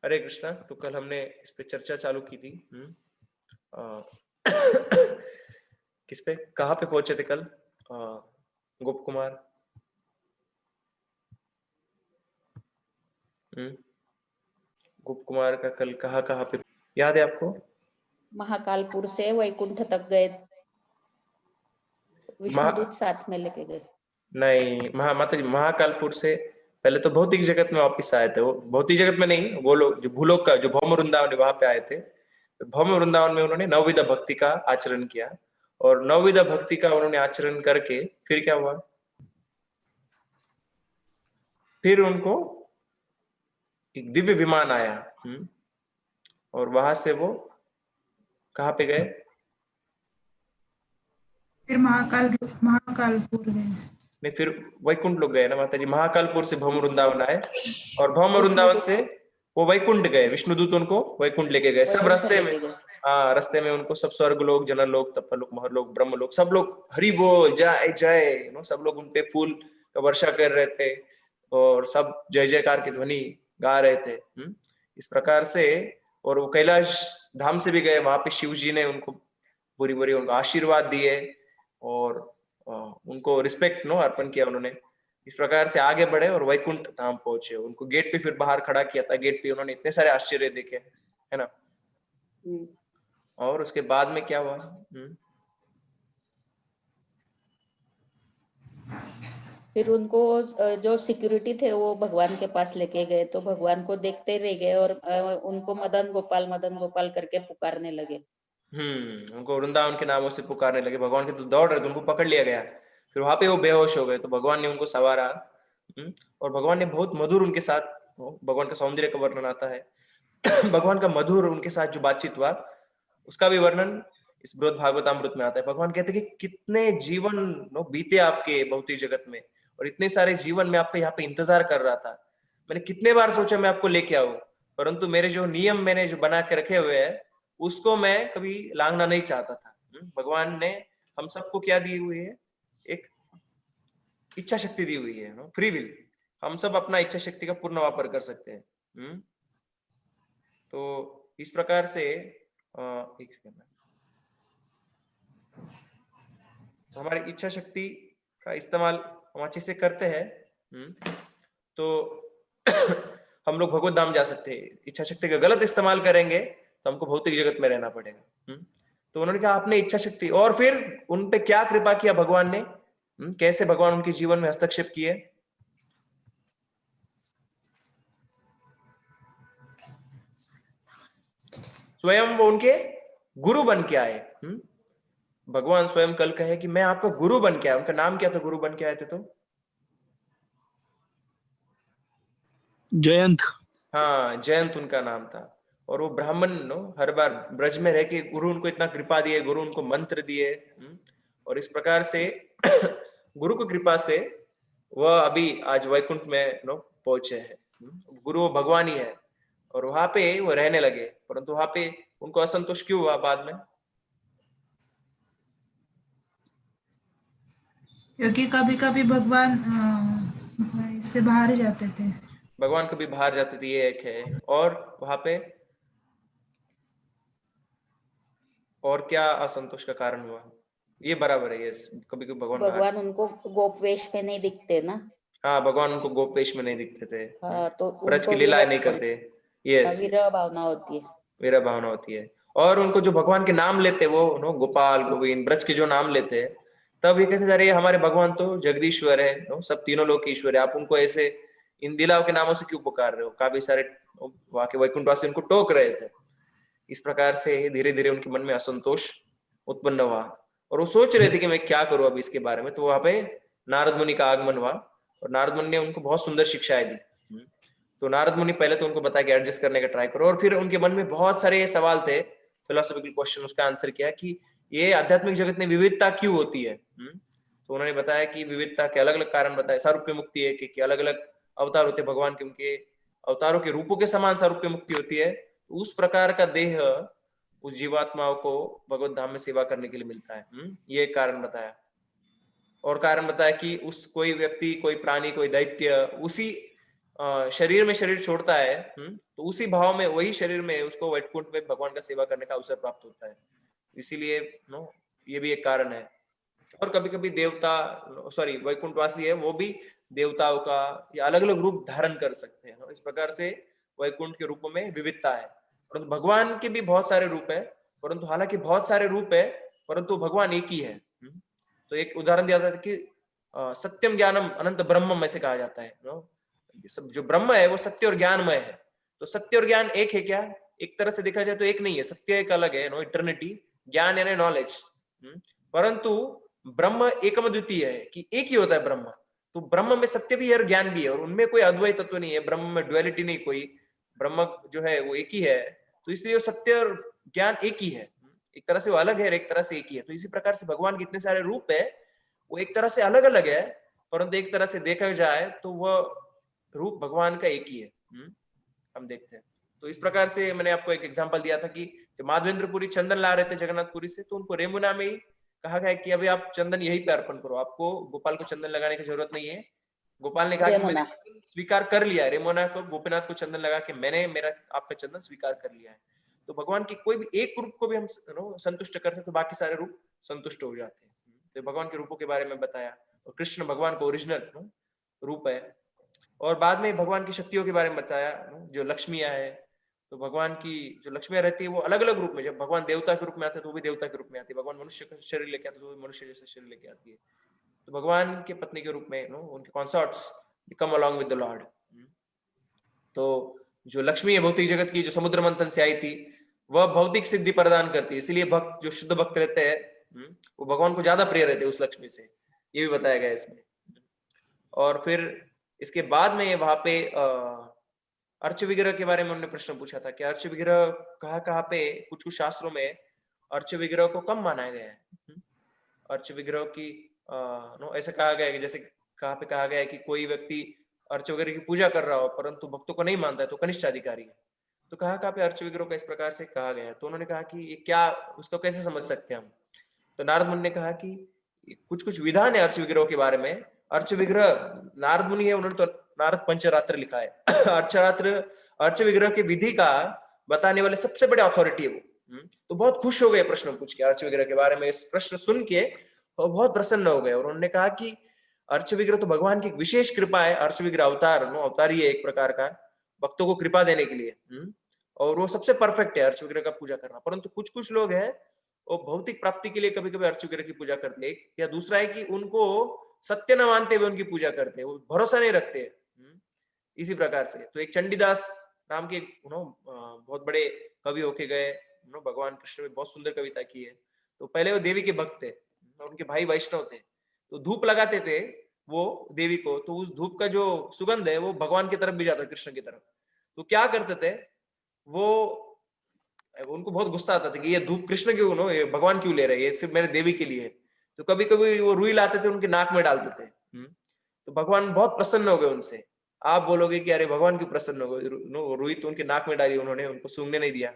हरे कृष्णा। तो कल हमने इस पे चर्चा चालू की थी। किस पे, कहाँ पे पहुंचे थे कल? गोप कुमार। गोप कुमार का कल कहाँ पे याद है आपको? महाकालपुर से वैकुंठ तक गए, विष्णुदूत साथ में लेके गए। नहीं, माता जी महाकालपुर से पहले तो भौतिक जगत में वापिस आए थे। वो भौतिक जगत में नहीं, वो लोग जो भूलोक का जो भौम वृंदावन वहां पे आए थे। भौम वृंदावन में उन्होंने नवविधा भक्ति का आचरण किया, और नवविधा भक्ति का उन्होंने आचरण करके फिर क्या हुआ? फिर उनको एक दिव्य विमान आया, और वहां से वो कहाँ पे गए? फिर महाकालपुर गए। नहीं, फिर वैकुंठ लोग गए ना माता जी। महाकालपुर से भौम वृंदावन आए, और भौम वृंदावन से वो वैकुंठ गए। विष्णुदूत उनको वैकुंठ लेके गए। सब रास्ते में, रास्ते में उनको सब स्वर्ग लोग, जनर लोग, तप लोग, महर लोग, ब्रह्म लोग, सब लोग हरि बोल जय जय, सब लोग उनपे फूल का वर्षा कर रहे थे, और सब जय जयकार की ध्वनि गा रहे थे। इस प्रकार से, और वो कैलाश धाम से भी गए। वहां पे शिव जी ने उनको बुरी बुरी उनको आशीर्वाद दिए, और उनको रिस्पेक्ट अर्पण किया उन्होंने। इस प्रकार से आगे बढ़े और वैकुंठ धाम पहुंचे। उनको गेट पे फिर बाहर खड़ा किया था। गेट पे उन्होंने इतने सारे आश्चर्य देखे, है ना। और उसके बाद में क्या हुआ? फिर उनको जो सिक्योरिटी थे वो भगवान के पास लेके गए, तो भगवान को देखते रह गए, और उनको मदन गोपाल करके पुकारने लगे। उनको वृंदावन के नामों से पुकारने लगे। भगवान के तो दौड़ रहे थे, उनको पकड़ लिया गया। फिर वहां पे वो बेहोश हो गए, तो भगवान ने उनको संवारा। और भगवान ने बहुत मधुर उनके साथ, भगवान का सौंदर्य का वर्णन आता है। भगवान का मधुर उनके साथ जो बातचीत हुआ, उसका भी वर्णन इस बृहद भागवतामृत में आता है। भगवान कहते हैं कि कितने जीवन बीते आपके भौतिक जगत में, और इतने सारे जीवन में आपका यहाँ पे इंतजार कर रहा था। मैंने कितने बार सोचा मैं आपको लेके आऊं, परंतु मेरे जो नियम मैंने जो बना के रखे हुए हैं, उसको मैं कभी लांघना नहीं चाहता था। भगवान ने हम सबको क्या दी हुई है? एक इच्छा शक्ति दी हुई है, फ्री विल। हम सब अपना इच्छा शक्ति का पूर्ण वापर कर सकते हैं। तो इस प्रकार से एक सेकंड, हमारी इच्छा शक्ति का इस्तेमाल हम अच्छे से करते हैं, तो हम लोग भगवत धाम जा सकते हैं। इच्छा शक्ति का गलत इस्तेमाल करेंगे तो हमको भौतिक जगत में रहना पड़ेगा। तो उन्होंने कहा आपने इच्छा शक्ति, और फिर उन पे क्या कृपा किया भगवान ने, कैसे भगवान उनके जीवन में हस्तक्षेप किए? स्वयं वो उनके गुरु बन के आए। भगवान स्वयं कल कहे कि मैं आपका गुरु बन के आया। उनका नाम क्या था गुरु बन के आए थे? तो जयंत। हाँ, जयंत उनका नाम था। और वो ब्राह्मण हर बार ब्रज में रह के गुरु उनको इतना कृपा दिए, गुरु उनको मंत्र दिए, और इस प्रकार से गुरु की कृपा से वह अभी आज वैकुंठ में पहुंचे हैं। गुरु वो भगवान ही है, और वहां पे वो रहने लगे। परंतु वहां पे उनको असंतोष क्यों हुआ बाद में? क्योंकि कभी कभी भगवान इससे बाहर जाते थे। भगवान कभी बाहर जाते थे, ये एक है। और वहां पे और क्या असंतोष का कारण हुआ? ये बराबर है, यस। कभी कभी भगवान उनको गोप वेश में नहीं दिखते ना। हाँ, भगवान उनको गोप वेश में नहीं दिखते थे। तो ब्रज की लीलाएं नहीं करते। यस, विरह भावना होती है। विरह भावना होती है। और उनको जो भगवान के नाम लेते, वो गोपाल गोविंद ब्रज के जो नाम लेते हैं, तब ये कहते अरे हमारे भगवान तो जगदीश्वर है, सब तीनों लोग के ईश्वर है, आप उनको ऐसे इन दिलाव के नामों से क्यों पुकार रहे हो? काफी सारे वहां के वैकुंठवासी उनको टोक रहे थे। इस प्रकार से धीरे धीरे उनके मन में असंतोष उत्पन्न हुआ, और वो सोच रहे थे कि मैं क्या करूं अब इसके बारे में। तो वहां पे नारद मुनि का आगमन हुआ, और नारद मुनि ने उनको बहुत सुंदर शिक्षाएं दी। तो नारद मुनि पहले तो उनको बताया कि एडजस्ट करने का ट्राई करो, और फिर उनके मन में बहुत सारे सवाल थे, फिलोसॉफिकल क्वेश्चन। उसका आंसर किया कि ये आध्यात्मिक जगत में विविधता क्यों होती है। तो उन्होंने बताया कि विविधता के अलग अलग कारण बताए। सारूप्य मुक्ति है कि अलग अलग अवतार होते भगवान के, उनके अवतारों के रूपों के समान सारूप्य मुक्ति होती है। उस प्रकार का देह उस जीवात्माओं को भगवत धाम में सेवा करने के लिए मिलता है। ये कारण बताया। और कारण बताया कि उस कोई व्यक्ति, कोई प्राणी, कोई दैत्य उसी शरीर में शरीर छोड़ता है, तो उसी भाव में, वही शरीर में उसको वैकुंठ में भगवान का सेवा करने का अवसर प्राप्त होता है। इसीलिए नो ये भी एक कारण है। और कभी कभी देवता, सॉरी वैकुंठवासी है, वो भी देवताओं का या अलग अलग रूप धारण कर सकते हैं। इस प्रकार से वैकुंठ के रूपों में विविधता है। परंतु भगवान के भी बहुत सारे रूप है, परंतु हालांकि बहुत सारे रूप है परंतु भगवान एक ही है। तो एक उदाहरण दिया जाता है कि सत्यम ज्ञानम अनंत ब्रह्मम ऐसे कहा जाता है। सब जो ब्रह्म है वो सत्य और ज्ञानमय है। तो सत्य और ज्ञान एक है क्या? एक तरह से देखा जाए तो एक नहीं है। सत्य एक अलग है, नो इटर्निटी, ज्ञान यानी नॉलेज। परंतु ब्रह्म एकम द्वितीय है कि एक ही होता है ब्रह्म। तो ब्रह्म में सत्य भी है और ज्ञान भी है, और उनमें कोई अद्वैत तत्व नहीं है, ब्रह्म में ड्युअलिटी नहीं कोई, ब्रह्म जो है वो एक ही है। तो इसलिए वो सत्य और ज्ञान एक ही है। एक तरह से वो अलग है और एक तरह से एक ही है। तो इसी प्रकार से भगवान के इतने सारे रूप है, वो एक तरह से अलग अलग है, परंतु एक तरह से देखा जाए तो वह रूप भगवान का एक ही है। हम देखते हैं। तो इस प्रकार से मैंने आपको एक एग्जांपल दिया था कि जब माधवेंद्रपुरी चंदन ला रहे थे जगन्नाथपुरी से, तो उनको रेमुना में ही कहा गया कि अभी आप चंदन यहीं पे अर्पण करो, आपको गोपाल को चंदन लगाने की जरूरत नहीं है। गोपाल ने कहा कि मैंने चंदन स्वीकार कर लिया है, रेमुना को गोपीनाथ को चंदन लगा के मैंने मेरा आपका चंदन स्वीकार कर लिया है। तो भगवान की कोई भी एक रूप को भी हम संतुष्ट करते तो बाकी सारे रूप संतुष्ट हो जाते हैं। तो भगवान के रूपों के बारे में बताया, और कृष्ण भगवान का ओरिजिनल रूप है। और बाद में भगवान की शक्तियों के बारे में बताया, जो लक्ष्मियां है। तो भगवान की जो लक्ष्मियां रहती है वो अलग अलग रूप में, जब भगवान देवता के रूप में आते हैं तो वो भी देवता के रूप में आती है, भगवान मनुष्य का शरीर लेके आते हैं तो वो भी मनुष्य जैसे शरीर लेके आती है। तो भगवान के पत्नी के रूप में उनके consorts come along with the lord. तो जो लक्ष्मी है भौतिक जगत की, जो समुद्र मंथन से आई थी, वह भौतिक सिद्धि प्रदान करती है। इसीलिए भक्त जो शुद्ध भक्त रहते हैं वो भगवान को ज्यादा प्रिय रहते हैं उस लक्ष्मी से, ये भी बताया गया इसमें। और फिर इसके बाद में वहां पे अर्च विग्रह के बारे में उन्होंने प्रश्न पूछा था कि अर्च विग्रह कहाँ पे कुछ कुछ शास्त्रों में अर्च विग्रह को कम माना गया है। अर्च विग्रह की ऐसा कहा गया है कि जैसे कहाँ पे कहा गया है कि कोई व्यक्ति अर्च विग्रह की पूजा कर रहा हो परंतु भक्तों को नहीं मानता है तो कनिष्ठ अधिकारी है। तो कहाँ पे अर्च विग्रह का इस प्रकार से कहा गया है। तो उन्होंने कहा कि ये क्या, उसको कैसे समझ सकते हैं हम। तो नारद मुनि ने कहा कि कुछ कुछ विधान है अर्च विग्रह के बारे में। अर्च विग्रह, नारद मुनि है, उन्होंने तो नारद पंचरात्र लिखा है। अर्चरात्र, अर्च विग्रह की विधि का बताने वाले सबसे बड़े अथॉरिटी है वो। तो बहुत खुश हो गए प्रश्न पूछ के अर्च विग्रह के बारे में, इस प्रश्न सुन के और बहुत प्रसन्न हो गए। और उन्होंने कहा कि अर्च विग्रह तो भगवान की एक विशेष कृपा है। अर्च विग्रह अवतार, अवतार ही है एक प्रकार का, भक्तों को कृपा देने के लिए। और वो सबसे परफेक्ट है अर्च विग्रह का पूजा करना। परंतु कुछ कुछ लोग हैं वो भौतिक प्राप्ति के लिए कभी कभी अर्च विग्रह की पूजा करते हैं, या दूसरा है कि उनको सत्य न मानते हुए उनकी पूजा करते हैं, वो भरोसा नहीं रखते। इसी प्रकार से तो एक चंडीदास नाम के बहुत बड़े कवि होके गए, भगवान कृष्ण में बहुत सुंदर कविता की है। तो पहले वो देवी के भक्त थे, उनके भाई वैष्णव थे, तो धूप लगाते थे वो देवी को, तो उस धूप का जो सुगंध है वो भगवान की तरफ भी जाता, कृष्ण की तरफ। तो क्या करते थे वो, उनको बहुत गुस्सा आता था कि ये धूप कृष्ण क्यों, ये भगवान क्यों ले रहे हैं, ये सिर्फ मेरे देवी के लिए है। तो कभी कभी वो रुई लाते थे उनके नाक में डालते थे। तो भगवान बहुत प्रसन्न हो गए उनसे। आप बोलोगे कि अरे भगवान क्यों प्रसन्न हो गए, रुई तो उनके नाक में डाली उन्होंने, उनको सूंघने नहीं दिया।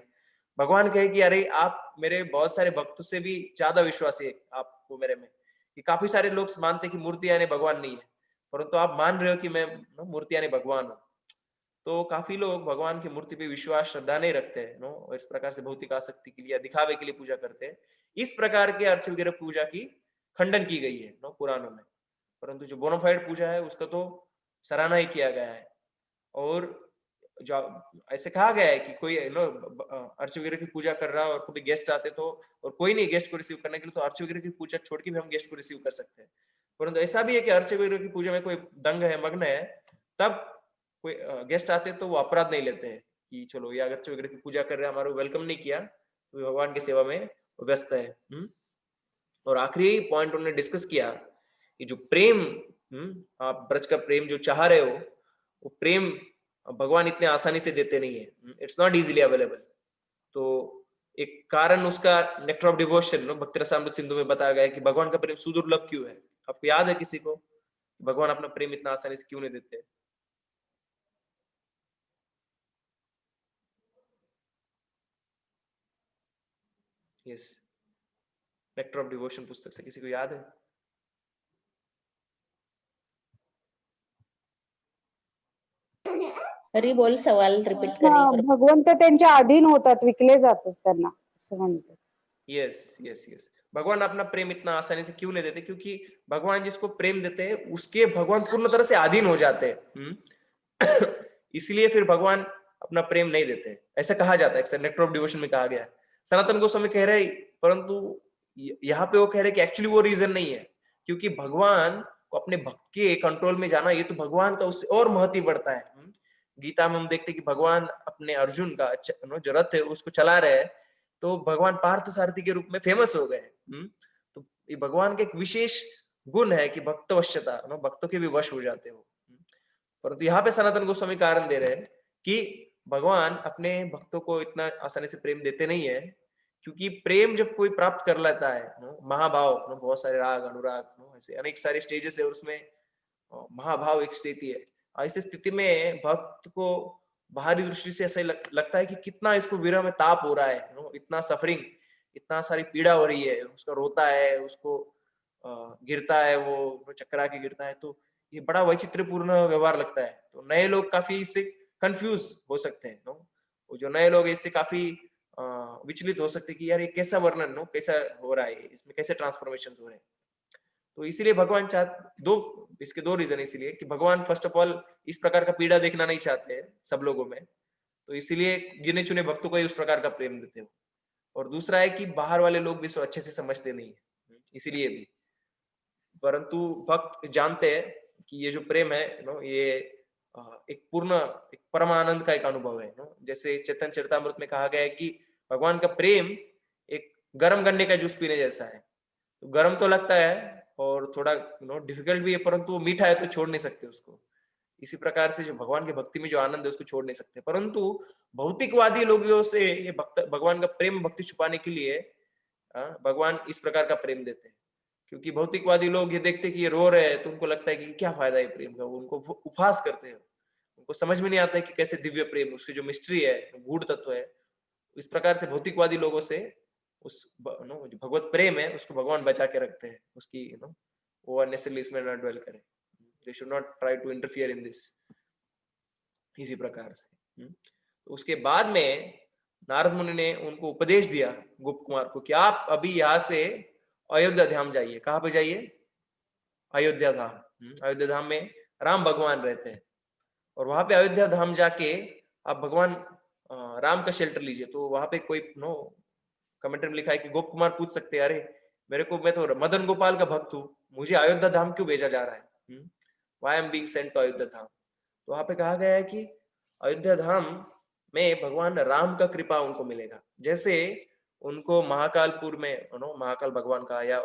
भगवान कहे कि अरे आप मेरे बहुत सारे भक्तों से भी ज्यादा विश्वासी है आपको मेरे में, कि काफी सारे लोग मानते कि मूर्ति यानी भगवान नहीं है, परंतु आप मान रहे हो कि मैं मूर्ति यानी भगवान हूँ। तो काफी लोग भगवान की मूर्ति पे विश्वास श्रद्धा नहीं रखते हैं, और इस प्रकार से भौतिक आसक्ति के लिए, दिखावे के लिए पूजा करते हैं। इस प्रकार के अर्च विग्रह पूजा की खंडन की गई है पुराणों में। परंतु जो बोनाफाइड पूजा है उसका तो सराहना ही किया गया है। और जो ऐसे कहा गया है कि कोई अर्च विग्रह की पूजा कर रहा है और कभी गेस्ट आते तो, और कोई नहीं गेस्ट को रिसीव करने के लिए, तो अर्च विग्रह की पूजा छोड़ के भी हम गेस्ट को रिसीव कर सकते हैं। परंतु ऐसा भी है कि अर्च विग्रह की पूजा में कोई दंग है, मग्न है, तब कोई गेस्ट आते तो वो अपराध नहीं लेते हैं कि चलो ये अर्च विग्रह की पूजा कर रहे हैं, हमारा वेलकम नहीं किया, तो भगवान की सेवा में व्यस्त है। और आखिरी पॉइंट उन्होंने डिस्कस किया कि जो प्रेम, आप ब्रज का प्रेम जो चाह रहे हो, वो प्रेम भगवान इतने आसानी से देते नहीं है, इट्स नॉट इजीली अवेलेबल। तो एक कारण उसका नेक्टर ऑफ डिवोशन भक्ति रसामृत सिंधु में बताया गया है कि भगवान का प्रेम सुदुर्लभ क्यों है। आपको याद है किसी को भगवान अपना प्रेम इतना आसानी से क्यों नहीं देते? यस, नेक्टर ऑफ डिवोशन पुस्तक से किसी को याद है? हरी बोल, सवाल रिपीट हा, करिए. भगवंत त्यांच्या अधीन होतात, विकले जातात त्यांना, असं म्हणतात. यस यस यस, भगवान अपना प्रेम इतना आसानी से क्यों नहीं देते? क्योंकि भगवान जिसको प्रेम देते हैं उसके भगवान पूर्ण तरह से अधीन हो जाते हैं। इसलिए फिर भगवान अपना प्रेम नहीं देते, ऐसा कहा जाता है, नेक्टर ऑफ डिवोशन में कहा गया है। सनातन गोस्वामी कह रहे, परंतु यहाँ पे वो कह रहे कि एक्चुअली वो रीजन नहीं है, क्योंकि भगवान को अपने भक्त के कंट्रोल में जाना, ये तो भगवान का उससे और महत्व बढ़ता है। गीता में हम देखते हैं कि भगवान अपने अर्जुन का जो रथ है उसको चला रहे हैं, तो भगवान पार्थ सारथी के रूप में फेमस हो गए। तो ये भगवान का एक विशेष गुण है कि भक्तवश्यता, भक्तों के भी वश हो जाते हो। परंतु यहाँ पे सनातन गोस्वामी कारण दे रहे हैं कि भगवान अपने भक्तों को इतना आसानी से प्रेम देते नहीं है, क्योंकि प्रेम जब कोई प्राप्त कर लेता है, महाभाव, बहुत सारे राग अनुराग, ऐसे अनेक सारे स्टेजेस है, उसमें महाभाव एक स्थिति है। ऐसी स्थिति में भक्त को बाहरी दृष्टि से ऐसा लगता है कि कितना इसको विरह में ताप हो रहा है, इतना सफरिंग, इतना सारी पीड़ा हो रही है, उसका रोता है, उसको गिरता है, वो चक्रा के गिरता है, तो ये बड़ा वैचित्र्यपूर्ण व्यवहार लगता है। तो नए लोग काफी इससे कंफ्यूज हो सकते हैं, वो जो नए लोग इससे काफी विचलित हो सकते हैं कि यार ये कैसा वर्णन, कैसा हो रहा है, इसमें कैसे ट्रांसफॉर्मेशन हो रहे हैं। तो इसीलिए भगवान इसके दो रीजन, इसीलिए कि भगवान फर्स्ट ऑफ ऑल इस प्रकार का पीड़ा देखना नहीं चाहते हैं सब लोगों में, तो इसीलिए गिने चुने भक्तों को ही उस प्रकार का प्रेम देते हो। और दूसरा है कि बाहर वाले लोग भी अच्छे से समझते नहीं है, इसीलिए भी। परंतु भक्त जानते हैं कि ये जो प्रेम है ये एक पूर्ण, एक परम आनंद का एक अनुभव है। जैसे चैतन्य चरितामृत में कहा गया है कि भगवान का प्रेम एक गर्म गन्ने का जूस पीने जैसा है। तो गर्म तो लगता है और थोड़ा डिफिकल्ट भी है, परंतु वो मीठा है तो छोड़ नहीं सकते उसको। इसी प्रकार से जो भगवान की भक्ति में जो आनंद है उसको छोड़ नहीं सकते। परंतु भौतिकवादी लोगों से ये भगवान का प्रेम भक्ति छुपाने के लिए भगवान इस प्रकार का प्रेम देते हैं, क्योंकि भौतिकवादी लोग ये देखते कि ये रो रहे हैं तो उनको लगता है कि क्या फायदा है प्रेम का, वो उनको उपहास करते हैं, उनको समझ में नहीं आता है कि कैसे दिव्य प्रेम, उसकी जो मिस्ट्री है, गूढ़ तत्व है। इस प्रकार से भौतिकवादी लोगों से उस जो भगवत प्रेम है उसको भगवान बचा के रखते हैं, उसकी वो अननेसेसरली इसमें ना ड्वेल करें, they should not try to interfere in this. इसी प्रकार से तो उसके बाद में नारद मुनि ने उनको उपदेश दिया गुप्त कुमार को कि आप अभी यहाँ से अयोध्या धाम जाइए। कहाँ पे जाइए? अयोध्या धाम। अयोध्या धाम में राम भगवान रहते हैं, और वहां पे अयोध्या धाम जाके आप भगवान राम का शेल्टर लीजिए। तो वहां पे कोई कमेंटर में लिखा है कि गोप कुमार पूछ सकते हैं, अरे मेरे को, मैं तो मदन गोपाल का भक्त हूँ, मुझे अयोध्या धाम क्यों भेजा जा रहा है? Why I am being sent to Ayodhya Dham? तो वहां पे कहा गया है कि अयोध्या धाम में भगवान राम का कृपा उनको मिलेगा। जैसे उनको महाकालपुर में महाकाल भगवान का, या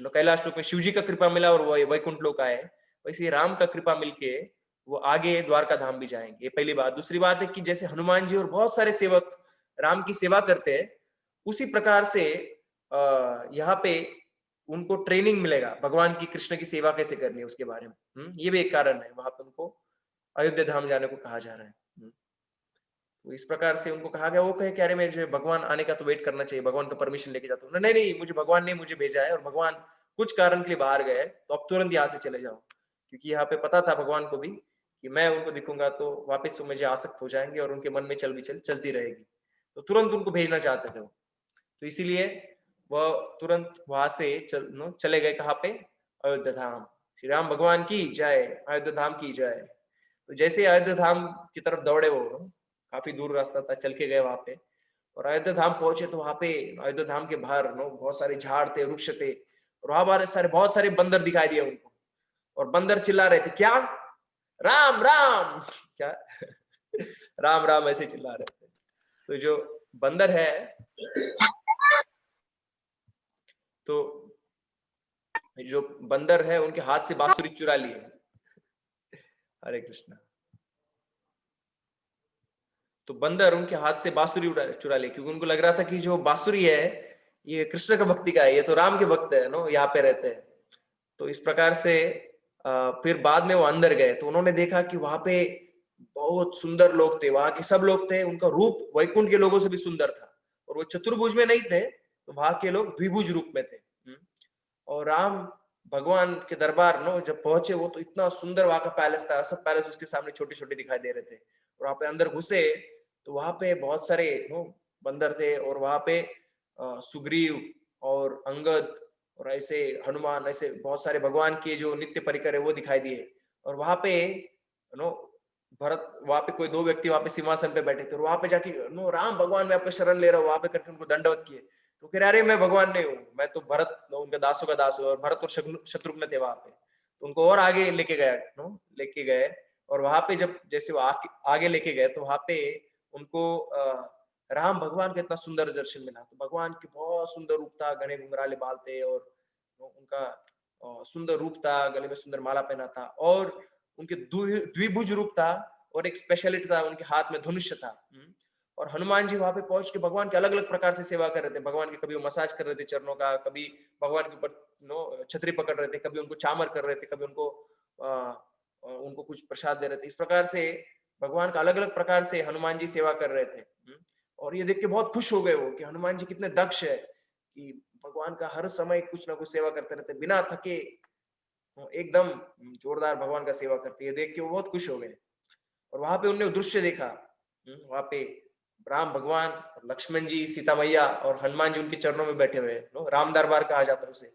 कैलाश लोक में शिव जी का कृपा मिला और वो वैकुंठ लोक आए, वैसे राम का कृपा मिलके वो आगे द्वारका धाम भी जाएंगे। ये पहली बात। दूसरी बात है कि जैसे हनुमान जी और बहुत सारे सेवक राम की सेवा करते हैं, उसी प्रकार से यहाँ पे उनको ट्रेनिंग मिलेगा भगवान की, कृष्ण की सेवा कैसे करनी है उसके बारे में। ये भी एक कारण है वहां पे उनको अयोध्या धाम जाने को कहा जा रहा है। तो इस प्रकार से उनको कहा गया, वो कहे कि अरे मुझे भगवान आने का तो वेट करना चाहिए, भगवान का परमिशन लेके जाता हूँ। नहीं नहीं, मुझे भगवान ने मुझे भेजा है और भगवान कुछ कारण के लिए बाहर गए, तो अब तुरंत यहाँ से चले जाओ। क्योंकि यहाँ पे पता था भगवान को भी कि मैं उनको दिखूंगा तो वापस वो मुझे आसक्त हो जाएंगे और उनके मन में चलती रहेगी, तो तुरंत उनको भेजना चाहते थे वो। तो इसीलिए वह तुरंत वहां से चले गए। कहाँ पे? अयोध्या धाम। श्री राम भगवान की जय, अयोध्या धाम की जय। तो जैसे अयोध्या धाम की तरफ दौड़े वो, काफी दूर रास्ता था, चल के गए वहां पे, और अयोध्या धाम पहुंचे तो वहां पे अयोध्या धाम के बाहर बहुत सारे झाड़ थे, वृक्ष थे, और वहां पर बहुत सारे बंदर दिखाई दिए उनको, और बंदर चिल्ला रहे थे, क्या? राम राम, क्या? राम राम ऐसे चिल्ला रहे थे। तो जो बंदर है, तो जो बंदर है उनके हाथ से बांसुरी चुरा लिए। हरे कृष्णा। तो बंदर उनके हाथ से बांसुरी चुरा लिए, क्योंकि उनको लग रहा था कि जो बांसुरी है ये कृष्ण का भक्ति का है, ये तो राम के भक्त है यहाँ पे रहते हैं। तो इस प्रकार से फिर बाद में वो अंदर गए तो उन्होंने देखा कि वहां पे बहुत सुंदर लोग थे, वहां के सब लोग थे, उनका रूप वैकुंठ के लोगों से भी सुंदर था, और वो चतुर्भुज में नहीं थे, तो वहां के लोग द्विभुज रूप में थे। और राम भगवान के दरबार नो जब पहुंचे, वो तो इतना सुंदर वहां का पैलेस था, सब पैलेस उसके सामने छोटे छोटे दिखाई दे रहे थे। और वहां पे अंदर घुसे तो वहां पे बहुत सारे नो बंदर थे, और वहां पे सुग्रीव और अंगद और ऐसे हनुमान, ऐसे बहुत सारे भगवान के जो नित्य परिकर है वो दिखाई दिए। और वहां पे नो भरत, वहां पे कोई 2 व्यक्ति वहां पे सिंहासन पे बैठे थे, और वहां पे जाके नो राम भगवान मैं आपका शरण ले रहा हूँ, वहां पे करके उनको दंडवत किए। तो कह रहे अरे मैं भगवान नहीं हूँ, मैं तो भरत उनका दासों का दास हूँ। और भरत और शत्रुघ्न थे वहां पे, तो उनको और आगे लेके गया नो लेके गए। और वहां पे जब जैसे वो आगे लेके गए तो वहां पे उनको राम भगवान का इतना सुंदर दर्शन मिला। तो भगवान के बहुत सुंदर रूप था, घने घुंघराले बाल थे, और उनका सुंदर रूप था, गले में सुंदर माला पहना था, और उनके द्विभुज रूप था, और एक स्पेशलिटी था, उनके हाथ में धनुष्य था। और हनुमान जी वहां पे पहुंच के भगवान के अलग अलग प्रकार से सेवा कर रहे थे। भगवान के कभी वो मसाज कर रहे थे चरणों का, कभी भगवान के ऊपर नो छतरी पकड़ रहे थे, कभी उनको चामर कर रहे थे, कभी उनको कुछ प्रसाद दे रहे थे। इस प्रकार से भगवान का अलग अलग प्रकार से हनुमान जी सेवा कर रहे थे। और ये देख के बहुत खुश हो गए वो कि हनुमान जी कितने दक्ष है, कि भगवान का हर समय कुछ ना कुछ सेवा करते रहते बिना थके, एकदम जोरदार भगवान का सेवा करते। ये देख के वो बहुत खुश हो गए। और वहां पे उन्होंने दृश्य देखा, वहां पे राम भगवान, लक्ष्मण जी, सीता मैया और हनुमान जी उनके चरणों में बैठे हुए, राम दरबार कहा जाता है उसे।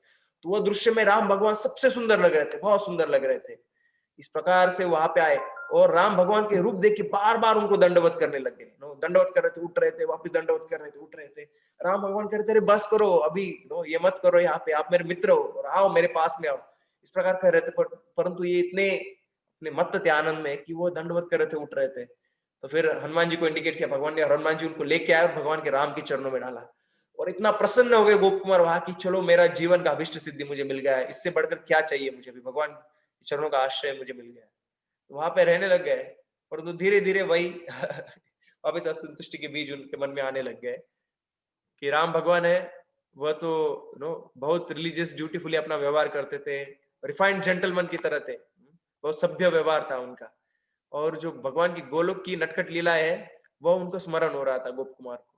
तो वो दृश्य में राम भगवान सबसे सुंदर लग रहे थे, बहुत सुंदर लग रहे थे। इस प्रकार से वहां पे आए, और राम भगवान के रूप देख के बार बार उनको दंडवत करने लग गए। दंडवत कर रहे थे, उठ रहे थे, वापस दंडवत कर रहे थे, उठ रहे थे। राम भगवान कह रहे थे बस करो अभी, ये मत करो, यहाँ पे आप मेरे मित्र हो और आओ मेरे पास में आओ। इस प्रकार कर रहे थे, परंतु ये इतने अपने मत्त थे आनंद में कि वो दंडवत कर रहे थे, उठ रहे थे। तो फिर हनुमान जी को इंडिकेट किया भगवान ने, हनुमान जी उनको लेके आए और भगवान के राम के चरणों में डाला। और इतना प्रसन्न हो गए गोप कुमार वहां की, चलो मेरा जीवन का अभिष्ट सिद्धि मुझे मिल गया है, इससे बढ़कर क्या चाहिए मुझे भी, भगवान के चरणों का आश्रय मुझे मिल गया है। तो वहां पे रहने लग गए, और तो धीरे धीरे वही वापिस असंतुष्टि के बीज उनके मन में आने लग गए कि राम भगवान है, वह तो बहुत रिलीजियस ड्यूटीफुली अपना व्यवहार करते थे, रिफाइंड जेंटलमैन की तरह थे, बहुत सभ्य व्यवहार था उनका। और जो भगवान की गोलोक की नटखट लीला है वह उनको स्मरण हो रहा था गोप कुमार को।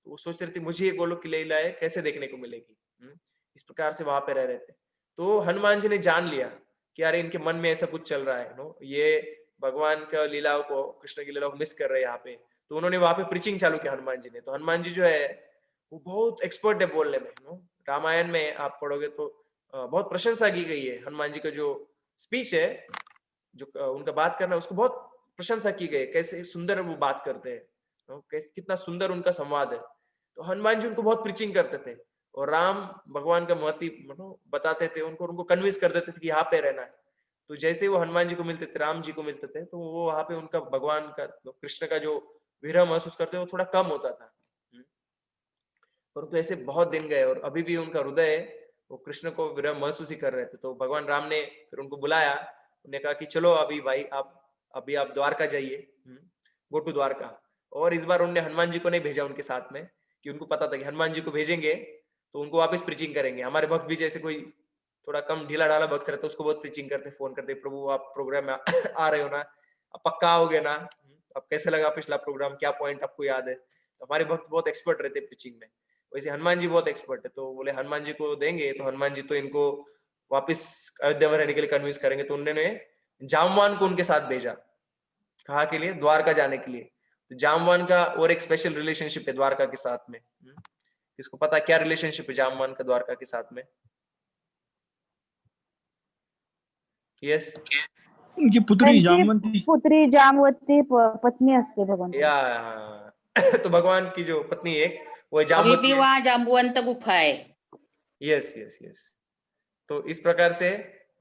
तो वो सोच रहे थे मुझे ये गोलोक की लीला है कैसे देखने को मिलेगी। इस प्रकार से वहां पे रह रहे थे। तो हनुमान जी ने जान लिया कि यार इनके मन में ऐसा कुछ चल रहा है, ये भगवान का लीलाओं को, कृष्ण की लीलाओं को मिस कर रहे हैं यहाँ पे। तो उन्होंने वहां पे प्रीचिंग चालू किया हनुमान जी ने। तो हनुमान जी जो है वो बहुत एक्सपर्ट है बोलने में। रामायण में आप पढ़ोगे तो बहुत प्रशंसा की गई है हनुमान जी का, जो स्पीच है, जो उनका बात करना, उसको बहुत प्रशंसा की गई, कैसे सुंदर वो बात करते हैं, कैसे कितना सुंदर उनका संवाद है। तो हनुमान जी उनको बहुत प्रीचिंग करते थे, और राम भगवान का महत्व बताते थे उनको, उनको कन्विंस कर देते थे कि यहाँ पे रहना है। तो जैसे वो हनुमान जी को मिलते थे, राम जी को मिलते थे, तो वो वहां पे उनका भगवान का, कृष्ण का जो विरह महसूस करते वो थोड़ा कम होता था। परंतु ऐसे बहुत दिन गए, और अभी भी उनका हृदय वो कृष्ण को विरह महसूस ही कर रहे थे। तो भगवान राम ने फिर उनको बुलाया, उन्हें कहा कि चलो अभी भाई अभी आप द्वारका जाइए, गो टू द्वारका। और इस बार उन्होंने हनुमान जी को नहीं भेजा उनके साथ में, कि उनको पता था कि हनुमान जी को भेजेंगे तो उनको वापस प्रीचिंग करेंगे। हमारे भक्त भी जैसे कोई थोड़ा कम ढीला ढाला भक्त रहता है, उसको बहुत प्रीचिंग करते, फोन करते, प्रभु आप प्रोग्राम में आ रहे हो ना, आप पक्का आओगे ना, अब कैसे लगा पिछला प्रोग्राम, क्या पॉइंट आपको याद है। तो हमारे भक्त बहुत एक्सपर्ट रहते प्रीचिंग में, वैसे हनुमान जी बहुत एक्सपर्ट है। तो बोले हनुमान जी को देंगे तो हनुमान जी तो इनको वापस अयोध्या में रहने के लिए कन्विंस करेंगे। तो उन्होंने जामवान को उनके साथ भेजा, कहा के लिए, द्वारका जाने के लिए। तो जामवान का और एक स्पेशल रिलेशनशिप है द्वारका के साथ में। किसको पता क्या रिलेशनशिप है जामवान का द्वारका के साथ में? यस, उनकी पुत्री जामवंती, पुत्री जामवती पत्नी असते भगवान। या तो भगवान की जो पत्नी है वो अभी जामवती भी है। वहाँ जाम्बुवंत गुफा है। Yes yes yes. तो इस प्रकार से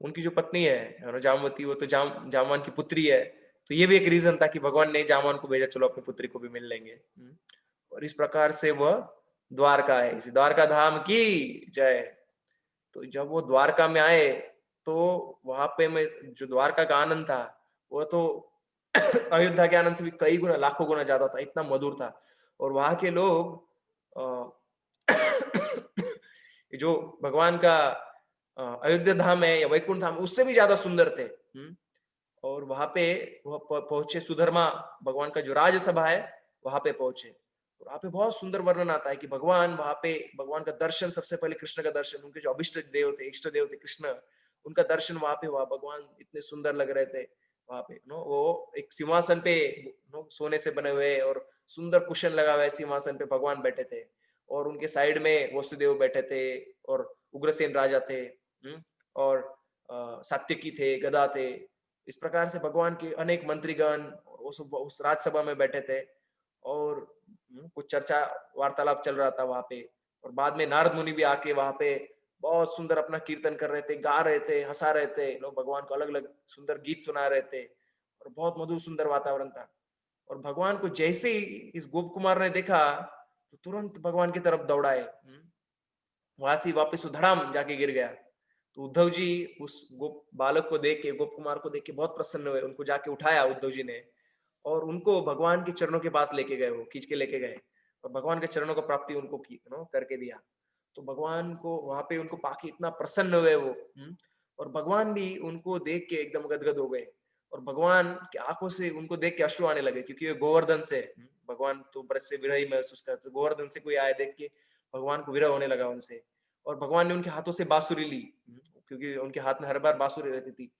उनकी जो पत्नी है जामवती, वो तो जामवान की पुत्री है। तो ये भी एक रीजन था कि भगवान ने जामवान को भेजा, चलो अपनी पुत्री को भी मिल लेंगे। और इस प्रकार से वह द्वारका है, इस द्वारका धाम की जय। तो जब वो द्वारका में आए तो वहां पे में जो द्वारका का आनंद था वो तो अयोध्या के आनंद से भी कई गुना, लाखों गुना ज्यादा था, इतना मधुर था। और वहां के लोग जो भगवान का अयोध्या धाम है या वैकुंठ धाम, उससे भी ज्यादा सुंदर थे। और वहां पे वह पहुंचे, सुधर्मा भगवान का जो राजसभा है वहां पे पहुंचे। और वहां पे बहुत सुंदर वर्णन आता है कि भगवान वहां पे, भगवान का दर्शन, सबसे पहले कृष्ण का दर्शन, उनके जो अभिष्ट देव थे, इष्ट देव थे कृष्ण, उनका दर्शन वहां पे हुआ। भगवान इतने सुंदर लग रहे थे वहां पे, वो एक सिंहासन पे सोने से बने हुए और सुंदर कुशन लगा हुआ है सिंहासन पे भगवान बैठे थे, और उनके साइड में वसुदेव बैठे थे, और उग्रसेन राजा थे, और सात्यकी थे, गदा थे। इस प्रकार से भगवान के अनेक मंत्रीगण वो सब उस राजसभा में बैठे थे, और कुछ चर्चा वार्तालाप चल रहा था वहां पे। और बाद में नारद मुनि भी आके वहां पे बहुत सुंदर अपना कीर्तन कर रहे थे, गा रहे थे, हंसा रहे थे, लोग भगवान को अलग अलग सुंदर गीत सुना रहे थे, और बहुत मधुर सुंदर वातावरण था। और भगवान को जैसे ही इस गोप कुमार ने देखा तो तुरंत भगवान की तरफ दौड़ाए, वहां से वापस धड़ाम जाके गिर गया। तो उद्धव जी उस गोप बालक को देख के, गोप कुमार को देख के बहुत प्रसन्न हुए, उनको जाके उठाया उद्धव जी ने, और उनको भगवान के चरणों के पास लेके गए, वो खींच के लेके गए, और भगवान के चरणों का प्राप्ति उनको करके दिया। तो भगवान को वहां पे उनको पाके इतना प्रसन्न हुए वो, और भगवान भी उनको देख के एकदम गदगद हो गए, और भगवान की आंखों से उनको देख के अश्रु आने लगे, क्योंकि वे गोवर्धन से, भगवान तो ब्रज से विरह ही महसूस करते, गोवर्धन से कोई आए देख के भगवान को विरह होने लगा उनसे। और भगवान ने उनके हाथों से बांसुरी ली, क्योंकि उनके हाथ में हर बार बांसुरी रहती थी,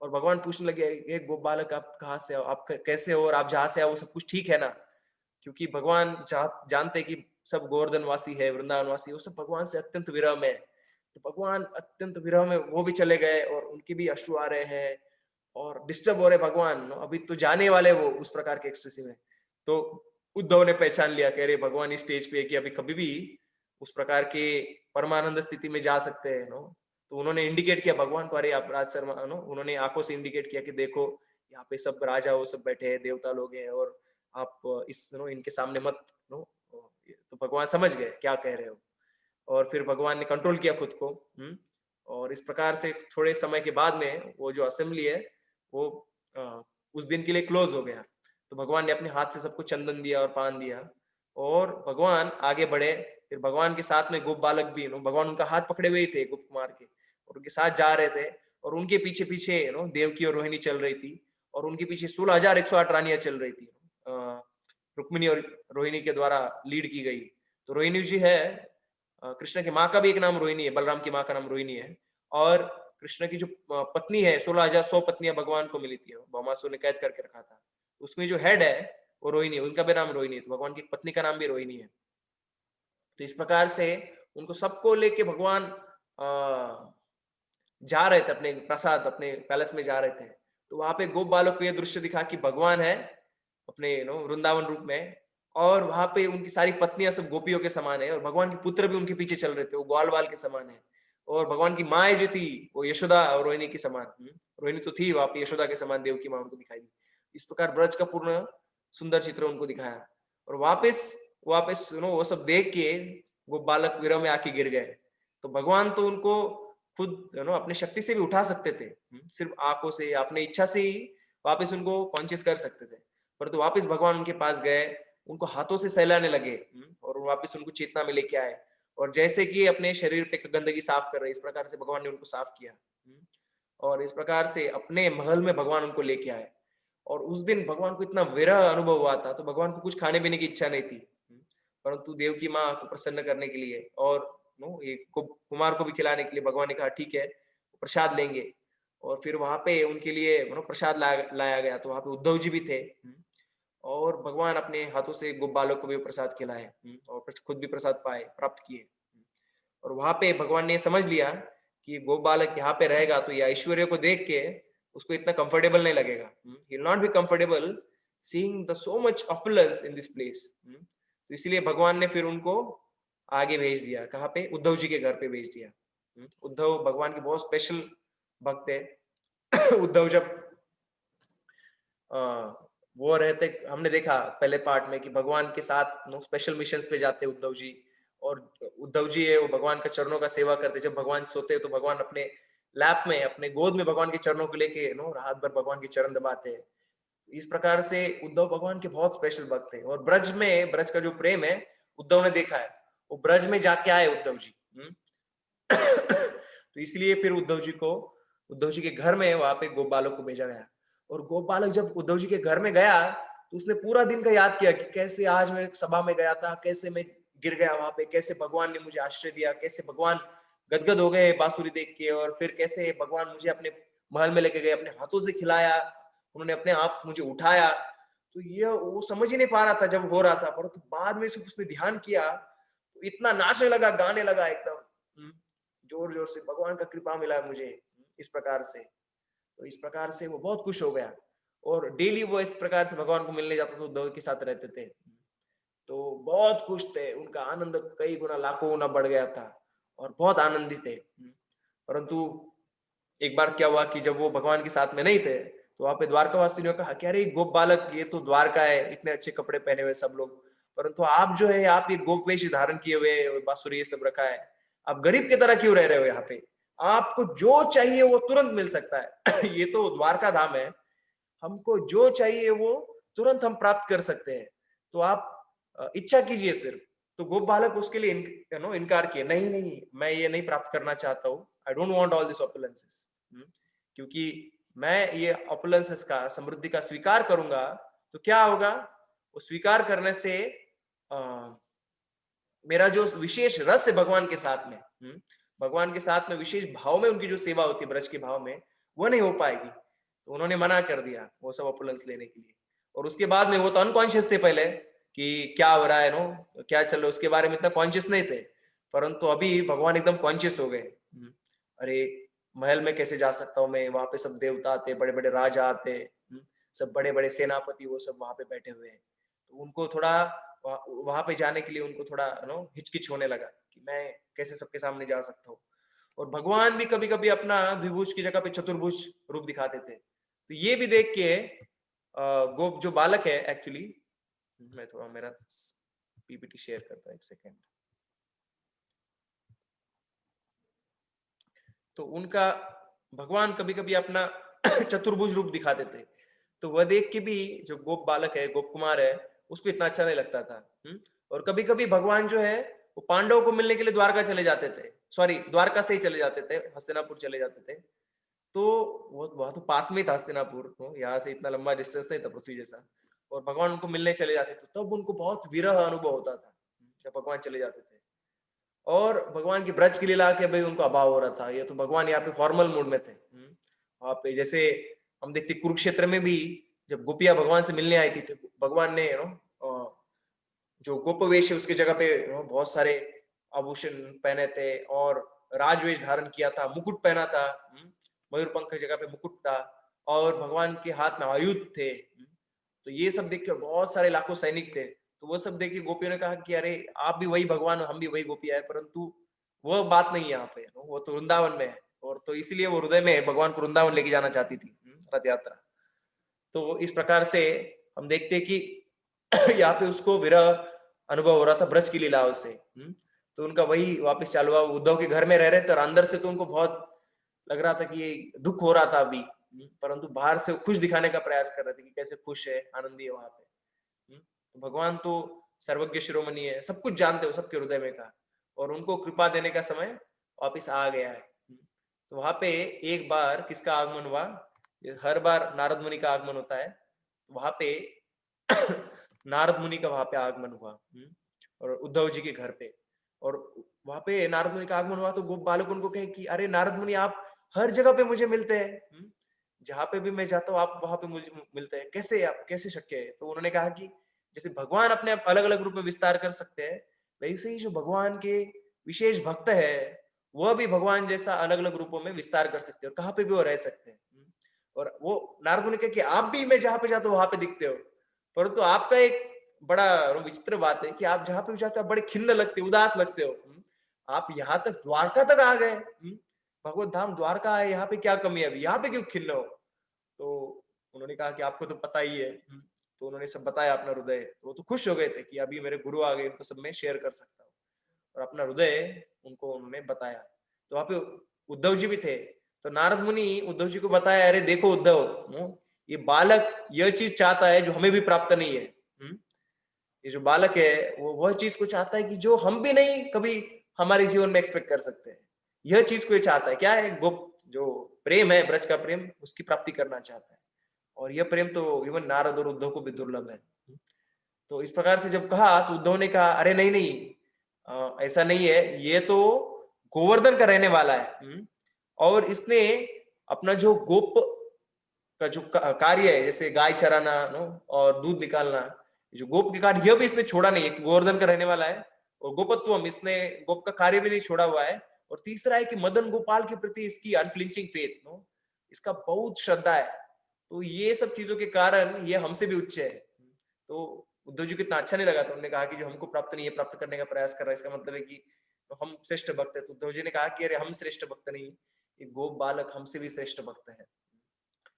और भगवान पूछने लगे, एक गोप बालक आप कहाँ से हो, आप कैसे हो, और आप जहाँ से आओ सब कुछ ठीक है ना? क्योंकि भगवान जानते कि सब गोवर्धन वासी है, वृंदावन वासी, वो सब भगवान से अत्यंत विरह में। तो भगवान अत्यंत विरह में वो भी चले गए, और उनके भी अश्रु आ रहे हैं, और डिस्टर्ब हो रहे भगवान, अभी तो जाने वाले वो उस प्रकार के एक्सटेसी में। तो उद्धव ने पहचान लिया, कह रहे भगवान इस स्टेज पे कि अभी कभी भी उस प्रकार के परमानंद स्थिति में जा सकते हैं। तो उन्होंने इंडिकेट किया भगवान को, अरे आप राज शर्मा, उन्होंने आंखों से इंडिकेट किया कि देखो यहाँ पे सब राजा वो सब बैठे हैं, देवता लोग हैं, और आप इस इनके सामने मत तो भगवान समझ गए क्या कह रहे हो, और फिर भगवान ने कंट्रोल किया खुद को। और इस प्रकार से थोड़े समय के बाद में वो जो असेंबली है वो उस दिन के लिए क्लोज हो गया। तो भगवान ने अपने हाथ से सबको चंदन दिया और पान दिया, और भगवान आगे बढ़े। फिर भगवान के साथ में गोप बालक भी, भगवान उनका हाथ पकड़े हुए ही थे गोप कुमार के, और उनके साथ जा रहे थे, और उनके पीछे पीछे देवकी और रोहिणी चल रही थी, और उनके पीछे 16,108 रानियां चल रही थी, रुक्मिणी और रोहिणी के द्वारा लीड की गई। तो रोहिणी जी है, कृष्ण की माँ का भी एक नाम रोहिणी है, बलराम की माँ का नाम रोहिणी है, और कृष्ण की जो पत्नी है, 16,100 पत्नियां भगवान को मिली थी, भौमासुर ने कैद करके रखा था, उसमें जो हेड है वो रोहिणी है, उनका भी नाम रोहिणी है, तो भगवान की पत्नी का नाम भी रोहिणी है। तो इस प्रकार से उनको सबको लेके भगवान जा रहे थे, अपने प्रसाद अपने पैलेस में जा रहे थे। तो वहां पे गोप बालक को यह दृश्य दिखा कि भगवान है अपने वृंदावन रूप में, और वहां पे उनकी सारी पत्नियां सब गोपियों के समान है, और भगवान के पुत्र भी उनके पीछे चल रहे थे, वो ग्वाल बाल के समान है, और भगवान की माँ जो थी वो यशोदा और रोहिणी के समान, रोहिणी तो थी वहां पे यशोदा के समान, देव की माँ उनको दिखाई दी। इस प्रकार ब्रज का पूर्ण सुंदर चित्र उनको दिखाया, और वापस वापस वो सब देख के वो बालक विरह में आके गिर गए। तो भगवान तो उनको खुद अपने शक्ति से भी उठा सकते थे, सिर्फ आंखों से, अपने इच्छा से ही वापस उनको कॉन्शियस कर सकते थे, परंतु वापस भगवान उनके पास गए, उनको हाथों से सहलाने लगे, और वापस उनको चेतना में लेके आए, और जैसे कि अपने शरीर पे गंदगी साफ कर रहे, इस प्रकार से भगवान ने उनको साफ किया, और इस प्रकार से अपने महल में भगवान उनको लेके आए। और उस दिन भगवान को इतना विरह अनुभव हुआ था, तो भगवान को कुछ खाने पीने की इच्छा नहीं थी, परंतु देव की माँ को प्रसन्न करने के लिए और कुमार को भी खिलाने के लिए भगवान ने कहा ठीक है प्रसाद लेंगे, और फिर वहां पे उनके लिए प्रसाद लाया गया। तो वहां पे उद्धव जी भी थे, और भगवान अपने हाथों से गोप बालक को भी प्रसाद खिलाए, और खुद भी प्रसाद पाए प्राप्त किए। और वहां पे भगवान ने समझ लिया कि गोप बालक यहाँ पे रहेगा तो ये ऐश्वर्य को देख के उसको इतना कंफर्टेबल नहीं लगेगा, he will not be comfortable seeing the so much opulence in this place। तो इसलिए भगवान ने फिर उनको आगे भेज दिया, कहाँ पे, उद्धव जी के घर पे भेज दिया। उद्धव भगवान के बहुत स्पेशल भक्त है। उद्धव जब वो रहते, हमने देखा पहले पार्ट में कि भगवान के साथ स्पेशल मिशंस पे जाते उद्धव जी, और उद्धव जी है वो भगवान का चरणों का सेवा करते, जब भगवान सोते तो भगवान अपने लैप में, अपने गोद में भगवान के चरणों को लेके रात भर भगवान के चरण दबाते हैं। इस प्रकार से उद्धव भगवान के बहुत स्पेशल भक्त है। और ब्रज में, ब्रज का जो प्रेम है उद्धव ने देखा है, वो ब्रज में जाके आए उद्धव जी। तो इसलिए फिर उद्धव जी के घर में वहां पे गोप बालक को भेजा गया। और गोप बालक जब उद्धव जी के घर में गया तो उसने पूरा दिन का याद किया कि कैसे आज मैं सभा में गया था, कैसे मैं गिर गया वहां पे, कैसे भगवान ने मुझे आश्रय दिया, कैसे भगवान गदगद हो गए बांसुरी देख के, और फिर कैसे भगवान मुझे अपने महल में लेके गए, अपने हाथों से खिलाया, उन्होंने अपने आप मुझे उठाया। तो ये वो समझ ही नहीं पा रहा था जब हो रहा था, परंतु बाद में सिर्फ उसने ध्यान किया तो इतना नाचने लगा, गाने लगा एकदम जोर जोर से, भगवान का कृपा मिला मुझे इस प्रकार से। तो इस प्रकार से वो बहुत खुश हो गया, और डेली वो इस प्रकार से भगवान को मिलने जाता था, उद्धव के साथ रहते थे, तो बहुत खुश थे, उनका आनंद कई गुना लाखों गुना बढ़ गया था और बहुत आनंदित थे। परंतु एक बार क्या हुआ कि जब वो भगवान के साथ में नहीं थे, तो वहां पे द्वारकावासी ने कहा कि अरे गोप बालक, ये तो द्वारका है, इतने अच्छे कपड़े पहने हुए सब लोग, परंतु आप जो है आप ये गोप वेश धारण किए हुए और बांसुरी ये सब रखा है, आप गरीब की तरह क्यों रह रहे हो यहाँ पे? आपको जो चाहिए वो तुरंत मिल सकता है ये तो द्वारका धाम है, हमको जो चाहिए वो तुरंत हम प्राप्त कर सकते हैं, तो आप इच्छा कीजिए सिर्फ। तो गोप बालक उसके लिए इनकार किए, नहीं नहीं, मैं ये नहीं प्राप्त करना चाहता हूँ, I don't want all this opulences, क्योंकि मैं ये ऑपुलेंसेस का, समृद्धि का स्वीकार करूंगा तो क्या होगा, वो स्वीकार करने से मेरा जो विशेष रस है भगवान के साथ में, भगवान के साथ में विशेष भाव में उनकी जो सेवा होती है ब्रज के भाव में, वो नहीं हो पाएगी। तो उन्होंने मना कर दिया वो सब ऑपुलेंस लेने के लिए। और उसके बाद में वो तो अनकॉन्शियस थे पहले कि क्या हो रहा है, नो क्या चल रहा है, उसके बारे में इतना कॉन्शियस नहीं थे, परंतु अभी भगवान एकदम कॉन्शियस हो गए। अरे महल में कैसे जा सकता हूँ मैं, वहां पे सब देवता आते, बड़े बड़े राजा आते, सब बड़े बड़े सेनापति वो सब वहां पे बैठे हुए हैं, तो उनको थोड़ा वहां पे जाने के लिए उनको थोड़ा हिचकिच होने लगा कि मैं कैसे सबके सामने जा सकता हूँ। और भगवान भी कभी कभी अपना द्विभुज की जगह पे चतुर्भुज रूप दिखाते थे। तो ये भी देख के गोप जो बालक है, एक्चुअली मैं थोड़ा मेरा पीपीटी शेयर करता हूँ, एक सेकेंड। तो उनका भगवान कभी कभी अपना चतुर्भुज रूप दिखाते थे, तो वह देख के भी जो गोप बालक है, गोप कुमार है, उसको इतना अच्छा नहीं लगता था। और कभी कभी भगवान जो है वो पांडवों को मिलने के लिए द्वारका चले जाते थे, सॉरी द्वारका से ही चले जाते थे, हस्तिनापुर चले जाते थे। तो वो वहां तो पास में था हस्तिनापुर, यहाँ से इतना लंबा डिस्टेंस नहीं था पृथ्वी जैसा, और भगवान उनको मिलने चले जाते थे, तब उनको बहुत विरह अनुभव होता था जब भगवान चले जाते थे। और भगवान की ब्रज की लीला के भाई उनको अभाव हो रहा था, ये तो भगवान यहाँ पे फॉर्मल मूड में थे। वहां पे जैसे हम देखते कुरुक्षेत्र में भी जब गोपियां भगवान से मिलने आई थी, तो भगवान ने जो गोपवेश है उसकी जगह पे बहुत सारे आभूषण पहने थे और राजवेश धारण किया था, मुकुट पहना था, मयूरपंख की जगह पे मुकुट था, और भगवान के हाथ में आयुध थे। तो ये सब देख के बहुत सारे लाखों सैनिक थे, तो वो सब देख के गोपियों ने कहा कि अरे आप भी वही भगवान, हम भी वही गोपियां है, परंतु वो बात नहीं है यहाँ पे, वो तो वृंदावन में है, और तो इसीलिए वो हृदय में भगवान को वृंदावन लेके जाना चाहती थी रथ यात्रा। तो इस प्रकार से हम देखते हैं कि यहाँ पे उसको विरह अनुभव हो रहा था ब्रज की लीलाओं से। तो उनका वही वापस चालू हुआ, उद्धव के घर में रह रहे थे और अंदर से तो उनको बहुत लग रहा था कि दुख हो रहा था अभी, परंतु बाहर से खुश दिखाने का प्रयास कर रहे थे कि कैसे खुश है, आनंदी है वहां पे। तो भगवान तो सर्वज्ञ शिरोमणि है, सब कुछ जानते हो सबके हृदय में का, और उनको कृपा देने का समय वापिस आ गया है। तो वहां पे एक बार किसका आगमन हुआ, हर बार नारद मुनि का आगमन होता है, वहां पे नारद मुनि का वहां पे आगमन हुआ और उद्धव जी के घर पे, और वहां पे नारद मुनि का आगमन हुआ। तो गोप बालक उनको कहे कि अरे नारद मुनि आप हर जगह पे मुझे मिलते हैं, जहां पे भी मैं जाता हूँ आप वहां पे मुझे मिलते हैं, कैसे आप कैसे शक्य है? तो उन्होंने कहा कि जैसे भगवान अपने अलग अलग रूप में विस्तार कर सकते हैं, वैसे ही जो भगवान के विशेष भक्त है वह भी भगवान जैसा अलग अलग रूपों में विस्तार कर सकते हैं, कहाँ पे भी वो रह सकते हैं। और वो नारद मुनि कहा कि आप भी मैं जहां पे जाता हूँ वहां पे दिखते हो, परंतु आपका एक बड़ा विचित्र बात है कि आप जहां पे भी जाते हो बड़े खिन्न लगते, उदास लगते हो। आप यहाँ तक द्वारका तक आ गए, भगवत धाम द्वारका है, यहाँ पे क्या कमी है, अभी यहाँ पे क्यों खिन्न हो? तो उन्होंने कहा कि आपको तो पता ही है। तो उन्होंने सब बताया अपना हृदय, तो वो तो खुश हो गए थे कि अभी मेरे गुरु आ गए, उनको सब मैं शेयर कर सकता हूँ, और अपना हृदय उनको उन्होंने बताया। तो वहां पे उद्धव जी भी थे, तो नारद मुनि उद्धव जी को बताया, अरे देखो उद्धव, ये बालक यह चीज चाहता है जो हमें भी प्राप्त नहीं है। ये जो बालक है वो वह चीज को चाहता है कि जो हम भी नहीं कभी हमारे जीवन में एक्सपेक्ट कर सकते हैं, यह चीज को ये चाहता है। क्या है? गुप्त जो प्रेम है, ब्रज का प्रेम, उसकी प्राप्ति करना चाहता है, और यह प्रेम तो इवन नारद और उद्धव को भी दुर्लभ है। तो इस प्रकार से जब कहा तो उद्धव ने कहा, अरे नहीं नहीं, ऐसा नहीं है, ये तो गोवर्धन का रहने वाला है। और इसने अपना जो गोप का जो कार्य है, जैसे गाय चराना और दूध निकालना, जो गोप के कार्य, यह भी इसने छोड़ा नहीं है। गोवर्धन का रहने वाला है और गोपत्वम, इसने गोप का कार्य भी नहीं छोड़ा हुआ है। और तीसरा है कि मदन गोपाल के प्रति इसकी अनफ्लिंचिंग फेथ, इसका बहुत श्रद्धा है। तो ये सब चीजों के कारण ये हमसे भी उच्च है। तो उद्धव जी को इतना अच्छा नहीं लगा, तो उन्होंने कहा कि जो हमको प्राप्त नहीं है प्राप्त करने का प्रयास कर रहा है, इसका मतलब है कि हम श्रेष्ठ भक्त है। तो उद्धव जी ने कहा कि अरे हम श्रेष्ठ भक्त नहीं, ये गोप बालक हमसे भी श्रेष्ठ भक्त है।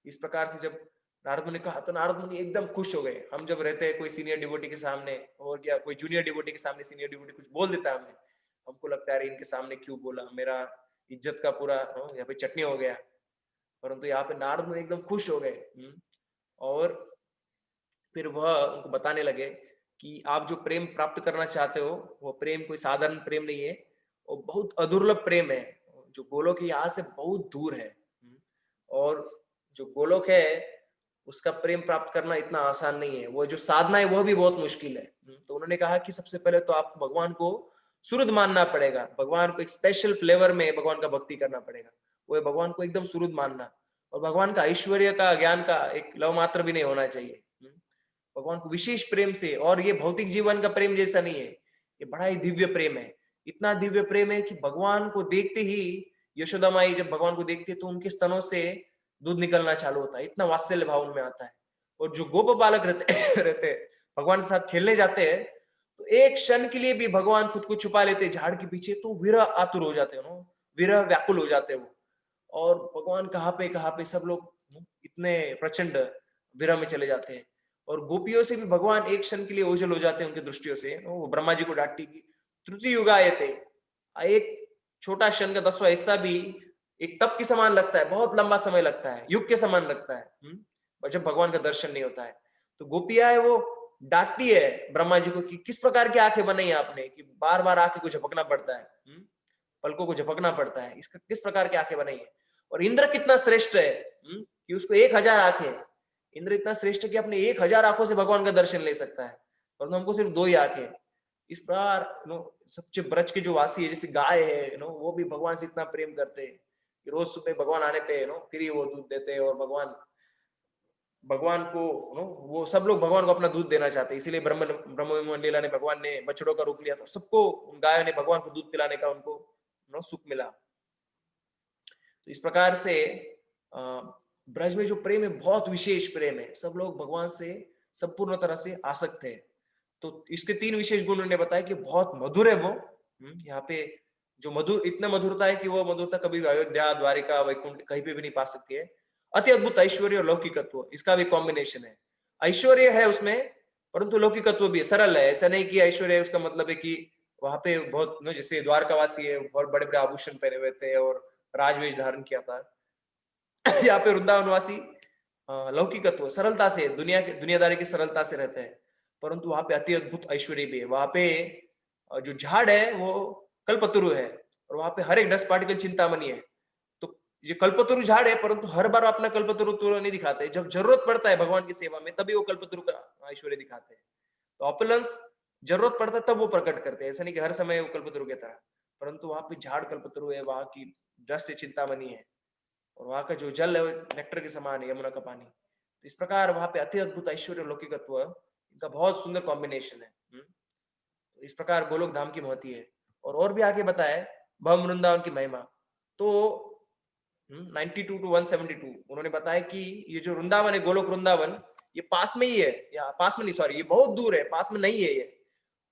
इस प्रकार से जब नारद मुनि कहा तो नारद मुनि एकदम खुश हो गए। हम जब रहते हैं कोई सीनियर डिवोटी के सामने, और क्या कोई जूनियर डिवोटी के सामने सीनियर डिवोटी कुछ बोल देता है हमें, हमको लगता है इनके सामने क्यों बोला, मेरा इज्जत का पूरा यहाँ पे चटनी हो गया। परंतु यहाँ पे नारद मुनि एकदम खुश हो गए। और फिर वह उनको बताने लगे कि आप जो प्रेम प्राप्त करना चाहते हो, वो प्रेम कोई साधारण प्रेम नहीं है, वो बहुत अदुर्लभ प्रेम है, जो गोलोक यहाँ से बहुत दूर है। और जो गोलोक है उसका प्रेम प्राप्त करना इतना आसान नहीं है, वो जो साधना है वह भी बहुत मुश्किल है। तो उन्होंने कहा कि सबसे पहले तो आपको भगवान को सुहृद मानना पड़ेगा, भगवान को एक स्पेशल फ्लेवर में भगवान का भक्ति करना पड़ेगा, वो है भगवान को एकदम सुहृद मानना। और भगवान का ऐश्वर्य का, ज्ञान का एक लव मात्र भी नहीं होना चाहिए, भगवान को विशेष प्रेम से। और ये भौतिक जीवन का प्रेम जैसा नहीं है, ये बड़ा ही दिव्य प्रेम है। इतना दिव्य प्रेम है कि भगवान को देखते ही यशोदा माई जब भगवान को देखते तो उनके स्तनों से दूध निकलना चालू होता है, इतना वात्सल्य भाव उनमें आता है। और जो गोप बालक रहते भगवान के साथ खेलने जाते हैं, तो एक क्षण के लिए भी भगवान खुद को छुपा लेते झाड़ के पीछे, तो विरह आतुर हो जाते हैं, विरह व्याकुल हो जाते हैं वो। और भगवान कहाँ पे सब लोग इतने प्रचंड विरह में चले जाते हैं। और गोपियों से भी भगवान एक क्षण के लिए ओझल हो जाते हैं उनकी दृष्टियों से। वो ब्रह्मा जी को डांटती की त्रुटि युगायते, एक छोटा क्षण का 10वां हिस्सा भी एक तप के समान लगता है, बहुत लंबा समय लगता है, युग के समान लगता है। और जब भगवान का दर्शन नहीं होता है तो गोपिया है वो डांटती है ब्रह्मा जी को कि किस प्रकार की आंखें बनाई आपने, कि बार बार आंखें को झपकना पड़ता है, पलकों को झपकना पड़ता है, इसका किस प्रकार की आंखें बनाई है। और इंद्र कितना श्रेष्ठ है कि उसको 1000 आंखें, इंद्र इतना श्रेष्ठ कि अपने 1000 आंखों से भगवान का दर्शन ले सकता है, परंतु हमको सिर्फ 2 ही आंखें। इस प्रकार सबसे ब्रज के जो वासी है, जैसे गाय है वो भी भगवान से इतना प्रेम करते हैं कि रोज सुबह भगवान आने पे फिर ही वो दूध देते हैं। और भगवान को वो सब लोग भगवान को अपना दूध देना चाहते हैं, इसीलिए ब्रह्म लीला ने भगवान ने बछड़ों का रूप लिया था, सबको उन गायों ने भगवान को दूध पिलाने का उनको सुख मिला। तो इस प्रकार से ब्रज में जो प्रेम है बहुत विशेष प्रेम है, सब लोग भगवान से संपूर्ण तरह से आसक्त है। तो इसके 3 विशेष गुण उन्होंने बताया कि बहुत मधुर है वो, यहाँ पे जो मधुर, इतना मधुरता है कि वो मधुरता कभी भी अयोध्या, द्वारिका, वैकुंठ कहीं पे भी नहीं पा सकती है। अति अद्भुत ऐश्वर्य और लौकिकत्व, इसका भी कॉम्बिनेशन है। ऐश्वर्य है उसमें परंतु लौकिकत्व भी है, सरल है। ऐसा नहीं कि ऐश्वर्य उसका मतलब है कि वहां पे बहुत जैसे द्वारकावासी है बहुत बड़े बड़े आभूषण पहने हुए थे और राजवेश धारण किया था। यहाँ पे वृंदावनवासी लौकिकत्व, सरलता से, दुनियादारी की सरलता से रहते हैं, परंतु वहां पे अति अद्भुत ऐश्वर्य भी है। वहां पे जो झाड़ है वो कल्पतरु है और वहां पे हर एक डस्ट पार्टिकल चिंतामणि है। तो ये कल्पतरु झाड़ है परंतु हर बार अपना कल्पतरु नहीं दिखाते, जब जरूरत पड़ता है भगवान की सेवा में तभी वो कल्पतरु का ऐश्वर्य दिखाते हैं। तो ऑपुलेंस जरूरत पड़ता है तब वो प्रकट करते हैं, ऐसा नहीं कि हर समय वो कल्पतरु की तरह। परंतु वहां पे झाड़ कल्पतरु है, वहां की डस्ट चिंतामणि है और वहां का जो जल है नेक्टर के समान है, यमुना का पानी। तो इस प्रकार वहां पे अति अद्भुत ऐश्वर्य लौकिकत्व, इनका बहुत सुंदर कॉम्बिनेशन है। इस प्रकार गोलोक धाम की महती है। और भी आगे बताए भव वृंदावन की महिमा। तो 92 to 172 उन्होंने बताया कि ये जो वृंदावन है, गोलोक वृंदावन, ये पास में ही है, या पास में नहीं, सॉरी, ये बहुत दूर है, पास में नहीं है, ये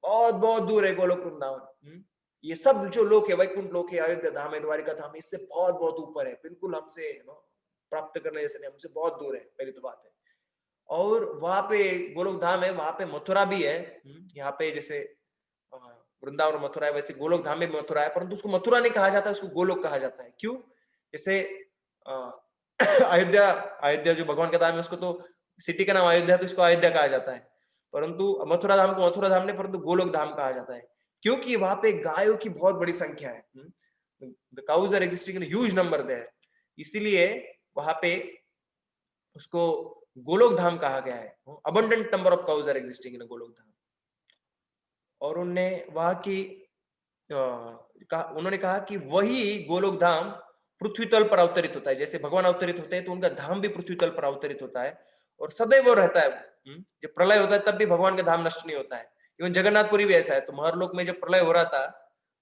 बहुत बहुत दूर है गोलोक वृंदावन। ये सब जो लोक है, वैकुंठ लोक है, अयोध्या धाम है, द्वारिका धाम, इससे बहुत बहुत ऊपर है, बिल्कुल हमसे प्राप्त करने जैसे नहीं, हमसे बहुत दूर है, पहली तो बात है। और वहां पे गोलोक धाम है, वहां पे मथुरा भी है। यहाँ पे जैसे वृंदावन मथुरा है, वैसे गोलोक धाम में मथुरा है, परंतु उसको मथुरा नहीं कहा जाता, उसको गोलोक कहा जाता है। क्यों? जैसे अयोध्या जो भगवान का धाम है उसको तो सिटी का नाम अयोध्या, तो इसको अयोध्या कहा जाता है, परंतु मथुरा धाम को मथुरा धाम नहीं परंतु गोलोक धाम कहा जाता है, क्योंकि वहां पे गायों की बहुत बड़ी संख्या है। The cows are existing in a huge number there, इसीलिए वहां पे उसको गोलोक धाम कहा गया है। abundant number of cows are existing in a Golok धाम। और उनने वहां की उन्होंने कहा कि वही गोलोक धाम पृथ्वी तल पर अवतरित होता है। जैसे भगवान अवतरित होते हैं तो उनका धाम भी पृथ्वी तल पर अवतरित होता है और सदैव वो रहता है। जब प्रलय होता है तब भी भगवान का धाम नष्ट नहीं होता है। इवन जगन्नाथपुरी भी ऐसा है। तो महरलोक में जब प्रलय हो रहा था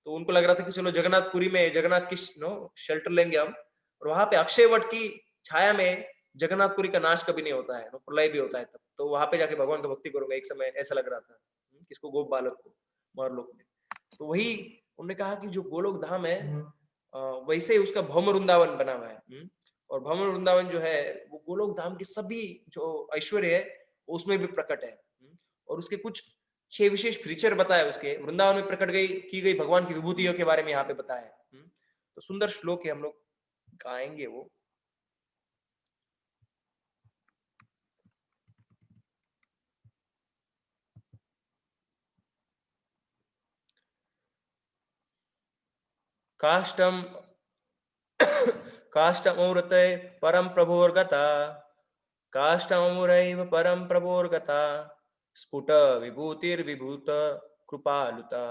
तो उनको लग रहा था कि चलो जगन्नाथपुरी में जगन्नाथ की शेल्टर लेंगे हम, और वहां पे अक्षय वट की छाया में जगन्नाथपुरी का नाश कभी नहीं होता है, प्रलय भी होता है तब। तो वहां पे जाके भगवान का भक्ति करूंगा, एक समय ऐसा लग रहा था किसको, गोप बालक को, महरलोक में। तो वही उन्होंने कहा कि जो गोलोक धाम है वैसे ही उसका भौम वृंदावन बना हुआ है। और भौम वृंदावन जो है वो गोलोक धाम के सभी जो ऐश्वर्य है उसमें भी प्रकट है। और उसके कुछ 6 विशेष फीचर बताए उसके वृंदावन में प्रकट की गई भगवान की विभूतियों के बारे में यहाँ पे बताया है। तो सुंदर श्लोक है, हम लोग गाएंगे वो। काष्टम काष्टमूर्ते परम प्रभोर्गता, काष्टमूरैव परम प्रभोर्गता, स्फुट विभूतिर्विभूत कृपालुता,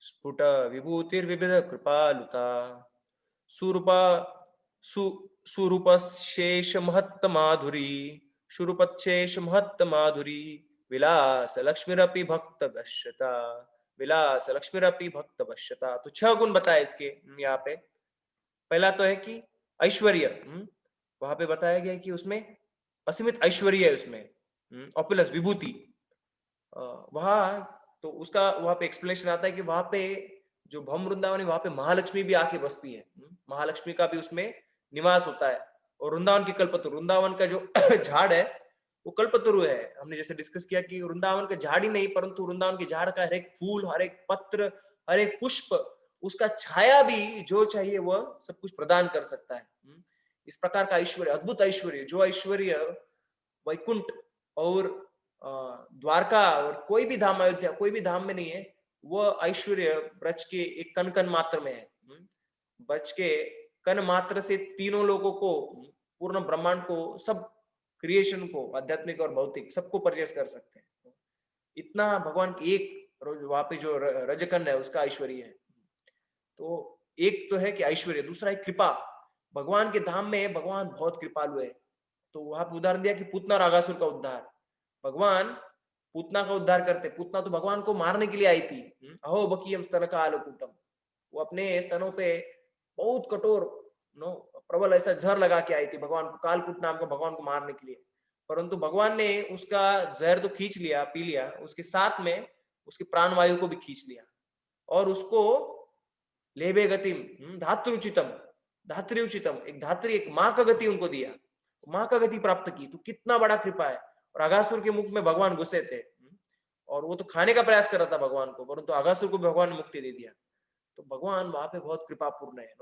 स्फुट विभूतिर्विविध कृपालुता, सुरूपा सुरूपशेष महत्त माधुरी, सुरूपशेष महत्त माधुरी, विलास लक्ष्मीरपि भक्त वश्यता, विलास लक्ष्मीरपि भक्त वश्यता। तो 6 गुण बताए इसके यहाँ पे। पहला तो है कि ऐश्वर्य, वहां पे बताया गया कि उसमें असीमित ऐश्वर्य है, उसमें ऑपुलस विभूति। वहां तो उसका वहां पे एक्सप्लेनेशन आता है कि वहां पे जो भौम वृंदावन है वहां पे महालक्ष्मी भी आके बसती है। महालक्ष्मी का भी उसमें निवास होता है। और वृंदावन की कल्पतरु, वृंदावन का जो झाड़ है वो कल्पतरु है। हमने जैसे डिस्कस किया कि वृंदावन का झाड़ ही नहीं परंतु वृंदावन के झाड़ का हर एक फूल, हर एक पत्र, हर एक पुष्प, उसका छाया भी जो चाहिए वह सब कुछ प्रदान कर सकता है। इस प्रकार का ऐश्वर्य, अद्भुत ऐश्वर्य, जो ऐश्वर्य वैकुंठ और द्वारका और कोई भी धाम, अयोध्या कोई भी धाम में नहीं है, वह ऐश्वर्य ब्रज के एक कण कण मात्र में है। ब्रज के कण मात्र से तीनों लोगों को, पूर्ण ब्रह्मांड को, सब क्रिएशन को, आध्यात्मिक और भौतिक सबको परचेस कर सकते हैं। इतना भगवान की एक वहां पे जो रजकन है उसका ऐश्वर्य है। तो एक तो है कि ऐश्वर्य, दूसरा है कृपा। भगवान के धाम में भगवान बहुत कृपालु है। तो वहां पर उदाहरण दिया कि पूतना और अगासुर का उद्धार, भगवान पूतना का उद्धार करते। पूतना तो भगवान को मारने के लिए आई थी। अहो बकीयम स्तन का आलोकूटम, वो अपने स्तनों पे बहुत कठोर प्रबल ऐसा जहर लगा के आई थी भगवान को, कालकूट नाम का, भगवान को मारने के लिए। परंतु भगवान ने उसका जहर तो खींच लिया, पी लिया, उसके साथ में उसके प्राणवायु को भी खींच लिया और उसको लेबे गतिम धात्रुचितम, धात्र्युचितम, एक धात्री, एक माँ का गति उनको दिया, माँ का गति प्राप्त की। तो कितना बड़ा कृपा है। और अगासुर के मुख में भगवान घुसे थे और वो तो खाने का प्रयास कर रहा था भगवान को, परंतु अगासुर को भगवान ने मुक्ति दे दिया। तो भगवान वहां पे बहुत कृपापूर्ण है,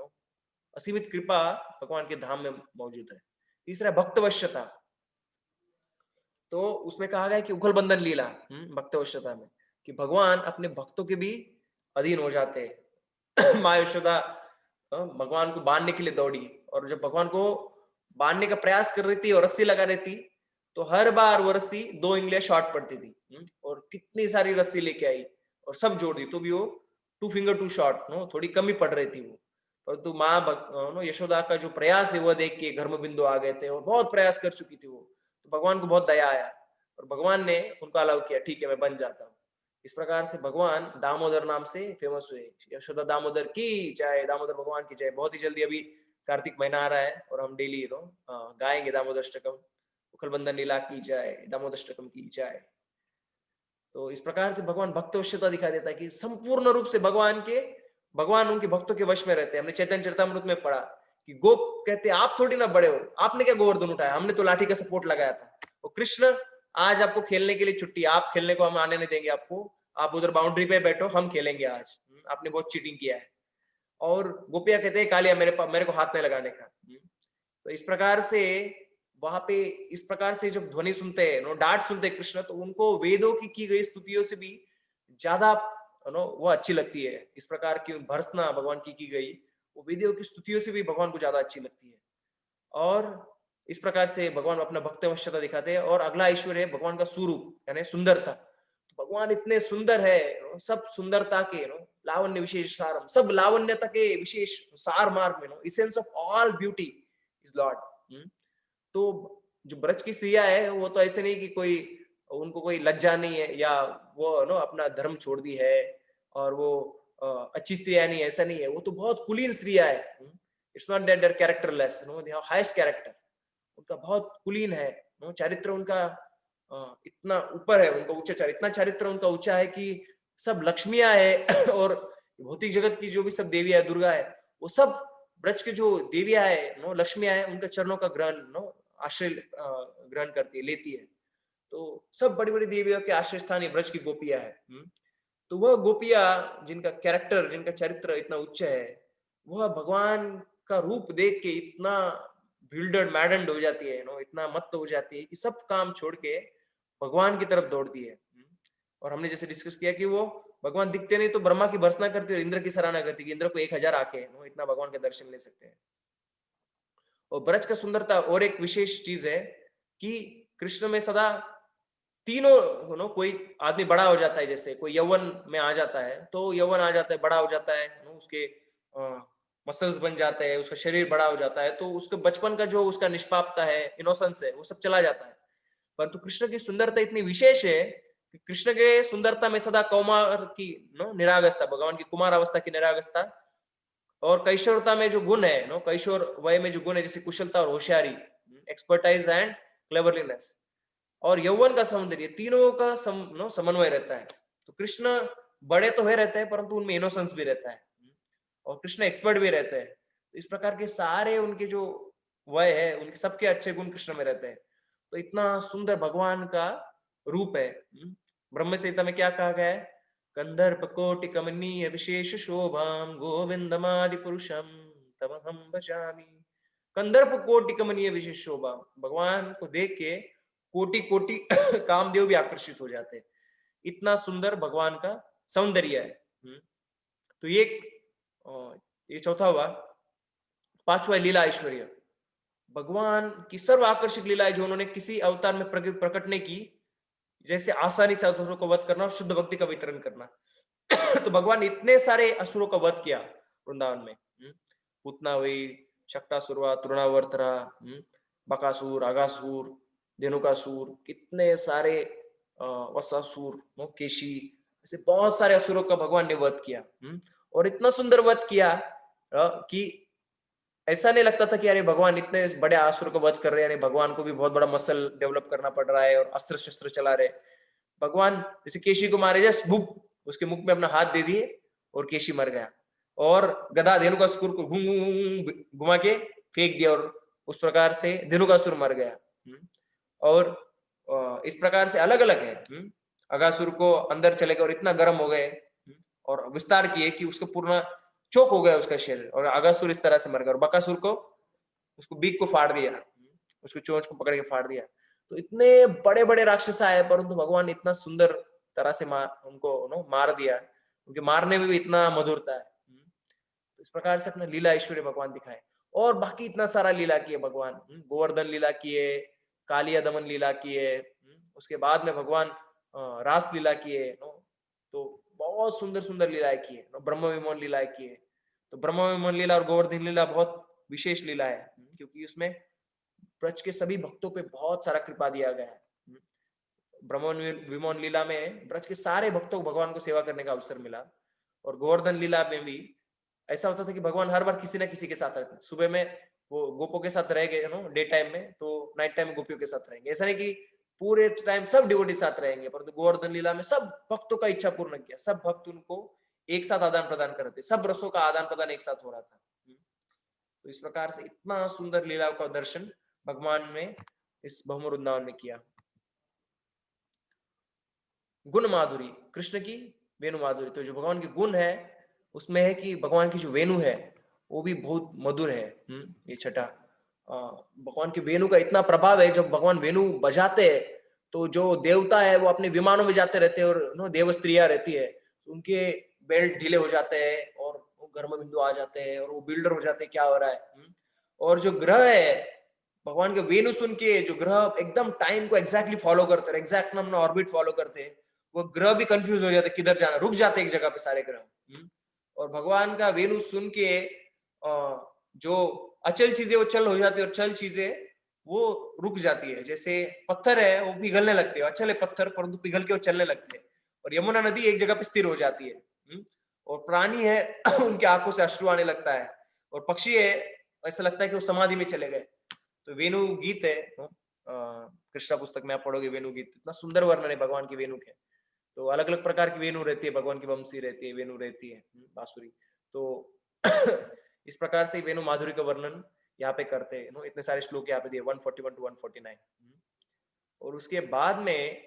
असीमित कृपा भगवान के धाम में मौजूद है। तीसरा भक्तवश्यता। तो उसमें कहा गया कि उखल बंधन लीला, भक्तवश्यता में, कि भगवान अपने भक्तों के भी अधीन हो जाते हैं। माँ यशोदा भगवान को बांधने के लिए दौड़ी और जब भगवान को बांधने का प्रयास कर रही थी और रस्सी लगा रही थी तो हर बार वो रस्सी 2 उंगलियां शॉर्ट पड़ती थी और कितनी सारी रस्सी लेके आई और सब जोड़ दी तो भी वो 2 फिंगर टू शॉर्ट, थोड़ी कमी पड़ रही थी वो। परंतु माँ यशोदा का जो प्रयास है वह देख के धर्म बिंदु आ गए थे और बहुत प्रयास कर चुकी थी वो। तो भगवान को बहुत दया आया और भगवान ने उनको अलाउ किया, ठीक है मैं बन जाता हूँ। इस प्रकार से भगवान दामोदर नाम से फेमस हुए। यशोदा दामोदर की जय, दामोदर भगवान की जय। बहुत ही जल्दी अभी कार्तिक महीना आ रहा है और हम डेली गाएंगे दामोदराष्टकम, उखल बंधन लीला की जय, दामोदराष्टकम की जय। तो इस प्रकार से भगवान भक्तवश्यता दिखा देता है कि संपूर्ण रूप से भगवान उनके भक्तों के वश में रहते हैं। हमने चैतन्य चरितामृत में पढ़ा कि गोप कहते हैं आप थोड़ी ना बड़े हो, आपने क्या गोवर्धन उठाया, हमने तो लाठी का सपोर्ट लगाया था। और कृष्ण आज आपको खेलने के लिए छुट्टी, आप खेलने को हम आने नहीं देंगे आपको, आप उधर बाउंड्री पे बैठो, हम खेलेंगे आज, आपने बहुत चीटिंग किया है। और गोपिया कहते हैं कालिया मेरे को हाथ नहीं लगाने का। तो इस प्रकार से वहां पे इस प्रकार से जब ध्वनि सुनते हैं, डांट सुनते हैं कृष्ण, तो उनको वेदों की गई स्तुतियों से भी ज्यादा वो अच्छी लगती है। इस प्रकार की भर्सना भगवान की गई वो वेदों की स्तुतियों से भी भगवान को ज्यादा अच्छी लगती है। और इस प्रकार से भगवान अपना भक्तवश्यता दिखाते हैं। और अगला ऐश्वर्य है भगवान का स्वरूप यानी सुंदरता। तो भगवान इतने सुंदर है, सब सुंदरता के लावण्य विशेष सारम, सब लावण्यता के विशेष सार मार्ग में, essence of all beauty is Lord. तो जो ब्रज की स्त्रियां है वो तो ऐसे नहीं कि कोई उनको कोई लज्जा नहीं है या वो अपना धर्म छोड़ दी है और वो अच्छी स्त्रियां नहीं, ऐसा नहीं है, वो तो बहुत कुलीन स्त्रियां है। It's not that they're characterless, they have highest character, उनका बहुत कुलीन है, चरित्र उनका इतना ऊपर है, उनका उच्च चरित्र, इतना चरित्र उनका ऊंचा है कि सब लक्ष्मियां है और भौतिक जगत की जो भी सब देवियां है, दुर्गा है, वो सब ब्रज के जो देवियां है लक्ष्मियां है, उनके चरणों का ग्रहण आश्रय ग्रहण करती है, लेती है। तो सब बड़ी बड़ी देवियों के आश्रय स्थान ये ब्रज की गोपियां है। तो वह गोपियां जिनका कैरेक्टर, जिनका चरित्र इतना उच्च है, वह भगवान का रूप देख के इतना बिल्डर्ड मैडन्ड हो जाती है, इतना मत्त हो जाती है कि सब काम छोड़ के भगवान की तरफ दौड़ती है। और हमने जैसे डिस्कस किया कि वो भगवान दिखते नहीं तो ब्रह्मा की भर्त्सना करती है, इंद्र की सराहना करती है कि इंद्र को 1000 आंखें हैं, इतना भगवान के दर्शन ले सकते हैं। और ब्रज का सुंदरता और एक विशेष चीज है कि कृष्ण में सदा तीनों, कोई आदमी बड़ा हो जाता है, जैसे कोई यौवन में आ जाता है तो यौवन आ जाता है, बड़ा हो जाता है, उसके मसल्स बन जाते हैं, उसका शरीर बड़ा हो जाता है, तो उसके बचपन का जो उसका निष्पापता है, इनोसेंस है, वो सब चला जाता है। परंतु कृष्ण की सुंदरता इतनी विशेष है कि कृष्ण के सुंदरता में सदा कौमार की निरागसता, भगवान की कुमार अवस्था की निरागसता, और कैशोरता में जो गुण है, कैशोर वय में जो गुण है, जैसे कुशलता और होशियारी, एक्सपर्टाइज एंड क्लेवरलीनेस, और यौवन का सौंदर्य, तीनों का समन्वय रहता है। तो कृष्ण बड़े तो है रहते हैं परंतु उनमें इनोसेंस भी रहता है, और कृष्ण एक्सपर्ट भी रहते हैं। तो इस प्रकार के सारे उनके जो वय है, उनके सबके अच्छे गुण कृष्ण में रहते हैं। तो इतना सुंदर भगवान का रूप है। ब्रह्म संहिता में क्या कहा गया है? कंदर्प कोटि कमनीय विशेष शोभाम गोविंदमादि पुरुषम तमहम भजामि। कंदर्प कोटि कमनीय विशेष शोभा, भगवान को देख के कोटि कोटि कामदेव भी आकर्षित हो जाते हैं, इतना सुंदर भगवान का सौंदर्य है। तो ये चौथा हुआ। पांचवा लीला ऐश्वर्य, भगवान की सर्व आकर्षक लीला है जो उन्होंने किसी अवतार में प्रकट नहीं की, जैसे आसानी से असुरों को वध करना और शुद्ध भक्ति का वितरण करना। तो भगवान ने इतने सारे असुरों का वध किया वृंदावन में, पूतना हुई, शक्टासुर हुआ, तृणावर्त रहा, बकासुर, आगासुर, धेनुकासुर, कितने सारे वत्सासुर, केशी, ऐसे बहुत सारे असुरों का भगवान ने वध किया। और इतना सुंदर वध किया कि ऐसा नहीं लगता था कि अरे भगवान इतने बड़े असुर को वध कर रहे हैं, यानी भगवान को भी बहुत बड़ा मसल डेवलप करना पड़ रहा है और अस्त्र शस्त्र चला रहे। भगवान जैसे केशी को मारे, जस्ट बुक उसके मुख में अपना हाथ दे दिए और केशी मर गया, और गदा धेनुकासुर को घुमा के फेंक दिया और उस प्रकार से धेनुकासुर मर गया। और इस प्रकार से अलग अलग है। अगासुर को अंदर चले गए और इतना गर्म हो गए और विस्तार किए कि उसको पूर्ण चोक हो गया उसका शरीर, और अगासुर इस तरह से मर गया। और बकासुर को उसको बीक को फाड़ दिया, उसको चोंच को पकड़ के फाड़ दिया। तो इतने बड़े बड़े राक्षस आए परंतु भगवान ने इतना सुंदर तरह से उनको मार दिया, उनके मारने में भी इतना मधुरता है। तो इस प्रकार से अपना लीला ऐश्वर्य भगवान दिखाए। और बाकी इतना सारा लीला किए भगवान, गोवर्धन लीला किए, कालिया दमन लीला किए, उसके बाद में भगवान रास लीला किए, तो बहुत सुंदर सुंदर लीलाएं किए, ब्रह्म विमोचन लीलाएं किए। तो ब्रह्म विमोचन लीला और गोवर्धन लीला बहुत विशेष लीला है, क्योंकि उसमें ब्रज के सभी भक्तों पे बहुत सारा कृपा दिया गया है। ब्रह्म विमोचन लीला में ब्रज के सारे भक्तों को भगवान को सेवा करने का अवसर मिला, और गोवर्धन लीला में भी ऐसा होता था कि भगवान हर बार किसी ना किसी के साथ रहते। सुबह में वो गोपों के साथ रह गए डे टाइम में, तो नाइट टाइम में गोपियों के साथ रहेंगे। ऐसा नहीं कि पूरे टाइम सब डिवोटी साथ रहेंगे, परंतु गोवर्धन लीला में सब भक्तों का इच्छा पूर्ण किया, सब भक्त उनको एक साथ आदान प्रदान करते, सब रसों का आदान प्रदान एक साथ हो रहा था। तो इस प्रकार से इतना सुंदर लीलाओं का दर्शन भगवान ने इस भ्रमर वृंदावन में किया। गुण माधुरी, कृष्ण की वेणु माधुरी, तो जो भगवान के गुण है उसमें है कि भगवान की जो वेणु है वो भी बहुत मधुर है। ये छठा, भगवान की वेणु का इतना प्रभाव है, जब भगवान वेणु बजाते हैं तो जो देवता है वो अपने विमानों में जाते रहते हैं, और देव स्त्रियां रहती है, उनके बेल्ट ढीले हो जाते हैं और गर्म बिंदु आ जाते हैं और वो बिल्डर हो जाते हैं क्या हो रहा है। और जो ग्रह है भगवान के वेणु सुन के, जो ग्रह एकदम टाइम को एग्जैक्टली फॉलो करते हैं, एग्जैक्ट अपना ऑर्बिट फॉलो करते हैं, वो ग्रह भी कंफ्यूज हो जाते, किधर जाना, रुक जाते एक जगह पे सारे ग्रह। और भगवान का वेणु सुन के जो अचल चीजें वो चल हो जाती है और चल चीजें वो रुक जाती है। जैसे पत्थर है वो पिघलने लगते हैं, अचल है पत्थर परंतु पिघल के वो चलने लगते हैं। और यमुना नदी एक जगह पे स्थिर हो जाती है। और प्राणी है उनकी आंखों से अश्रु आने लगता है, और पक्षी है ऐसा लगता है कि वो समाधि में चले गए। तो वेणु गीत है, कृष्णा पुस्तक में आप पढ़ोगे वेणु गीत, इतना सुंदर वर्णन है भगवान के वेणु के। तो अलग अलग प्रकार की वेणु रहती है, भगवान की बंसी रहती है, वेणु रहती है, बांसुरी। तो इस प्रकार से वेणु माधुरी का वर्णन यहाँ पे करते हैं। इतने सारे श्लोक यहाँ पे दिए 141 टू 149। और उसके बाद में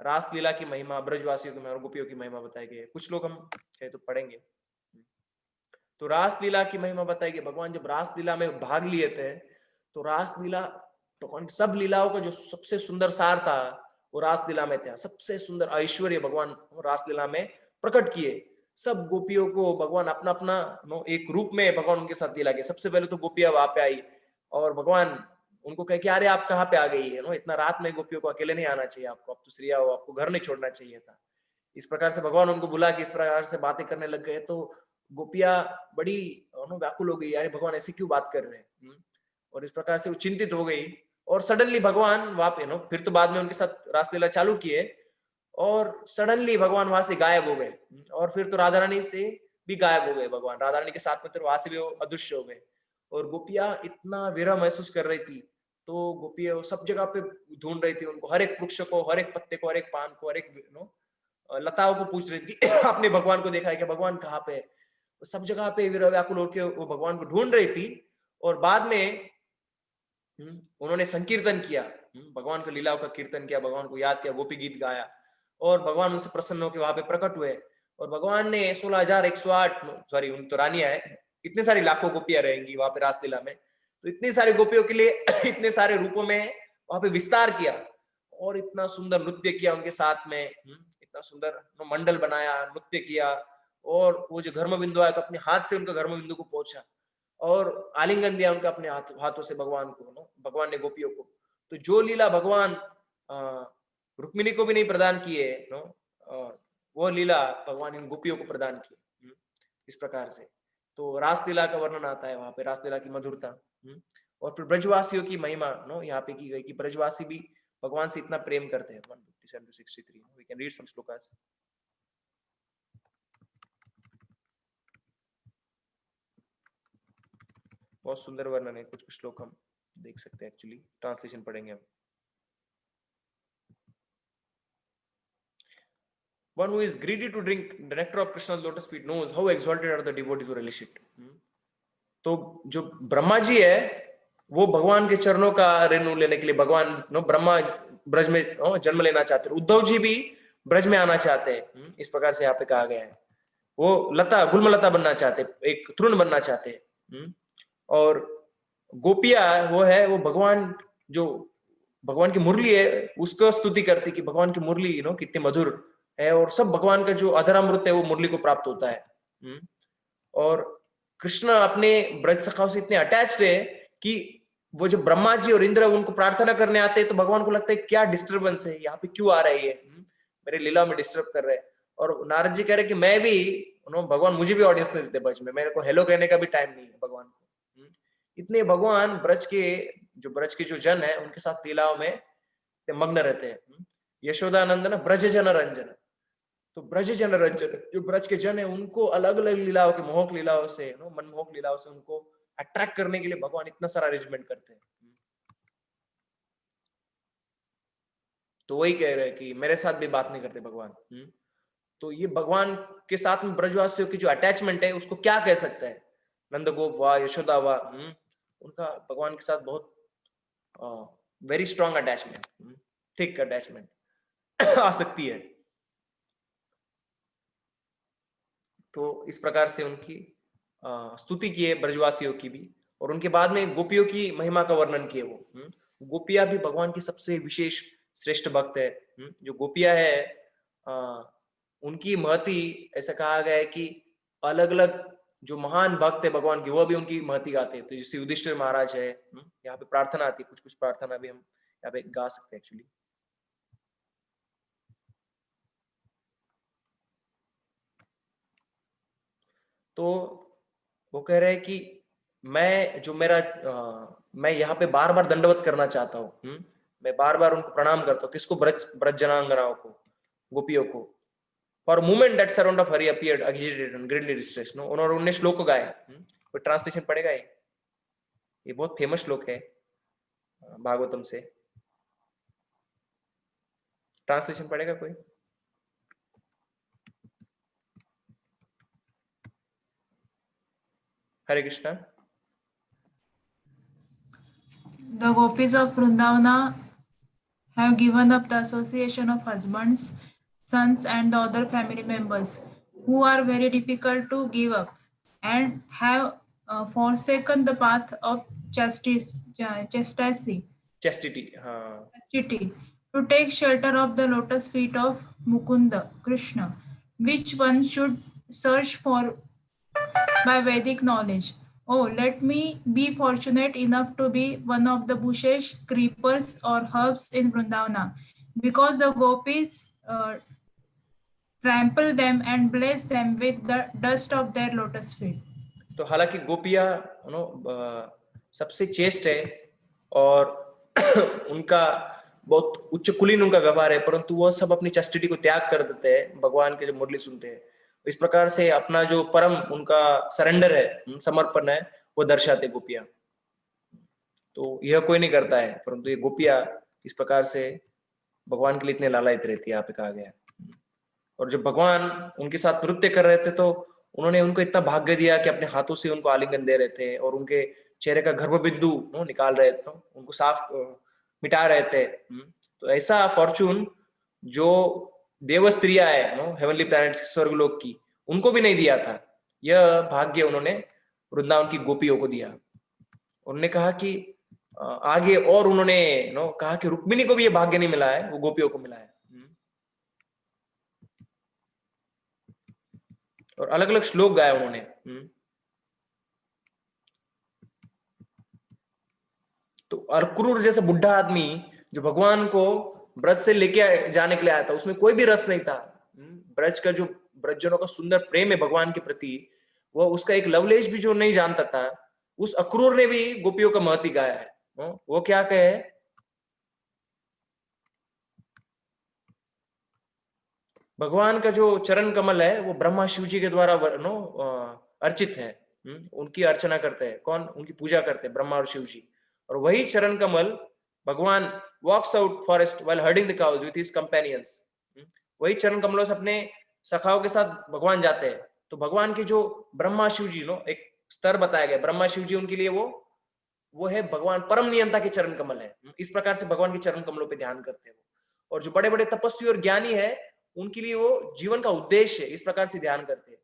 रास लीला की महिमा, ब्रजवासियों की महिमा, गोपियों की महिमा बताई गई है। कुछ लोग हम चाहे तो पढ़ेंगे। तो रास लीला की महिमा बताई गई। भगवान जब रास लीला में भाग लिए थे तो रास लीला भगवान की सब लीलाओं का जो सबसे सुंदर सार था वो रास लीला में था। सबसे सुंदर ऐश्वर्य भगवान रास लीला में प्रकट किए। सब गोपियों को भगवान अपना अपना एक रूप में भगवान उनके साथ दिला गया। सबसे पहले तो गोपियां वहां पे आई और भगवान उनको कहे कि अरे आप कहाँ पे आ गई है, इतना रात में गोपियों को अकेले नहीं आना चाहिए, आपको, आप तो स्त्रिया हो, आपको घर नहीं छोड़ना चाहिए था। इस प्रकार से भगवान उनको बुला के इस प्रकार से बातें करने लग गए। तो गोपियां बड़ी व्याकुल हो गई, अरे भगवान ऐसे क्यों बात कर रहे हैं। और इस प्रकार से वो चिंतित हो गई। और सडनली भगवान वहां पे फिर तो बाद में उनके साथ रासलीला चालू किए और सडनली भगवान वहां से गायब हो गए। और फिर तो राधा रानी से भी गायब हो गए भगवान, राधा रानी के साथ में तो वहां से भी वो अदृश्य हो गए। और गोपियां इतना विरह महसूस कर रही थी, तो गोपियां सब जगह पे ढूंढ रही थी उनको, हर एक वृक्ष को, हर एक पत्ते को, हर एक पान को, हर एक लताओं को पूछ रही थी कि आपने भगवान को देखा है क्या, भगवान कहाँ पे है। सब जगह पे विरह व्याकुल होकर वो भगवान को ढूंढ रही थी। और बाद में उन्होंने संकीर्तन किया, भगवान के लीलाओं का कीर्तन किया, भगवान को याद किया, गोपी गीत गाया और भगवान उनसे प्रसन्न होकर वहां पे प्रकट हुए। और भगवान ने 16,108 सॉरी उन तो रानियां है, इतने सारी लाखों गोपियां रहेंगी वहां पे रासलीला में, तो इतनी सारी गोपियों के लिए इतने सारे रूपों में वहां पे विस्तार किया और इतना सुंदर नृत्य किया उनके साथ में, इतना सुंदर मंडल बनाया, नृत्य किया। और वो जो घर्म बिंदु आया तो अपने हाथ से उनका घर्म बिंदु को पहुंचा और आलिंगन दिया उनका अपने हाथों से भगवान को, भगवान ने गोपियों को। तो जो लीला भगवान रुक्मिणी को भी नहीं प्रदान किए वो लीला भगवान इन गोपियों को प्रदान की इस प्रकार से। तो रासलीला का वर्णन आता है वहां पे, रासलीला की मधुरता। और फिर ब्रजवासियों की महिमा यहाँ पे की गई कि ब्रजवासी भी भगवान से इतना प्रेम करते हैं। 157 to 63 we can read some shlokas. बहुत सुंदर वर्णन है, कुछ कुछ श्लोक हम देख सकते हैं, एक्चुअली ट्रांसलेशन पढ़ेंगे हम। One who is greedy to drink the nectar of Krishna's lotus feet knows how exalted are the devotees who relish it. तो जो ब्रह्मा जी है वो भगवान के चरणों का रेणु लेने के लिए भगवान ब्रह्मा ब्रज में जन्म लेना चाहते हैं। उद्धव जी भी ब्रज में आना चाहते हैं, इस प्रकार से यहाँ पे कहा गया है। वो लता गुलमलता बनना चाहते, एक तृण बनना चाहते हैं। और गोपिया वो है, वो भगवान जो भगवान की मुरली है उसको स्तुति करती कि भगवान की मुरली कितनी मधुर है, और सब भगवान का जो अधरामृत है वो मुरली को प्राप्त होता है। और कृष्ण अपने ब्रज सखाओं से इतने अटैच्ड है कि वो जो ब्रह्मा जी और इंद्र उनको प्रार्थना करने आते हैं तो भगवान को लगता है क्या डिस्टर्बेंस है यहाँ पे, क्यों आ रही है, मेरे लीला में डिस्टर्ब कर रहे हैं। और नारद जी कह रहे कि मैं भी भगवान मुझे भी ऑडियंस नहीं देते ब्रज में, मेरे को हेलो कहने का भी टाइम नहीं है भगवान को। इतने भगवान ब्रज के जो जन है उनके साथ लीलाओं में मग्न रहते हैं। यशोदानंदन ब्रज जन रंजन, तो ब्रज जन रंजन जो ब्रज के जन है उनको अलग अलग लीलाओं के मोहक लीलाओं से मनमोहक लीलाओं से उनको अट्रैक्ट करने के लिए भगवान इतना सारा अरेंजमेंट करते हैं। तो वही कह रहे हैं कि मेरे साथ भी बात नहीं करते भगवान। तो ये भगवान के साथ में ब्रजवासियों की जो अटैचमेंट है उसको क्या कह सकते हैं, नंदगोप वा यशोदा वा, उनका भगवान के साथ बहुत very strong attachment, thick attachment आ सकती है। तो इस प्रकार से उनकी स्तुति की है ब्रजवासियों की भी। और उनके बाद में गोपियों की महिमा का वर्णन किए। वो गोपियां भी भगवान की सबसे विशेष श्रेष्ठ भक्त है। जो गोपियां है उनकी महती ऐसा कहा गया है कि अलग अलग जो महान भक्त है भगवान की वो भी उनकी महती गाते हैं। तो जैसे युधिष्ठिर महाराज है, यहाँ पे प्रार्थना आती है, कुछ कुछ प्रार्थना भी हम यहाँ पे गा सकते हैं एक्चुअली। तो वो कह रहे हैं कि मैं यहाँ पे बार बार दंडवत करना चाहता हूँ, मैं बार बार उनको प्रणाम करता हूँ। किसको? ब्रज ब्रज जनांगनाओं को, गोपियों को। For moment that surround of Hari appeared agitated and greatly distressed, no. उन्होंने श्लोक को गाया। कोई ट्रांसलेशन पढ़ेगा? ये बहुत फेमस श्लोक है भागवतम से। ट्रांसलेशन पढ़ेगा कोई? हरे Krishna. The gopis of Vrindavana have given up the association of husbands, sons, and the other family members who are very difficult to give up, and have forsaken the path of chastity chastity, हाँ। to take shelter of the lotus feet of Mukunda, Krishna, which one should search for by Vedic knowledge. Oh, let me be fortunate enough to be one of the bushes, creepers, or herbs in Vrindavana, because the gopis trample them and bless them with the dust of their lotus feet. तो हालांकि गोपियां सबसे chest है और उनका बहुत उच्च कुलीन उनका व्यवहार है, परंतु वो सब अपनी चस्टिटी को त्याग कर देते हैं भगवान के जब मुरली सुनते हैं। इस प्रकार से अपना जो परम उनका सरेंडर है, समर्पण है, वो दर्शाते गोपियां। तो यह कोई नहीं करता है, परंतु ये गोपियां इस प्रकार से भगवान के लिए इतने लालायित रहती है, यहाँ पे कहा गया। और जब भगवान उनके साथ नृत्य कर रहे थे तो उन्होंने उनको इतना भाग्य दिया कि अपने हाथों से उनको आलिंगन दे रहे थे और उनके चेहरे का गर्भ बिंदु निकाल रहे थे, उनको साफ मिटा रहे थे। तो ऐसा फॉर्चून जो देव स्त्रियां है, हेवनली प्लैनेट्स, स्वर्गलोक की, उनको भी नहीं दिया था। यह भाग्य उन्होंने वृंदावन की गोपियों को दिया। उन्होंने कहा कि आगे, और उन्होंने कहा कि रुक्मिणी को भी यह भाग्य नहीं मिला है, वो गोपियों को मिला है। और अलग अलग श्लोक गाया उन्होंने। तो अक्रूर जैसा बुढ़ा आदमी जो भगवान को ब्रज से लेके जाने के लिए आया था, उसमें कोई भी रस नहीं था। ब्रज का जो ब्रजजनों का सुंदर प्रेम है भगवान के प्रति, वो उसका एक लवलेश भी जो नहीं जानता था, उस अक्रूर ने भी गोपियों का महत्व गाया है। वो क्या कहे? भगवान का जो चरण कमल है वो ब्रह्मा शिव जी के द्वारा अर्चित है। उनकी अर्चना करते हैं कौन? उनकी पूजा करते हैं ब्रह्मा और शिव जी। और वही चरण कमल भगवान walks out forest while herding the cows with his companions. वही चरण कमलों से अपने सखाओं के साथ भगवान जाते हैं। तो भगवान के जो ब्रह्मा शिव जी एक स्तर बताया गया, ब्रह्मा शिव जी उनके लिए वो है भगवान परम नियंता के चरण कमल है। इस प्रकार से भगवान के चरण कमलों पे ध्यान करते हैं। और जो बड़े बड़े तपस्वी और ज्ञानी है, उनके लिए वो जीवन का उद्देश्य है, इस प्रकार से ध्यान करते हैं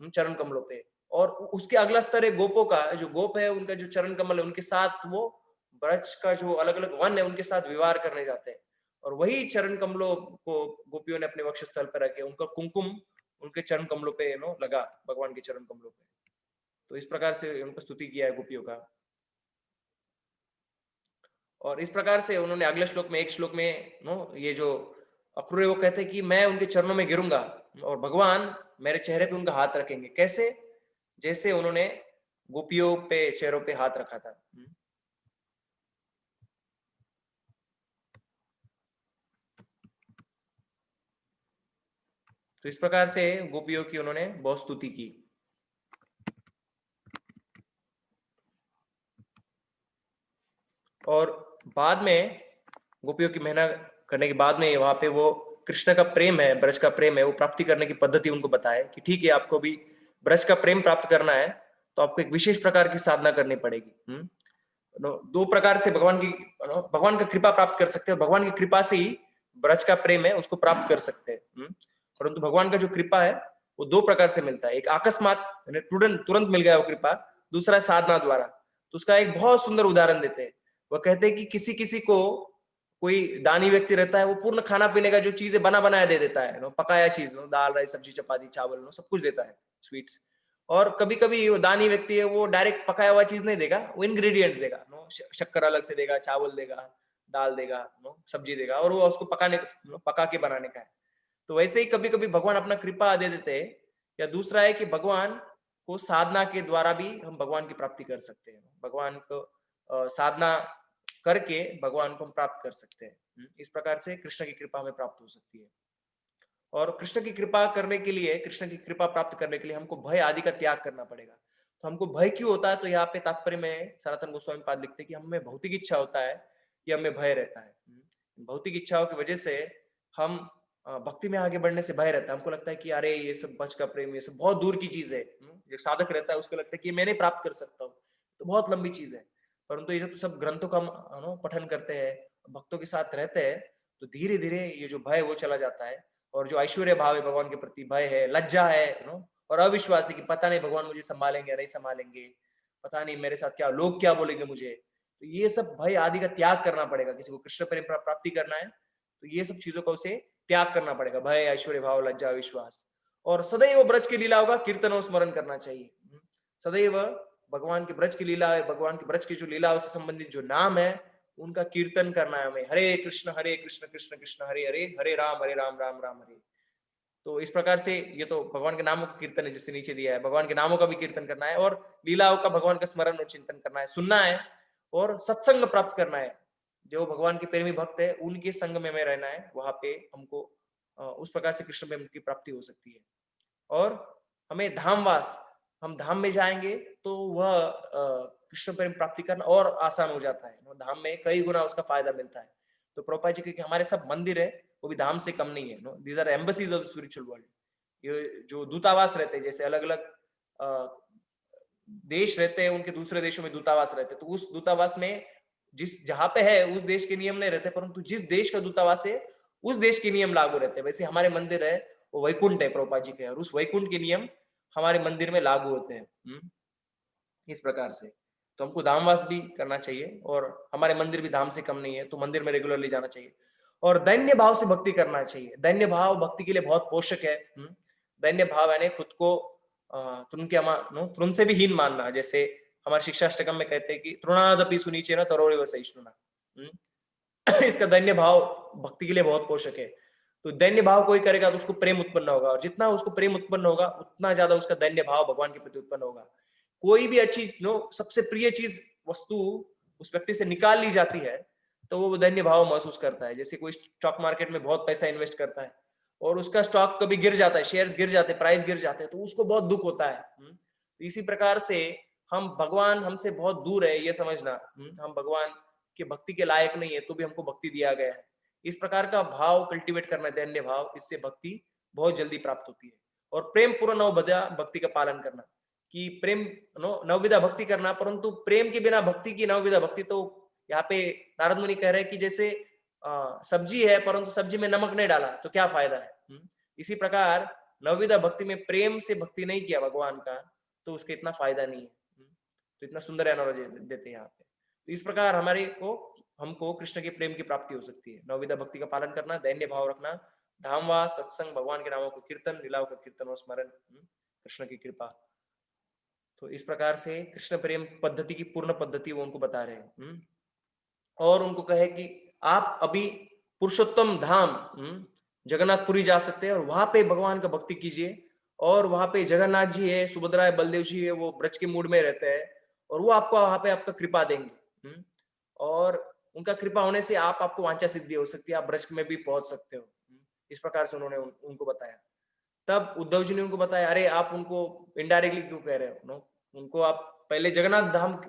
चरण कमलों पे। और उसके अगला स्तर है गोपों का। जो गोप है, उनका जो चरण कमल है, उनके साथ वो ब्रज का जो अलग अलग वन है, उनके साथ विवाह करने जाते हैं। और वही चरण कमलों को गोपियों ने अपने वक्षस्थल पर रखे, उनका कुमकुम उनके चरण कमलों पे लगा, भगवान के चरण कमलों पे। तो इस प्रकार से उनका स्तुति किया है गोपियों का। और इस प्रकार से उन्होंने अगले श्लोक में, एक श्लोक में ये जो अक्रूर वो कहते हैं कि मैं उनके चरणों में गिरूंगा और भगवान मेरे चेहरे पे उनका हाथ रखेंगे। कैसे? जैसे उन्होंने गोपियों पे चेहरों पे हाथ रखा था। तो इस प्रकार से गोपियों की उन्होंने बहुत स्तुति की। और बाद में गोपियों की मेहनत करने के बाद में वहां पे वो कृष्ण का प्रेम है, ब्रज का प्रेम है, वो प्राप्ति करने की पद्धति उनको बताए कि ठीक है, आपको भी ब्रज का प्रेम प्राप्त करना है तो आपको एक विशेष प्रकार की साधना करनी पड़ेगी। दो प्रकार से भगवान का कृपा प्राप्त कर सकते हैं। भगवान की कृपा से ही ब्रज का प्रेम है उसको प्राप्त कर सकते हैं। परंतु भगवान का जो कृपा है वो दो प्रकार से मिलता है। एक अकस्मात तुरंत मिल गया वो कृपा, दूसरा साधना द्वारा। तो उसका एक बहुत सुंदर उदाहरण देते हैं। वो कहते हैं कि किसी को कोई दानी व्यक्ति रहता है, वो पूर्ण खाना पीने का जो चीज है बना बनाया दे देता है, पकाया चीज, दाल राइस सब्जी चपाती चावल सब कुछ देता है, स्वीट्स। और कभी कभी वो दानी व्यक्ति है वो डायरेक्ट पकाया हुआ चीज नहीं देगा, वो इंग्रेडिएंट्स देगा, शक्कर अलग से देगा, चावल देगा, दाल देगा, सब्जी देगा, और वो उसको पका के बनाने का है। तो वैसे ही कभी कभी भगवान अपना कृपा दे देते हैं। या दूसरा है कि भगवान को साधना के द्वारा भी हम भगवान की प्राप्ति कर सकते हैं। भगवान को साधना करके भगवान को हम प्राप्त कर सकते हैं। इस प्रकार से कृष्ण की कृपा हमें प्राप्त हो सकती है। और कृष्ण की कृपा करने के लिए, कृष्ण की कृपा प्राप्त करने के लिए हमको भय आदि का त्याग करना पड़ेगा। तो हमको भय क्यों होता है? तो यहाँ पे तात्पर्य में सनातन गोस्वामी पाद लिखते हैं कि हमें भौतिक इच्छा होता है, कि हमें भय रहता है। भौतिक इच्छाओं की वजह से हम भक्ति में आगे बढ़ने से भय रहता है। हमको लगता है कि अरे ये सब बच का प्रेम, ये सब बहुत दूर की चीज है। जो साधक रहता है उसको लगता है कि मैं नहीं प्राप्त कर सकता हूँ, तो बहुत लंबी चीज है। परंतु ये सब ग्रंथों का हम पठन करते हैं, भक्तों के साथ रहते हैं, तो धीरे धीरे ये जो भय वो चला जाता है। और जो ऐश्वर्य भाव है भगवान के प्रति, भय है, लज्जा है, और अविश्वास है कि पता नहीं भगवान मुझे संभालेंगे या नहीं संभालेंगे, पता नहीं मेरे साथ क्या, लोग क्या बोलेंगे मुझे। तो ये सब भय आदि का त्याग करना पड़ेगा। किसी को कृष्ण प्रेम प्राप्ति करना है तो ये सब चीजों का उसे त्याग करना पड़ेगा, भय, ऐश्वर्य भाव, लज्जा, विश्वास। और सदैव ब्रज की लीलाओं का कीर्तन और स्मरण करना चाहिए। सदैव भगवान के ब्रज की लीला, भगवान के ब्रज की जो लीलाओं से संबंधित जो नाम है उनका कीर्तन करना है हमें। हरे कृष्ण कृष्ण कृष्ण हरे हरे, हरे राम राम राम हरे। तो इस प्रकार से ये तो भगवान के नामों का कीर्तन है, जिससे नीचे दिया है। भगवान के नामों का भी कीर्तन करना है और लीलाओं का भगवान का स्मरण और चिंतन करना है, सुनना है और सत्संग प्राप्त करना है। जो भगवान के प्रेमी भक्त है उनके संग में रहना है, वहां पे हमको उस प्रकार से कृष्ण प्रेम की प्राप्ति हो सकती है। और हमें धामवास, हम धाम में जाएंगे तो वह कृष्ण प्रेम प्राप्ति करना और आसान हो जाता है। धाम में कई गुना उसका फायदा मिलता है। तो प्रभुपाद जी के हमारे सब मंदिर है वो भी धाम से कम नहीं है। These are embassies of spiritual world. ये जो दूतावास रहते हैं, जैसे अलग अलग देश रहते हैं, उनके दूसरे देशों में दूतावास रहते हैं, तो उस दूतावास में जिस जहां पे है उस देश के नियम नहीं रहते, परंतु जिस देश का दूतावास है उस देश के नियम लागू रहते हैं। वैसे हमारे मंदिर है वो वैकुंठ है प्रभुपाद जी के, और उस वैकुंठ के नियम हमारे मंदिर में लागू होते हैं। इस प्रकार से तो हमको धामवास भी करना चाहिए, और हमारे मंदिर भी धाम से कम नहीं है, तो मंदिर में रेगुलरली जाना चाहिए। और दैन्य भाव से भक्ति करना चाहिए। दैन्य भाव भक्ति के लिए बहुत पोषक है। दैन्य भाव यानी खुद को तृण से भी हीन मानना। जैसे हमारे शिक्षाष्टकम में कहते हैं कि तृणादपि सुनीचे न तरोरेव सहिष्णुना। इसका दैन्य भाव भक्ति के लिए बहुत पोषक है। तो दैन्य भाव कोई करेगा तो उसको प्रेम उत्पन्न होगा, और जितना उसको प्रेम उत्पन्न होगा उतना ज्यादा उसका दैन्य भाव भगवान के प्रति उत्पन्न होगा। कोई भी अच्छी सबसे प्रिय चीज वस्तु उस व्यक्ति से निकाल ली जाती है तो वो दैन्य भाव महसूस करता है। जैसे कोई स्टॉक मार्केट में बहुत पैसा इन्वेस्ट करता है और उसका स्टॉक कभी गिर जाता है, शेयर्स गिर जाते हैं, प्राइस गिर जाते हैं, तो उसको बहुत दुख होता है। इसी प्रकार से हम, भगवान हमसे बहुत दूर है ये समझना, हम भगवान के भक्ति के लायक नहीं है तो भी हमको भक्ति दिया गया है, इस प्रकार का भाव कल्टीवेट करना, दैन्य भाव, इससे भक्ति बहुत जल्दी प्राप्त होती है। और प्रेम पूर्ण नवविधा भक्ति का पालन करना, कि प्रेम नवविधा भक्ति करना, परंतु प्रेम के बिना भक्ति की नवविधा भक्ति, तो यहाँ पे नारद मुनि कह रहे हैं कि जैसे सब्जी है परंतु सब्जी में नमक नहीं डाला तो क्या फायदा है। इसी प्रकार नवविधा भक्ति में प्रेम से भक्ति नहीं किया भगवान का तो उसका इतना फायदा नहीं है। तो इतना सुंदर एनालॉजी देते हैं यहाँ पे। तो इस प्रकार हमको कृष्ण के प्रेम की प्राप्ति हो सकती है। नवविधा भक्ति का पालन करना, दैन्य भाव रखना, धामवा, सत्संग, भगवान के नामों को कीर्तन, लीलाओं का कीर्तन और स्मरण, कृष्ण की कृपा। तो इस प्रकार से कृष्ण प्रेम पद्धति की पूर्ण पद्धति वो उनको बता रहे हैं। और उनको कहे कि आप अभी पुरुषोत्तम धाम जगन्नाथपुरी जा सकते हैं और वहां पे भगवान का भक्ति कीजिए। और वहां पे जगन्नाथ जी है, सुभद्रा है, बलदेव जी है, वो ब्रज के मूड में रहते हैं और वो आपको वहां पे आपका कृपा देंगे। और उनका कृपा होने से आपको वांछा सिद्धि हो सकती है, आप ब्रज में भी पहुंच सकते हो। इस प्रकार से उन्होंने उनको बताया। तब उद्धव जी ने उनको बताया, अरे आप उनको इनडायरेक्टली क्यों कह रहे हो, उनको आप पहले जगन्नाथ धाम,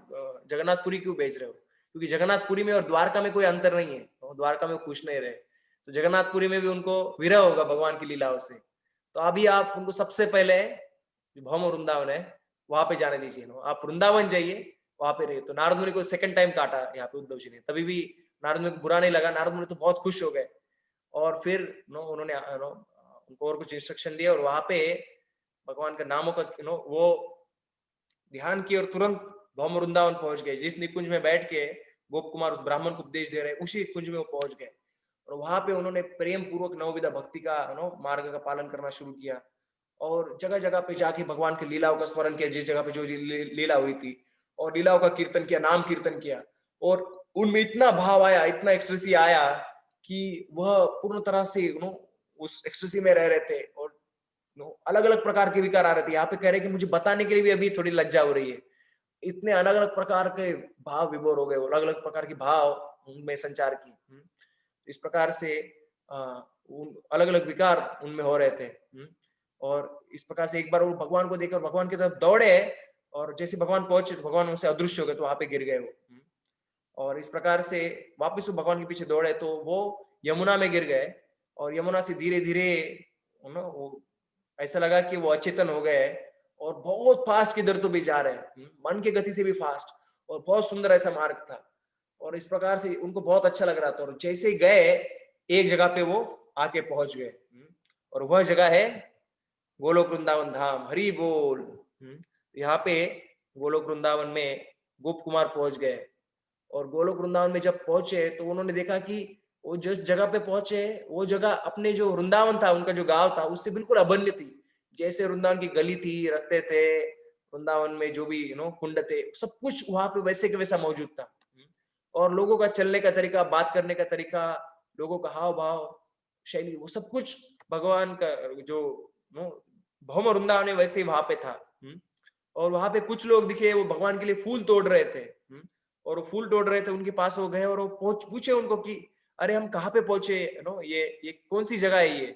जगन्नाथपुरी क्यों भेज रहे हो, क्योंकि जगन्नाथपुरी में और द्वारका में कोई अंतर नहीं है, द्वारका में खुश नहीं रहे, तो जगन्नाथपुरी में भी उनको विरह होगा भगवान की लीलाओं से। तो अभी आप उनको सबसे पहले भौम वृंदावन है वहां पे जाने दीजिए, आप वृंदावन जाइए, वहां पे रहिए। तो नारद मुनि को सेकंड टाइम काटा यहाँ पे उद्धव जी ने, तभी भी नारद मुनि को बुरा नहीं लगा, नारद मुनि तो बहुत खुश हो गए। और फिर उन्होंने उनको और कुछ इंस्ट्रक्शन दिया और वहां पे भगवान का नामों का वो ध्यान किया और तुरंत भौम वृंदावन पहुंच गए। जिस निकुंज में बैठ के गोप कुमार उस ब्राह्मण को उपदेश दे रहे उसी कुंज में वो पहुंच गए और वहां पे उन्होंने प्रेम पूर्वक नवविधा भक्ति का मार्ग का पालन करना शुरू किया और जगह जगह पे जाके भगवान की लीलाओं का स्मरण किया, जिस जगह पे जो लीला हुई थी, और लीलाओं का कीर्तन किया, नाम कीर्तन किया। और उनमें इतना भाव आया, इतना एक्सटेसी आया कि वह पूर्ण तरह से उस एक्सटेसी में रह रहे थे और अलग अलग प्रकार के विकार आ रहे थे। यहाँ पे कह रहे कि मुझे बताने के लिए भी अभी थोड़ी लज्जा हो रही है, इतने अलग अलग प्रकार के भाव विभोर हो गए, अलग अलग प्रकार के भाव उनमें संचार की। इस प्रकार से अलग अलग विकार उनमें हो रहे थे। और इस प्रकार से एक बार वो भगवान को देखकर भगवान की तरफ दौड़े, और जैसे भगवान पहुंचे तो भगवान उनसे अदृश्य हो गए, तो वहां पे गिर गए वो। और इस प्रकार से वापस वो भगवान के पीछे दौड़े तो वो यमुना में गिर गए, और यमुना से धीरे धीरे वो ऐसा लगा कि वो अचेतन हो गए, और बहुत फास्ट किधर तो भी जा रहे हैं, मन की गति से भी फास्ट, और बहुत सुंदर ऐसा मार्ग था। और इस प्रकार से उनको बहुत अच्छा लग रहा था, और जैसे ही गए एक जगह पे वो आके पहुंच गए, और वह जगह है गोलोक वृंदावन धाम। हरि बोल। यहाँ पे गोलोक वृंदावन में गोप कुमार पहुंच गए, और गोलोक वृंदावन में जब पहुंचे तो उन्होंने देखा कि वो जिस जगह पे पहुंचे वो जगह अपने जो वृंदावन था, उनका जो गांव था, उससे बिल्कुल अभिन्न थी। जैसे वृंदावन की गली थी, रास्ते थे, वृंदावन में जो भी कुंड थे, सब कुछ वहां पे वैसे के वैसा मौजूद था। और लोगों का चलने का तरीका, बात करने का तरीका, लोगों का हाव भाव, शैली, वो सब कुछ भगवान का जो भौम वृंदावन है वैसे ही वहां पे था। और वहां पे कुछ लोग दिखे, वो भगवान के लिए फूल तोड़ रहे थे, और वो फूल तोड़ रहे थे, उनके पास वो गए और वो पूछे उनको कि अरे हम कहाँ पे पहुंचे, ये कौन सी जगह है ये।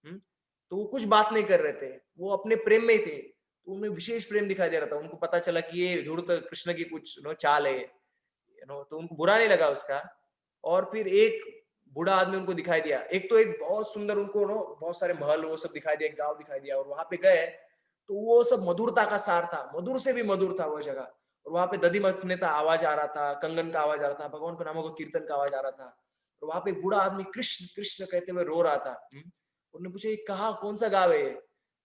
तो वो कुछ बात नहीं कर रहे थे, वो अपने प्रेम में ही थे, तो उनमें विशेष प्रेम दिखाई दे रहा था। उनको पता चला कि ये धूर्त कृष्ण की कुछ चाल है, तो उनको बुरा नहीं लगा उसका। और फिर एक बूढ़ा आदमी उनको दिखाई दिया, एक बहुत सुंदर, उनको बहुत सारे महल वो सब दिखाई दिया, गांव दिखाई दिया, और वहां पे गए तो वो सब मधुरता का सार था, मधुर से भी मधुर था वो जगह। और वहां पे दधी मखने का आवाज आ रहा था, कंगन का आवाज आ रहा था, भगवान के नामों का कीर्तन का आवाज आ रहा था। और वहां पे बूढ़ा आदमी कृष्ण कृष्ण कहते हुए रो रहा था। उन्होंने पूछा ये कहा, कौन सा गाँव है?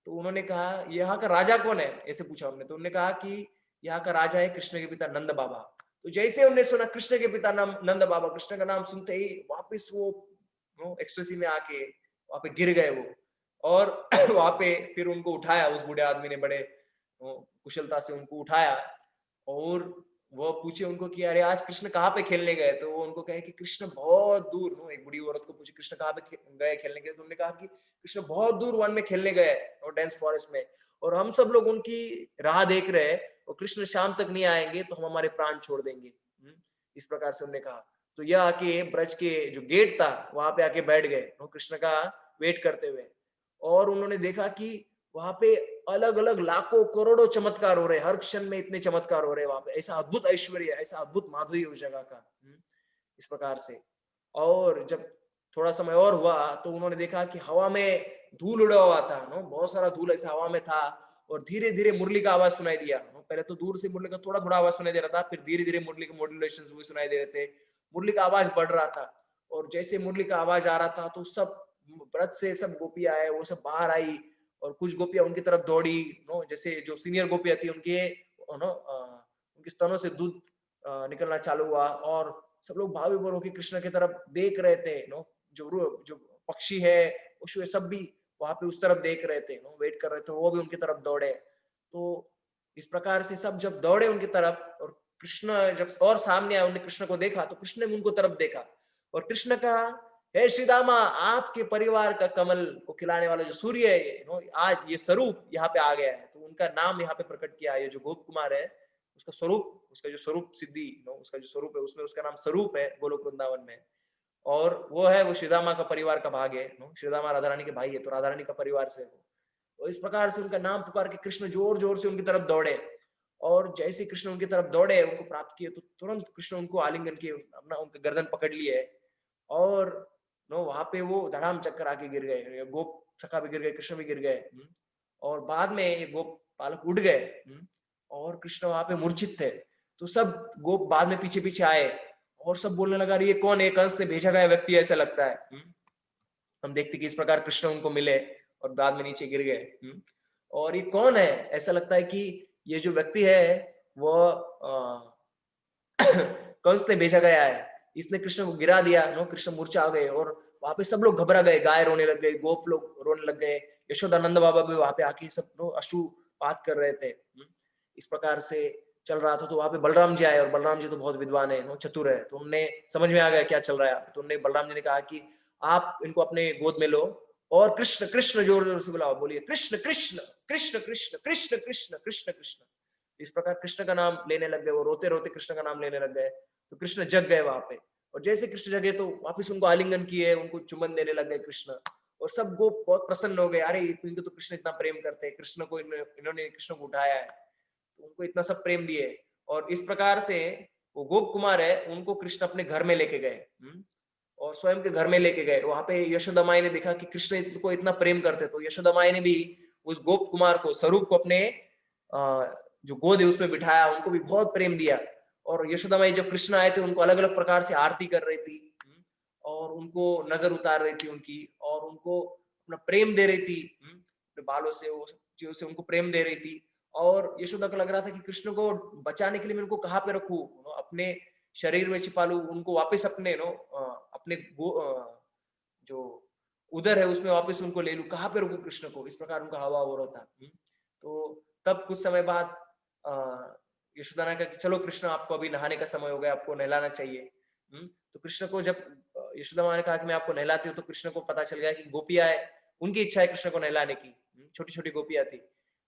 तो उन्होंने कहा यहाँ का राजा कौन है, ऐसे पूछा उन्होंने। तो उन्होंने कहा कि यहाँ का राजा है कृष्ण के पिता नंद बाबा। तो जैसे उन्होंने सुना कृष्ण के पिता नाम नंद बाबा, कृष्ण का नाम सुनते ही वापस वो एक्सटेसी में आके वहां पे गिर गए वो। और वहां पे फिर उनको उठाया, उस बूढ़े आदमी ने बड़े कुशलता से उनको उठाया, और वो पूछे उनको कि अरे आज कृष्ण कहाँ पे खेलने गए? तो वो उनको कहे कि कृष्ण बहुत दूर, एक बुढ़ी औरत को पूछे कृष्ण कहाँ पे गए खेलने के? तो उन्होंने कहा कि कृष्ण बहुत दूर वन में खेलने गए, और डेंस फॉरेस्ट में, और हम सब लोग उनकी राह देख रहे हैं, और कृष्ण शाम तक नहीं आएंगे तो हम हमारे प्राण छोड़ देंगे। इस प्रकार से उन्होंने कहा। तो यह आके ब्रज के जो गेट था वहां पे आके बैठ गए कृष्ण का वेट करते हुए, और उन्होंने देखा कि वहां पे अलग अलग लाखों करोड़ों चमत्कार हो रहे, हर क्षण में इतने चमत्कार हो रहे वहां पे, ऐसा अद्भुत ऐश्वर्य, ऐसा अद्भुत माधुर्य उस जगह का। इस प्रकार से, और जब थोड़ा समय और हुआ तो उन्होंने देखा कि हवा में धूल उड़ा हुआ था, बहुत सारा धूल ऐसा हवा में था, और धीरे धीरे मुरली का आवाज सुनाई दिया। पहले तो दूर से मुरली का थोड़ा थोड़ा आवाज सुनाई दे रहा था, फिर धीरे धीरे मुरली के मॉड्यूलेशंस भी सुनाई दे रहे थे, मुरली का आवाज बढ़ रहा था। और जैसे मुरली का आवाज आ रहा था तो सब व्रत से सब गोपियां आए, वो सब बाहर आई, और कुछ गोपियां उनकी तरफ दौड़ी, जैसे जो सीनियर गोपियां थी उनके उनके स्तनों से दूध निकलना चालू हुआ, और सब लोग भाव विभोर होकर कृष्ण की तरफ देख रहे थे। जो पक्षी है पशु है सब भी वहां पे उस तरफ देख रहे थे, वेट कर रहे थे, वो भी उनकी तरफ दौड़े। तो इस प्रकार से सब जब दौड़े उनकी तरफ, और कृष्ण जब और सामने आए, उन्होंने कृष्ण को देखा तो कृष्ण ने उनको तरफ देखा, और कृष्ण कहा हे श्रीदामा, आपके परिवार का कमल को खिलाने वाला जो सूर्य है, आज ये स्वरूप यहाँ पे आ गया है। तो उनका नाम यहाँ पे प्रकट किया है, जो गोप कुमार है उसका स्वरूप, उसका जो स्वरूप सिद्धि, उसका जो स्वरूप है उसमें उसका नाम स्वरूप है गोलोक वृंदावन में। और वो है वो श्रीदामा का परिवार का भाग है, श्रीदामा राधा रानी के भाई है, तो राधा रानी का परिवार से वो। तो इस प्रकार से उनका नाम पुकार के कृष्ण जोर जोर से उनकी तरफ दौड़े, और जैसे कृष्ण उनकी तरफ दौड़े, उनको प्राप्त किए, तो तुरंत कृष्ण उनको आलिंगन किए, अपना उनका गर्दन पकड़ लिए, और वहां पे वो धड़ाम चक्कर आके गिर गए, गोप सखा भी गिर गए, कृष्ण भी गिर गए, और बाद में ये गोप पालक उठ गए, और कृष्ण वहां पे मूर्छित थे। तो सब गोप बाद में पीछे पीछे आए, और सब बोलने लगा ये कौन है, कंस ने भेजा गया व्यक्ति ऐसा लगता है। हम देखते कि इस प्रकार कृष्ण उनको मिले और बाद में नीचे गिर गए। और ये कौन है, ऐसा लगता है कि ये जो व्यक्ति है वो कंस ने भेजा गया है, इसने कृष्ण को गिरा दिया। कृष्ण मूर्छा आ गए, और वहां पे सब लोग घबरा गए, गाय रोने लग गए, गोप लोग रोने लग गए, यशोदानंद बाबा भी वहां पे आके सब अश्रुपात कर रहे थे। इस प्रकार से चल रहा था। तो वहां पे बलराम जी आए, और बलराम जी तो बहुत विद्वान है, चतुर है, तो उन्हें समझ में आ गया क्या चल रहा है। तो उन्हें बलराम जी ने कहा कि आप इनको अपने गोद में लो, और कृष्ण कृष्ण जोर जोर से बुलाओ, बोलिए कृष्ण कृष्ण कृष्ण कृष्ण कृष्ण कृष्ण कृष्ण कृष्ण। इस प्रकार कृष्ण का नाम लेने लग गए, वो रोते रोते कृष्ण का नाम लेने लग गए। तो कृष्ण जग गए वहां पे, और जैसे कृष्ण जगे तो वापस उनको आलिंगन किए, उनको चुम्बन देने लग गए कृष्ण। और सब गोप बहुत प्रसन्न हो गए, अरे इनको तो कृष्ण इतना प्रेम करते हैं, कृष्ण को इन्होंने कृष्ण को उठाया है, तो उनको इतना सब प्रेम दिए। और इस प्रकार से वो गोप कुमार है, उनको कृष्ण अपने घर में लेके गए, और स्वयं के घर में लेके गए। वहां पे यशोदा माई ने देखा कि कृष्ण इनको इतना प्रेम करते, तो यशोदा माई ने भी उस गोप कुमार को, स्वरूप को अपने जो गोद है उसमें बिठाया, उनको भी बहुत प्रेम दिया। और यशोदा माई जब कृष्ण आए थे, उनको अलग अलग प्रकार से आरती कर रही थी, और उनको नजर उतार रही थी उनकी, और उनको अपना प्रेम दे रही थी, अपने बालों से, वो चीजों से उनको प्रेम दे रही थी। और यशोदा को लग रहा था कि कृष्ण को बचाने के लिए मैं उनको कहाँ पे रखूं, अपने शरीर में छिपा लूं, उनको वापस अपने अपने जो उदर है उसमें वापस उनको ले लूं, कहाँ पे रखूं कृष्ण को, इस प्रकार उनका हवा हो रहा था। तो तब कुछ समय बाद यशोदा ने कहा कि चलो कृष्ण, आपको अभी नहाने का समय हो गया, आपको नहलाना चाहिए। तो कृष्ण को जब यशोदा माँ ने कहा कि मैं आपको नहलाती हूँ, तो कृष्ण को पता चल गया कि गोपियां है, उनकी इच्छा है कृष्ण को नहलाने की, छोटी छोटी गोपियां थी।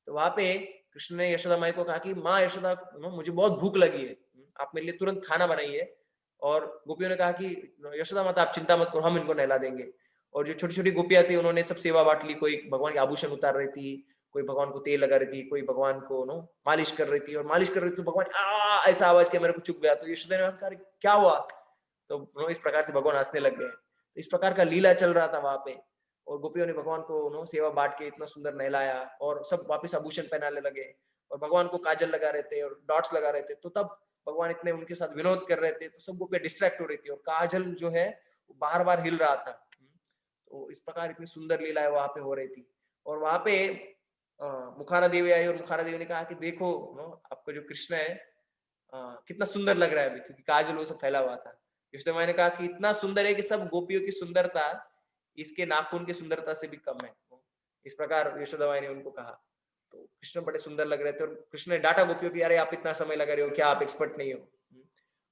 तो वहां पे कृष्ण ने यशोदा माई को कहा कि माँ यशोदा, मुझे बहुत भूख लगी है, आप मेरे लिए तुरंत खाना बनाइए। और गोपियों ने कहा कि यशोदा माता आप चिंता मत करो, हम इनको नहला देंगे। और जो छोटी छोटी गोपियां थी, उन्होंने सब सेवा बांट ली, कोई भगवान के आभूषण उतार रही थी, कोई भगवान को तेल लगा रही थी, कोई भगवान को मालिश कर रही थी, और मालिश कर रही थी तो भगवान आ ऐसा आवाज किया, मेरे को चुप गया। तो यशोदा ने कहा क्या हुआ, तो इस प्रकार से भगवान हंसने लग गए। तो इस प्रकार का लीला चल रहा था वहां पे, और गोपियों ने भगवान को सेवा बांट के इतना सुंदर नहलाया, और सब वापस आभूषण पहनाने लगे, और भगवान को काजल लगा रहे थे और डॉट्स लगा रहे थे। तो तब भगवान इतने उनके साथ विनोद कर रहे थे, तो सब गोपियां डिस्ट्रैक्ट हो रही थी, और काजल जो है बार बार हिल रहा था। तो इस प्रकार इतनी सुंदर लीलाएं वहां पे हो रही थी। और वहां पे मुखारा देवी आई, और मुखारा देवी ने कहा कि देखो आपको जो कृष्ण है कितना सुंदर लग रहा है अभी, क्योंकि काजल वो सब फैला हुआ था। यशोदा माई ने कहा कि इतना सुंदर है कि सब गोपियों की सुंदरता इसके नाखून की सुंदरता से भी कम है। इस प्रकार यशोदा माई ने उनको कहा। तो कृष्ण बड़े सुंदर लग रहे थे, और कृष्ण ने डांटा गोपियों की, अरे आप इतना समय लगा रहे हो, क्या आप एक्सपर्ट नहीं हो।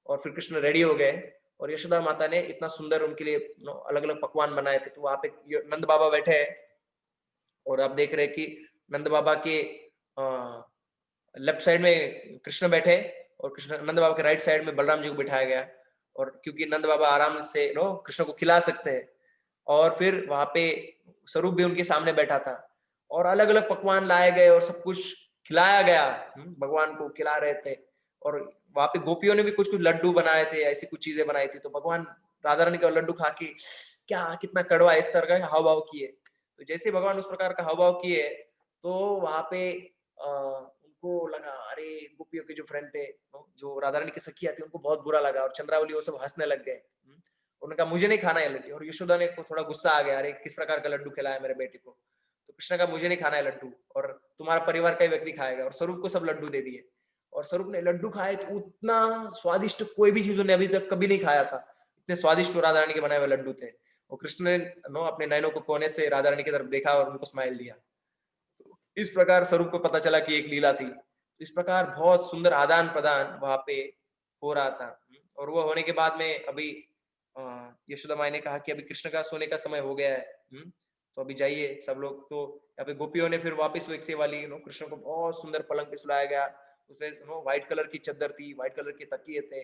और फिर कृष्ण रेडी हो गए, और यशोदा माता ने इतना सुंदर उनके लिए अलग अलग पकवान बनाए थे। तो वहां पे नंद बाबा बैठे हैं, और आप देख रहे हैं कि नंद बाबा के लेफ्ट साइड में कृष्ण बैठे, और कृष्ण नंद बाबा के राइट साइड में बलराम जी को बिठाया गया। और क्योंकि नंद बाबा आराम से कृष्ण को खिला सकते हैं, और फिर वहां पे स्वरूप भी उनके सामने बैठा था, और अलग अलग पकवान लाए गए, और सब कुछ खिलाया गया, भगवान को खिला रहे थे। और वहां पे गोपियों ने भी कुछ कुछ लड्डू बनाए थे, ऐसी कुछ चीजें बनाई थी। तो भगवान राधा रानी का लड्डू खा के क्या कितना कड़वा, इस तरह का हाव भाव किए। तो जैसे भगवान उस प्रकार का हाव भाव किए, तो वहां पे उनको लगा, अरे गोपियों के जो फ्रेंड थे, जो राधा रानी की सखियां थी, उनको बहुत बुरा लगा, और चंद्रावली वो सब हंसने लग गए। उन्होंने कहा मुझे नहीं खाना है लड्डू। और यशोदा ने को थोड़ा गुस्सा आ गया, अरे किस प्रकार का लड्डू खिलाया मेरे बेटे को। तो कृष्ण का मुझे नहीं खाना है लड्डू, और तुम्हारा परिवार का ही व्यक्ति खाएगा। और स्वरूप को सब लड्डू दे दिए, और स्वरूप ने लड्डू खाए तो उतना स्वादिष्ट कोई भी चीज उन्हें अभी तक कभी नहीं खाया था, इतने स्वादिष्ट राधा रानी के बनाए हुए लड्डू थे। और कृष्ण ने अपने नयनों को कोने से राधा रानी की तरफ देखा, और उनको स्माइल दिया। इस प्रकार स्वरूप को पता चला कि एक लीला थी। इस प्रकार बहुत सुंदर आदान प्रदान वहां पे हो रहा था। और वो होने के बाद में अभी यशोदा माई ने कहा कि अभी कृष्ण का सोने का समय हो गया है, तो अभी जाइए सब लोग। तो यहाँ पे गोपियों ने फिर वापस वो एक सेवा ली, कृष्ण को बहुत सुंदर पलंग पे सुलाया गया। उसमें व्हाइट कलर की चद्दर थी, व्हाइट कलर के तकिए थे,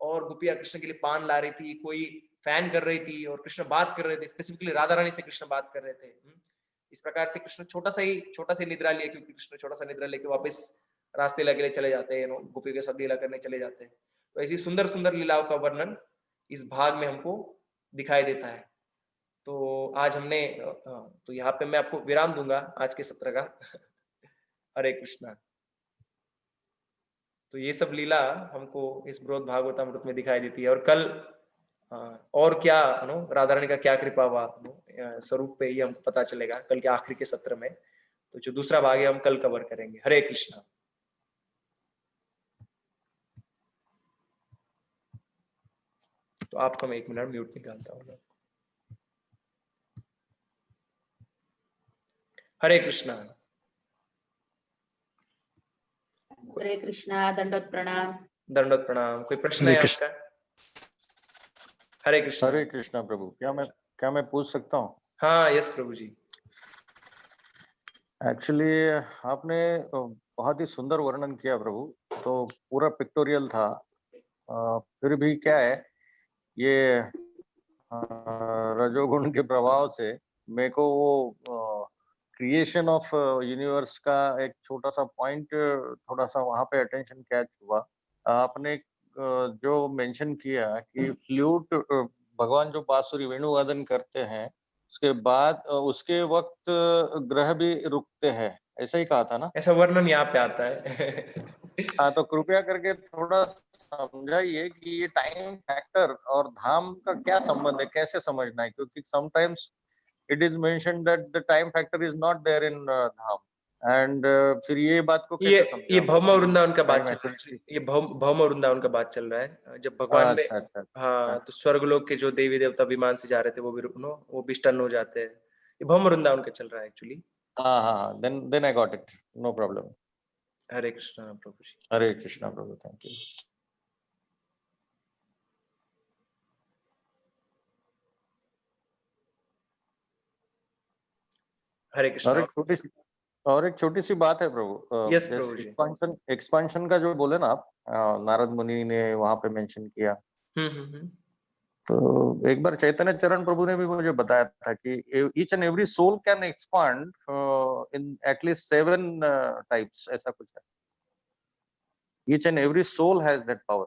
और गोपियां कृष्ण के लिए पान ला रही थी, कोई फैन कर रही थी, और कृष्ण बात कर रहे थे, स्पेसिफिकली राधा रानी से कृष्ण बात कर रहे थे। इस प्रकार से कृष्ण छोटा सा निद्रा लिया, क्योंकि कृष्ण छोटा सा निद्रा लेके वापस रास्ते लगे चले जाते हैं, गोपियों के साथ लीला करने चले जाते हैं। तो ऐसी सुंदर सुंदर लीलाओं का वर्णन इस भाग में हमको दिखाई देता है। तो आज हमने तो यहाँ पे मैं आपको विराम दूंगा आज के सत्र का। हरे कृष्णा। तो ये सब लीला हमको इस बृहद भागवतामृत में दिखाई देती है। और कल और क्या राधा रानी का क्या कृपा हुआ स्वरूप पे, ये हमको पता चलेगा कल के आखिरी के सत्र में। तो जो दूसरा भाग है हम कल कवर करेंगे। हरे कृष्णा। तो आपको मैं 1 मिनट म्यूट निकालता हूँ। हरे कृष्णा। हरे कृष्णा। दंडोत प्रणाम। दंडोत प्रणाम। कोई प्रश्न है आपका? हरे कृष्णा। हरे कृष्णा प्रभु। क्या मैं पूछ सकता हूँ? हाँ, यस प्रभु जी। एक्चुअली आपने बहुत ही सुंदर वर्णन किया प्रभु। तो पूरा पिक्टोरियल था। फिर भी क्या है, ये रजोगुण के प्रभाव से मेरे को वो क्रिएशन ऑफ यूनिवर्स का एक छोटा सा पॉइंट थोड़ा सा वहां पे अटेंशन कैच हुआ। आपने जो मेंशन किया कि फ्लूट, भगवान जो बांसुरी वेणुवादन करते हैं उसके बाद उसके वक्त ग्रह भी रुकते हैं, ऐसा ही कहा था ना? ऐसा वर्णन यहाँ पे आता है। हाँ, तो कृपया करके थोड़ा समझाइए कि ये टाइम फैक्टर और धाम का क्या संबंध है, कैसे समझना है? क्योंकि sometimes it is mention that the time factor is not there in dham, and फिर ये बात को ये कैसे समझे ये हम भौम लोग कि वृंदावन का बात टाइम चल रहा एक्चुअली? है। ये भौम वृंदावन का बात चल रहा है। जब भगवान में, अच्छा अच्छा अच्छा। हाँ, तो स्वर्गलोक के जो देवी देवता विमान से जा रहे थे वो भी वो भी स्टन हो जाते हैं। ये भौम वृंदावन का चल रहा है एक्चुअली। हाँ हाँ हाँ, then I got it, no problem. Hare Krishna प्रभु जी। हरे कृष्णा प्रभु, थैंक यू। हरे और कृष्णा। एक छोटी सी बात है प्रभु। यस जैसे प्रभु जी। एक्सपांशन का जो बोले ना आप, नारद मुनि ने वहां पे मेंशन किया, हम्म। तो एक बार चैतन्य चरण प्रभु ने भी मुझे बताया था कि each and every soul can expand in at least 7 types, ऐसा कुछ है। Each and every soul has that power.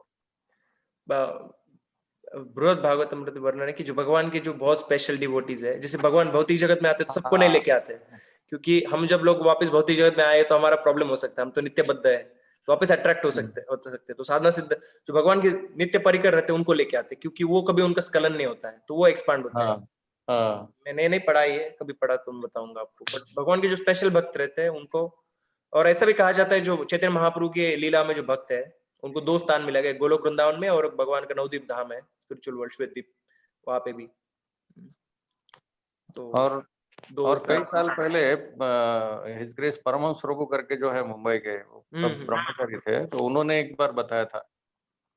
Brihad Bhagavatamrita वर्णन है कि जो भगवान के जो बहुत स्पेशल डिवोटीज है, जैसे भगवान भौतिक जगत में आते हैं तो सबको नहीं हाँ लेके आते हैं, क्योंकि हम जब लोग वापस भौतिक जगत में आए तो हमारा प्रॉब्लम हो सकता है, हम तो नित्यबद्ध है, तो वापस अट्रैक्ट हो सकते हैं। तो साधना सिद्ध जो भगवान के नित्य परिकर रहते हैं उनको लेके आते हैं, क्योंकि वो कभी उनका स्खलन नहीं होता है, तो वो एक्सपांड होते हैं। हाँ हाँ। मैंने नहीं पढ़ा ये, कभी पढ़ा तो मैं बताऊंगा आपको। बट भगवान के जो स्पेशल भक्त रहते हैं उनको, और ऐसा भी कहा जाता है जो चैतन्य महाप्रभु के लीला में जो भक्त है उनको 2 स्थान मिला गया, गोलोक वृंदावन में, और भगवान का नवद्वीप धाम है, स्पिरिचुअल वर्ल्ड श्वेतद्वीप, वहां पे भी। तो और 2 और कई स्थान। साल पहले हिज ग्रेस परमहंस प्रभु करके जो है मुंबई के, वो तब ब्रह्मचारी थे, तो उन्होंने एक बार बताया था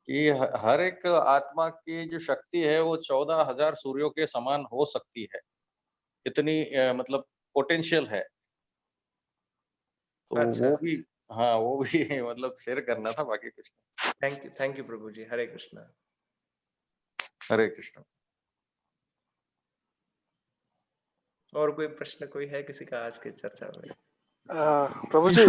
कि हर एक आत्मा की जो शक्ति है वो 14,000 सूर्यों के समान हो सकती है। इतनी मतलब पोटेंशियल है। तो अच्छा, वो भी, हाँ वो भी मतलब शेयर करना था, बाकी कुछ नहीं। थैंक यू प्रभु जी। हरे कृष्णा। हरे कृष्ण। और कोई प्रश्न कोई है किसी का आज की चर्चा में? प्रभु जी,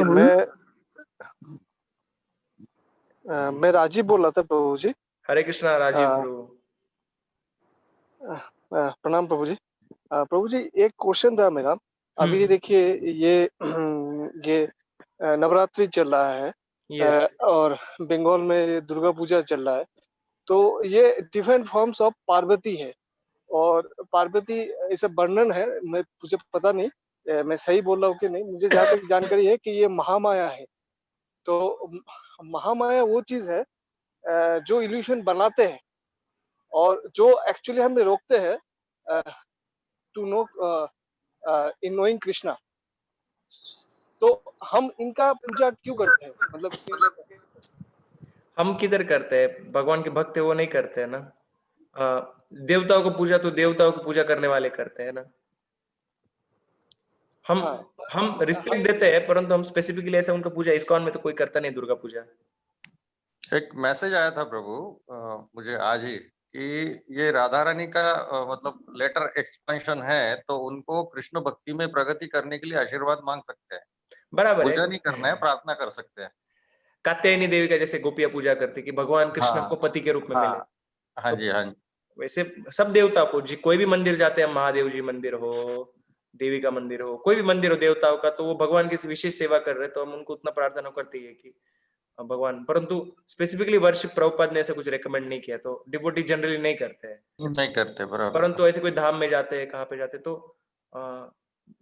मैं राजीव बोल रहा था प्रभु जी। हरे कृष्णा राजीव प्रभु। प्रणाम प्रभु जी। प्रभु जी, एक क्वेश्चन था मेरा। अभी देखिए ये नवरात्रि चल रहा है, यस। और बंगाल में दुर्गा पूजा चल रहा है, तो ये डिफरेंट फॉर्म्स ऑफ पार्वती है, और पार्वती ऐसा वर्णन है, मुझे पता नहीं मैं सही बोल रहा हूँ कि नहीं। मुझे जहाँ तक जानकारी है कि ये महामाया है। तो महामाया वो चीज है जो इल्यूशन बनाते हैं और जो एक्चुअली हमें रोकते हैं to know in knowing Krishna. तो हम इनका पूजा क्यों करते हैं? मतलब हम किधर करते हैं? भगवान के भक्त है वो नहीं करते हैं ना। देवताओं को पूजा तो देवताओं को पूजा करने वाले करते हैं ना। हम हाँ, हम रिस्पेक्ट देते हैं, परंतु हम स्पेसिफिकली ऐसा उनका पूजा, इस्कॉन में तो कोई करता नहीं दुर्गा पूजा। एक मैसेज आया था प्रभु मुझे आज ही, कि ये राधा रानी का मतलब लेटर एक्सपेंशन है, तो उनको कृष्ण भक्ति में प्रगति करने के लिए आशीर्वाद मांग सकते हैं। बराबर है। पूजा नहीं करना है, प्रार्थना कर सकते हैं। कात्यायनी देवी का जैसे गोपियां पूजा करती कि भगवान कृष्ण हाँ हमको पति के रूप में मिले। हाँ हाँ तो जी, हाँ जी। वैसे सब देवता को कोई भी मंदिर जाते हैं, महादेव जी मंदिर हो, देवी का मंदिर हो, कोई भी मंदिर हो देवताओं का, तो वो भगवान की विशेष सेवा कर रहे हैं, तो हम उनको उतना प्रार्थना करती है कि भगवान। परंतु स्पेसिफिकली वर्शिप प्रभुपाद ने ऐसा कुछ रेकमेंड नहीं किया, तो डिवोटी जनरली नहीं करते हैं। नहीं करते, बराबर। परंतु ऐसे कोई धाम में जाते हैं, कहाँ पे जाते तो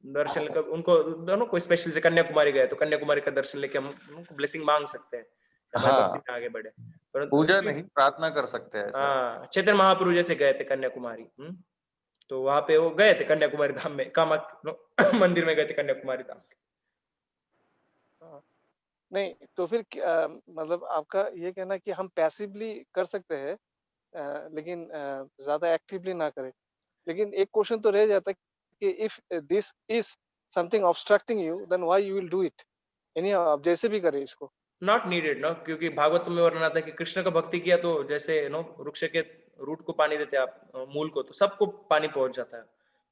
दर्शन उनको दोनों, कोई स्पेशल से कन्याकुमारी गए तो कन्याकुमारी का दर्शन लेके हम उनको ब्लेसिंग मांग सकते हैं, हमारी भक्ति हाँ, में आगे बढ़े। परंतु पूजा नहीं, प्रार्थना कर सकते हैं ऐसा। हाँ, चैतन्य महाप्रभु जैसे गए थे कन्याकुमारी, तो वहां पे वो गए थे कन्याकुमारी धाम में, कामाख्या मंदिर में गए थे कन्याकुमारी धाम। नहीं, तो फिर मतलब आपका ये कहना कि हम पैसिवली कर सकते हैं, लेकिन ज्यादा एक्टिवली ना करें। लेकिन एक क्वेश्चन तो रह जाता है कि if this is something obstructing you, then why you will do it? Anyhow, आप जैसे भी करें इसको. नॉट नीडेड नो, क्योंकि भागवत में वर्णन आता है कि कृष्ण का भक्ति किया तो जैसे नो वृक्ष के रूट को पानी देते आप मूल को, तो सबको पानी पहुंच जाता है।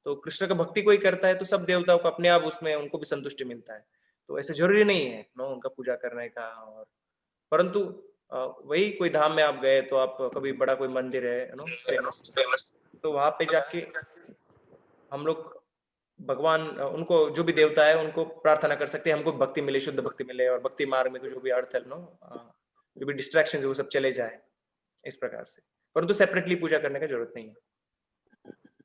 तो कृष्ण का भक्ति कोई करता है तो सब देवताओं को अपने आप उसमें उनको भी संतुष्टि मिलता है। तो ऐसे जरूरी नहीं है नो उनका पूजा करने का। और परंतु वही कोई धाम में आप गए तो आप कभी बड़ा कोई मंदिर है नो फेमस, तो वहां पे जाके हम लोग भगवान उनको जो भी देवता है उनको प्रार्थना कर सकते हैं, हमको भक्ति मिले, शुद्ध भक्ति मिले, और भक्ति मार्ग में जो भी अर्थ है नो जो भी डिस्ट्रैक्शन है वो सब चले जाए इस प्रकार से। परंतु सेपरेटली पूजा करने का जरूरत नहीं है।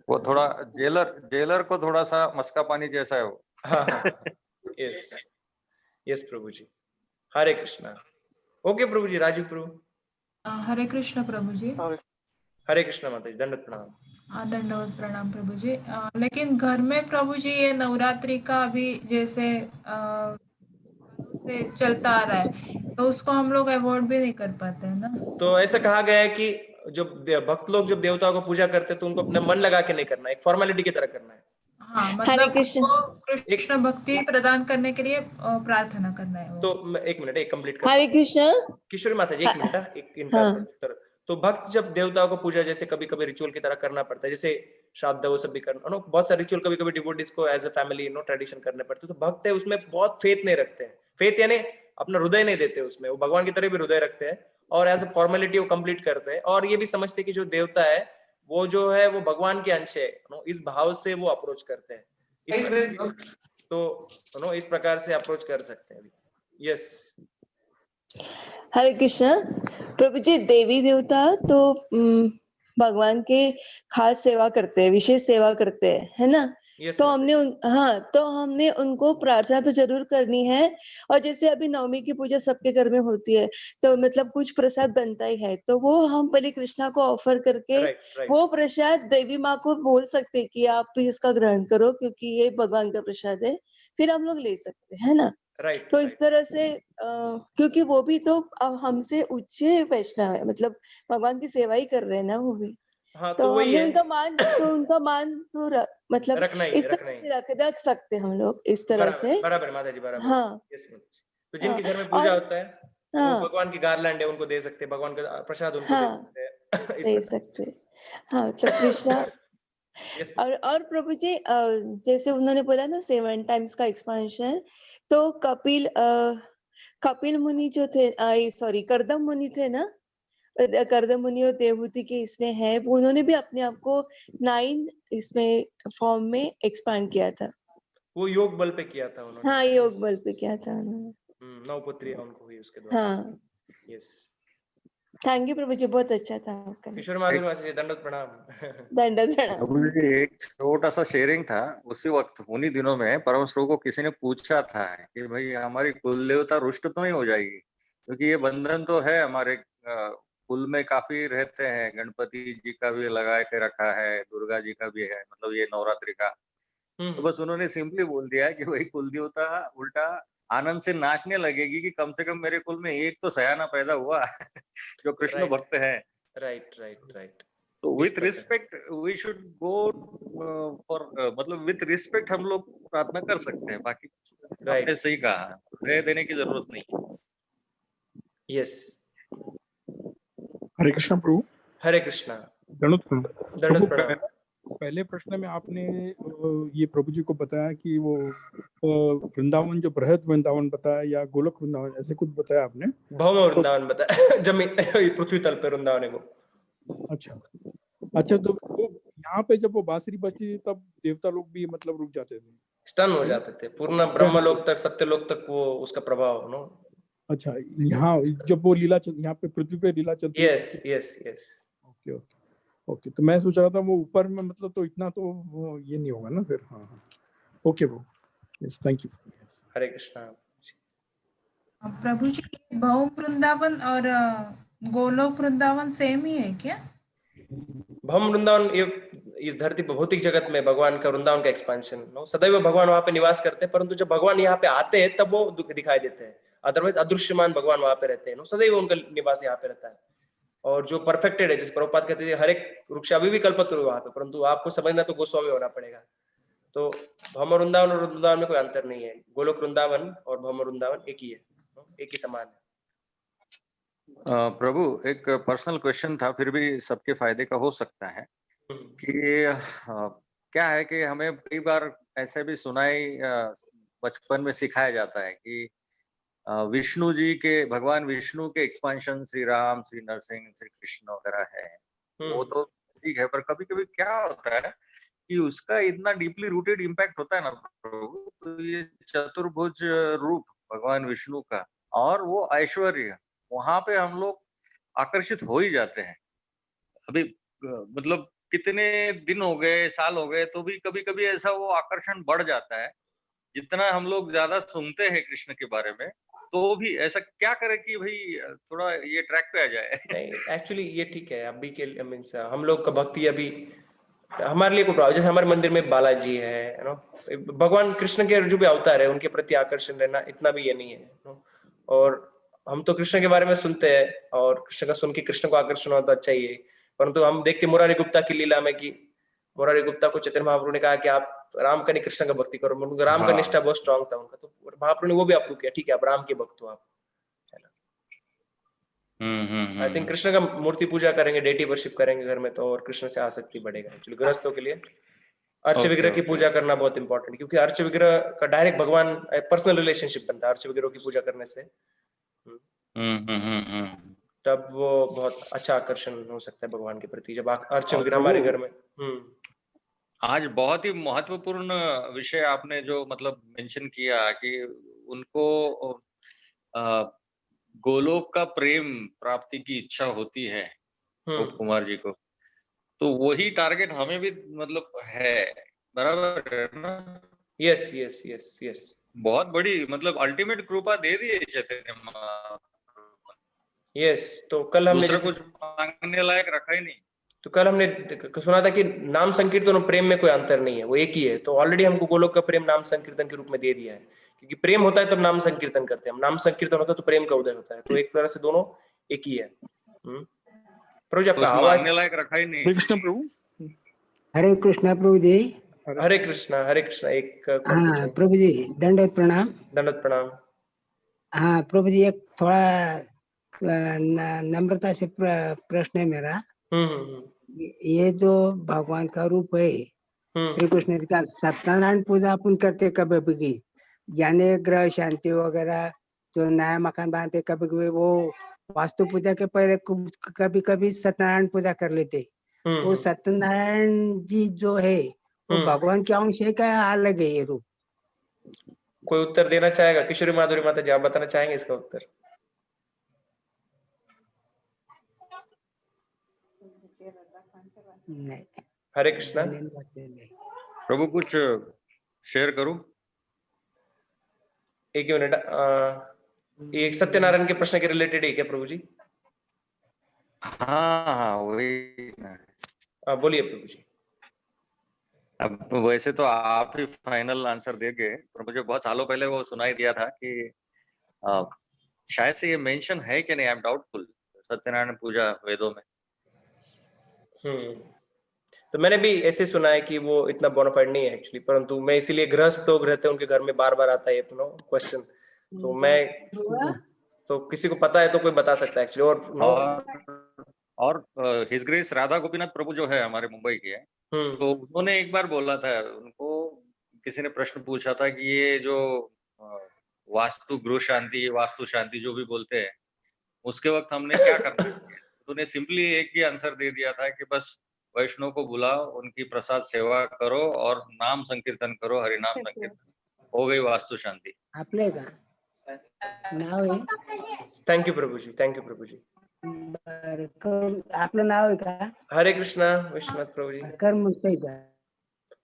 वो थोड़ा जेलर को थोड़ा सा मस्का पानी जैसा है वो। हाँ, यस यस प्रभु जी, हरे कृष्णा। ओके प्रभु जी, राजीव प्रभु। हरे कृष्ण प्रभु जी। हरे कृष्णा माता जी, दंडवत प्रणाम। दंडवत प्रणाम प्रभु जी। लेकिन घर में प्रभु जी ये नवरात्रि का अभी जैसे से चलता आ रहा है, तो उसको हम लोग अवॉइड भी नहीं कर पाते हैं ना। तो ऐसा कहा गया है कि जो भक्त लोग जब देवताओं को पूजा करते हैं तो उनको अपना मन लगा के नहीं करना, एक फॉर्मेलिटी की तरह करना है। हाँ, मतलब कृष्ण भक्ति प्रदान करने के लिए प्रार्थना करना है। तो एक मिनट, एक कंप्लीट कर। हरे कृष्ण किशोरी माता जी, एक मिनट, एक इनका उत्तर। तो भक्त जब देवताओं को पूजा जैसे कभी कभी रिचुअल की तरह करना पड़ता है, जैसे श्राद्ध वो सब भी करना नो, बहुत सारे रिचुअल कभी कभी डिवोटीज को as a family no tradition करने पड़ते हैं, तो भक्त है उसमें बहुत फेथ नहीं रखते हैं। फेथ यानी अपना हृदय नहीं देते उसमें, वो भगवान की तरह भी हृदय रखते हैं और एज अ फॉर्मेलिटी वो कंप्लीट करते हैं, और ये भी समझते हैं कि जो देवता है वो जो है वो भगवान के अंश है नो, इस भाव से वो अप्रोच करते हैं। तो नो इस प्रकार से अप्रोच कर सकते हैं। यस हरे कृष्ण प्रभु जी। देवी देवता तो भगवान के खास सेवा करते हैं, विशेष सेवा करते हैं, है ना। तो हमने उनको प्रार्थना तो जरूर करनी है। और जैसे अभी नवमी की पूजा सबके घर में होती है, तो मतलब कुछ प्रसाद बनता ही है, तो वो हम पहले कृष्णा को ऑफर करके वो प्रसाद देवी माँ को बोल सकते हैं कि आप इसका ग्रहण करो क्योंकि ये भगवान का प्रसाद है, फिर हम लोग ले सकते हैं, है ना। तो इस तरह से क्योंकि वो भी तो हमसे उच्च वैष्णव है, मतलब भगवान की सेवा ही कर रहे हैं ना वो भी। हाँ, तो हमने उनका मान तो मतलब इस तरह रख सकते हम लोग इस तरह से। बराबर माता जी, बराबर। हाँ, तो जिनके घर में पूजा होता है वो भगवान की गारलैंड है उनको दे सकते हैं, भगवान का प्रसाद उनको दे सकते हैं। हाँ, मतलब कृष्णा। और प्रभु जी जैसे उन्होंने बोला ना 7 टाइम्स का एक्सपांशन, तो कपिल मुनि जो थे, सॉरी कर्दम मुनि थे ना, कर्दम मुनि और देवहूति के इसमें है, वो उन्होंने भी अपने आप को 9 इसमें फॉर्म में एक्सपांड किया था। वो योग बल पे किया था उन्होंने। हाँ, योग बल पे किया था उन्होंने। 9 पुत्रियां उनको हुई उसके द्वारा। हाँ, यस। थैंक यू प्रभु जी, बहुत अच्छा था आपका। किशोर माता जी, दंडवत प्रणाम। दंडवत प्रणाम। एक छोटा सा शेयरिंग था उसी वक्त, उन्हीं दिनों में परम प्रभु को किसी ने पूछा था कि भाई हमारी कुल देवता रुष्ट तो नहीं हो जाएगी, क्योंकि ये बंधन तो है हमारे कुल में काफी रहते हैं, गणपति जी का भी लगा के रखा है, दुर्गा जी का भी है, मतलब ये नवरात्रि का। तो बस उन्होंने सिंपली बोल दिया कि भाई कुल देवता उल्टा आनंद से नाचने लगेगी कि कम से कम मेरे कुल में एक तो सयाना पैदा हुआ जो कृष्ण भक्त है। राइट। तो with respect we should go for, मतलब विथ रिस्पेक्ट हम लोग प्रार्थना कर सकते हैं, बाकी आपने सही कहा, दया देने की जरूरत नहीं। यस। हरे कृष्णा प्रभु। हरे कृष्णा। दंडवत प्रणाम। पहले प्रश्न में आपने ये प्रभु जी को बताया कि वो वृंदावन जो बृहद वृंदावन बताया या गोलक वृंदावन, ऐसे कुछ बताया आपने। भौम वृंदावन बताया, जमीन पृथ्वी तल पे वृंदावन है वो। अच्छा, तो यहाँ पे जब वो बांसुरी बजती तब देवता लोग भी मतलब रुक जाते थे, स्टन हो जाते थे, पूर्ण ब्रह्मलोक तक, सत्यलोक तक वो उसका प्रभाव नो। अच्छा, यहाँ जब वो लीला यहाँ पे पृथ्वी पे लीला चलती। यस। ओके, तो मैं सोच रहा था वो ऊपर में मतलब तो इतना तो वो ये नहीं होगा ना फिर। हाँ, ओके वो। Yes, thank you. Hare Krishna. प्रभु जी, भौम वृंदावन और गोलोक वृंदावन सेम ही है क्या? भौम वृंदावन इस धरती पर भौतिक जगत में भगवान का वृंदावन का एक्सपेंशन नो, सदैव भगवान वहां पे निवास करते हैं, परंतु जब भगवान यहाँ पे आते हैं तब वो दिखाई देते हैं, अदरवाइज अदृश्यमान भगवान वहां पे रहते हैं नो, सदैव उनका निवास यहाँ पे रहता है। और जो परफेक्टेड है, जिस प्रभुपाद कहते हैं हर एक वृक्ष अभी भी कल्पतरु वहां पे, परंतु आपको समझना तो गोस्वामी होना पड़ेगा। तो भौम वृंदावन और वृंदावन में कोई अंतर नहीं है। गोलोक वृंदावन और भौम वृंदावन एक ही है, एक ही समान है। प्रभु एक पर्सनल क्वेश्चन था, फिर भी सबके फायदे का हो सकता है कि क्या है कि हमें कई बार ऐसे भी सुनाई बचपन में सिखाया जाता है कि विष्णु जी के, भगवान विष्णु के एक्सपांशन श्री राम, श्री नरसिंह, श्री कृष्ण वगैरह है, वो तो ठीक है, पर कभी कभी क्या होता है कि उसका इतना डीपली रूटेड इम्पैक्ट होता है ना प्रभु, तो ये चतुर्भुज रूप भगवान विष्णु का और वो ऐश्वर्य, वहां पे हम लोग आकर्षित हो ही जाते हैं। अभी मतलब कितने दिन हो गए, साल हो गए, तो भी कभी कभी ऐसा वो आकर्षण बढ़ जाता है। जितना हम लोग ज्यादा सुनते हैं कृष्ण के बारे में, तो भी ऐसा क्या करें कि भाई थोड़ा ये ट्रैक पे आ जाए? नहीं, एक्चुअली ये ठीक है। अभी के मीन्स हम लोग का भक्ति अभी हमारे लिए कोई प्रॉब्लम, जैसे हमारे मंदिर में बालाजी है, नो, भगवान कृष्ण के जो भी अवतार है उनके प्रति आकर्षण रहना इतना भी ये नहीं है, नो। और हम तो कृष्ण के बारे में सुनते हैं और कृष्ण का सुन के कृष्ण को आकर्षण होता अच्छा ही है, परंतु हम देखते मुरारी गुप्ता की लीला में कि मुरारी गुप्ता को चैतन्य महाप्रभु ने कहा कि आप राम का नहीं कृष्ण का भक्ति करो, राम का निष्ठा बहुत स्ट्रांग था उनका, तो महाप्रभु ने वो भी अप्रूव किया, ठीक है आप राम के भक्त हो आप, है ना। आई थिंक कृष्ण का मूर्ति पूजा करेंगे, डेटी वर्शिप करेंगे घर में, तो और कृष्ण से आसक्ति बढ़ेगा। एक्चुअली गृहस्थों के लिए अर्च विग्रह की पूजा करना बहुत इंपॉर्टेंट है, क्योंकि अर्च विग्रह का डायरेक्ट भगवान पर्सनल रिलेशनशिप बनता है अर्च विग्रह की पूजा करने से। तब वो बहुत अच्छा आकर्षण हो सकता है भगवान के प्रति, जब अर्च विग्रह हमारे घर में। आज बहुत ही महत्वपूर्ण विषय आपने जो मतलब मेंशन किया कि उनको गोलोक का प्रेम प्राप्ति की इच्छा होती है गोप कुमार जी को, तो वही टारगेट हमें भी मतलब है, बराबर है ना? यस यस यस यस, बहुत बड़ी मतलब अल्टीमेट कृपा दे दी है चैतन्य महाप्रभु। यस, तो कल हमने कुछ मांगने लायक रखा ही नहीं। तो कल हमने सुना था कि नाम संकीर्तन और प्रेम में कोई अंतर नहीं है, वो एक ही है। तो ऑलरेडी हमको गोलोक का प्रेम नाम संकीर्तन के रूप में दे दिया है, क्योंकि प्रेम होता है तब नाम संकीर्तन करते हैं, नाम संकीर्तन होता है तो प्रेम का उदय होता है, तो एक तरह से दोनों एक ही है। प्रभु जी आपका आवाज मांगने लायक रखा ही नहीं। हरे कृष्ण प्रभु। हरे कृष्ण प्रभु जी। हरे कृष्ण हरे कृष्ण। एक हाँ प्रभु जी, दंडवत प्रणाम। दंडवत प्रणाम। हाँ प्रभु जी, एक थोड़ा नम्रता से प्रश्न है मेरा। ये जो भगवान का रूप है श्री कृष्ण जी का, सत्यनारायण पूजा अपन करते कभी कभी, यानी ग्रह शांति वगैरह जो नया मकान बनाते, कभी कभी वो वास्तु पूजा के पहले कभी कभी सत्यनारायण पूजा कर लेते। वो सत्यनारायण जी जो है वो भगवान के अंश है क्या अलग है ये रूप? कोई उत्तर देना चाहेगा? किशोरी माधुरी माता जी आप बताना चाहेंगे इसका उत्तर? नहीं। हरे कृष्णा। प्रभु कुछ शेयर करूं? एक मिनट, एक सत्यनारायण के प्रश्न के रिलेटेड है क्या प्रभु जी? हाँ वही। बोलिए प्रभु जी। अब वैसे तो आप ही फाइनल आंसर देंगे, पर मुझे बहुत सालों पहले वो सुनाई दिया था कि शायद से ये मेंशन है कि नहीं, आई एम डाउटफुल, सत्यनारायण पूजा वेदों में। तो मैंने भी ऐसे सुना है कि वो इतना बोनाफाइड नहीं है एक्चुअली, परंतु मैं इसीलिए गृहस्थ लोग रहते हैं उनके घर में बार बार आता है क्वेश्चन, तो मैं तो किसी को पता है तो कोई बता सकता है एक्चुअली। और हिज ग्रेस राधा गोपीनाथ प्रभु जो है हमारे मुंबई के, तो उन्होंने एक बार बोला था, उनको किसी ने प्रश्न पूछा था कि ये जो वास्तु गृह शांति, वास्तु शांति जो भी बोलते हैं, उसके वक्त हमने क्या करना है? उन्होंने सिंपली एक ही आंसर दे दिया था कि बस वैष्णव को बुलाओ, उनकी प्रसाद सेवा करो और नाम संकीर्तन करो, हरि नाम संकीर्तन, हो गई वास्तु शांति। आपले का नाव आहे? थैंक यू प्रभु जी, थैंक यू प्रभु जी। आपलं नाव आहे का? हरे कृष्णा विश्वनाथ प्रभु जी। कर मुक्ताई का।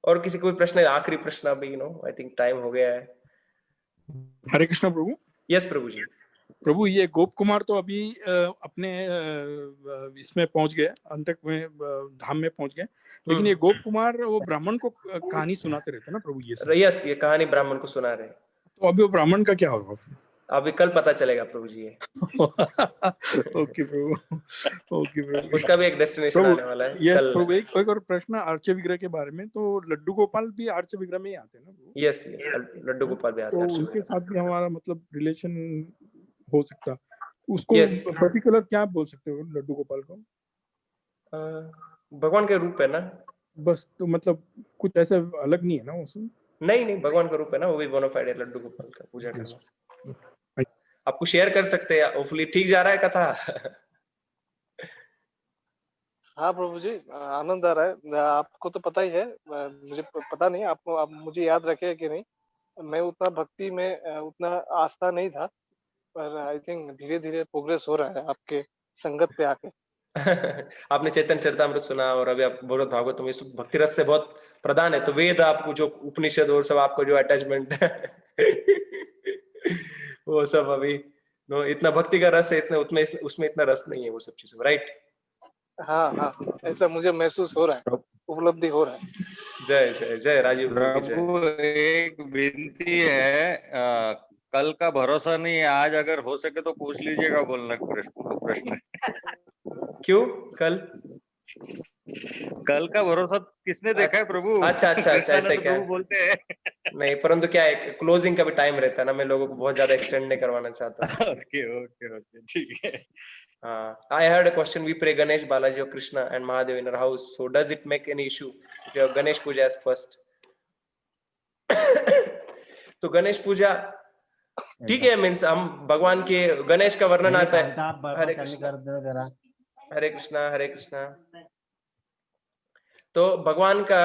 और किसी कोई प्रश्न है? आखिरी प्रश्न अभी, आई थिंक टाइम हो गया है। हरे कृष्णा प्रभु। यस प्रभु जी। प्रभु ये गोप कुमार तो अभी अपने इसमें पहुंच गए, अंतक में धाम में पहुंच गए, लेकिन ये गोप कुमार वो ब्राह्मण को कहानी सुनाते रहते ना प्रभु? ये यस, ये कहानी ब्राह्मण को सुना रहे। तो अभी वो ब्राह्मण का क्या होगा? अभी कल पता चलेगा प्रभु जी ये। ओके प्रभु, ओके प्रभु। उसका भी एक डेस्टिनेशन आने वाला है यस कल। प्रभु, एक और प्रश्न आर्च विग्रह के बारे में। तो लड्डू गोपाल भी आर्च विग्रह में ही आते हैं ना प्रभु? यस यस, लड्डू गोपाल भी आते तो हैं। उनके साथ भी हमारा मतलब रिलेशन हो सकता है, उसको Yes. पर्टिकुलर क्या बोल सकते हो लड्डू गोपाल को? भगवान के रूप है ना बस, तो मतलब कुछ ऐसा अलग नहीं है ना उसमें? नहीं नहीं, भगवान का रूप है ना, वो भी बोनाफाइड है लड्डू गोपाल का पूजा करना। आपको शेयर कर सकते हैं, होपफुली ठीक जा रहा है कथा। हाँ प्रभु जी, आनंद आ रहा है। आपको तो पता ही है, मुझे पता नहीं आपको, आप मुझे याद रखे कि नहीं। मैं उतना भक्ति में उतना आस्था नहीं था, पर आई थिंक धीरे धीरे प्रोग्रेस हो रहा है आपके संगत पे आके। आपने चैतन्य चरितामृत सुना और अभी आप बोलो भागवत में भक्ति रस से बहुत प्रधान है, तो वेद आपको जो उपनिषद और सब आपको जो अटैचमेंट वो सब अभी इतना भक्ति का रस है, इतना उसमें इतना रस नहीं है वो सब चीजें, राइट? हाँ हाँ, ऐसा मुझे महसूस हो रहा है, उपलब्धि हो रहा है। जय जय जय राजीव प्रभु, एक विनती है, कल का भरोसा नहीं है, आज अगर हो सके तो पूछ लीजिएगा बोलना प्रश्न। क्यों कल? कल का भरोसा किसने देखा है प्रभु? अच्छा अच्छा अच्छा, ऐसे क्या बोलते हैं। नहीं, परंतु क्या है, क्लोजिंग का भी टाइम रहता है ना, मैं लोगों को बहुत ज्यादा एक्सटेंड नहीं करवाना चाहता। ओके ओके ओके, ठीक है। I had a question. We pray Ganesh, Balaji, or Krishna and Mahadev in our house. So does it make any issue if you have Ganesh puja as first? तो गणेश पूजा ठीक है, means हम भगवान के गणेश का वर्णन आता है। हरे कृष्णा हरे कृष्णा हरे कृष्णा। तो भगवान का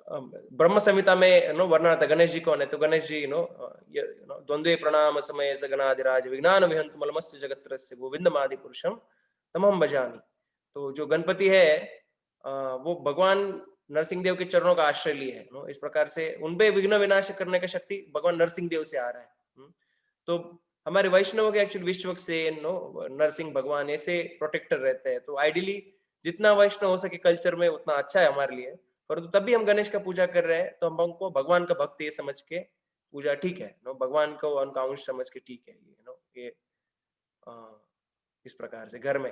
ब्रह्म संहिता में वर्णन आता है गणेश जी कौन है। तो गणेश जी द्वंद्वे प्रणाम समय सगनाधिराज विज्ञान विहंतु मलमस्य जगत्रस्य गोविंदमादि पुरुषम तमहं भजामि। तो जो गणपति है वो भगवान नरसिंह देव के चरणों का आश्रय लिए है। इस प्रकार से उनपे विघ्न विनाश करने का शक्ति भगवान नरसिंह देव से आ रहा है। तो हमारे वैष्णव के एक्चुअली विश्वक से नरसिंह भगवान ऐसे प्रोटेक्टर रहते हैं। तो आइडियली जितना वैष्णव हो सके कल्चर में उतना अच्छा है हमारे लिए, परंतु तब भी हम गणेश का पूजा कर रहे हैं तो हम उनको भगवान का भक्त ये समझ के पूजा ठीक है, भगवान को उनका अंश समझ के ठीक है ये इस प्रकार से घर में।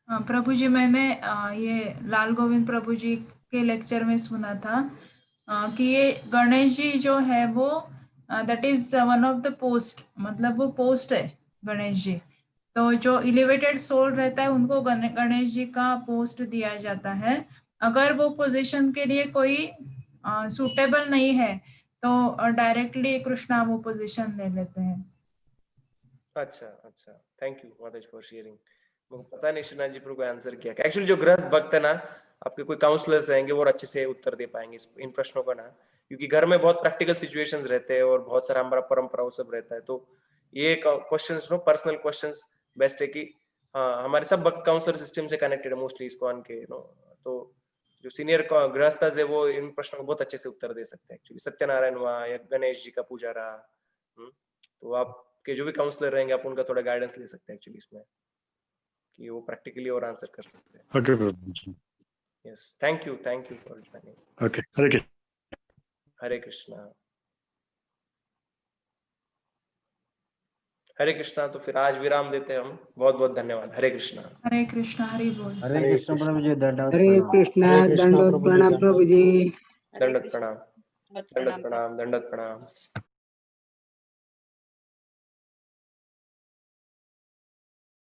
प्रभु जी, मैंने ये लाल गोविंद प्रभु जी के लेक्चर में सुना था कि ये गणेश जी जो है वो that is one of the post, मतलब वो पोस्ट है गणेश जी। तो जो एलिवेटेड सोल रहता है उनको गणेश जी का पोस्ट दिया जाता है। अगर वो पोजीशन के लिए कोई सूटेबल नहीं है तो डायरेक्टली कृष्णा वो पोजीशन ले लेते हैं। अच्छा अच्छा, थैंक यू माताजी फॉर शेयरिंग। मुझे पता नहीं श्रीनाथ जी को आंसर किया। एक्चुअली जो गृहस्थ भक्त है ना, आपके कोई काउंसलर्स रहेंगे वो अच्छे से उत्तर दे पाएंगे इन प्रश्नों का ना, क्योंकि घर में बहुत प्रैक्टिकल सिचुएशंस रहते हैं और बहुत सारा हमारा परंपरा वो सब रहता है। तो ये क्वेश्चंस पर्सनल क्वेश्चंस बेस्ट है कि हाँ, हमारे सब भक्त काउंसलर सिस्टम से कनेक्टेड है मोस्टली इस्कॉन के तो जो सीनियर गृहस्थ है वो इन प्रश्नों को बहुत अच्छे से उत्तर दे सकते हैं। एक्चुअली सत्यनारायण हुआ या गणेश जी का पूजा रहा, तो आपके जो भी काउंसलर रहेंगे आप उनका थोड़ा गाइडेंस ले सकते हैं एक्चुअली इसमें, कि वो प्रैक्टिकली और आंसर कर सकते हैं। ओके प्रभु जी, yes, thank you for joining. Okay, Hare Krishna Hare Krishna Hare Krishna. तो फिर आज विराम देते हैं हम। बहुत बहुत धन्यवाद। हरे कृष्णा हरे कृष्णा हरि बोल। हरे कृष्ण प्रभु जी, हरे कृष्णा, दंडोत प्रणाम प्रभु जी। दंडोत प्रणाम दंडोत प्रणाम दंडोत प्रणाम।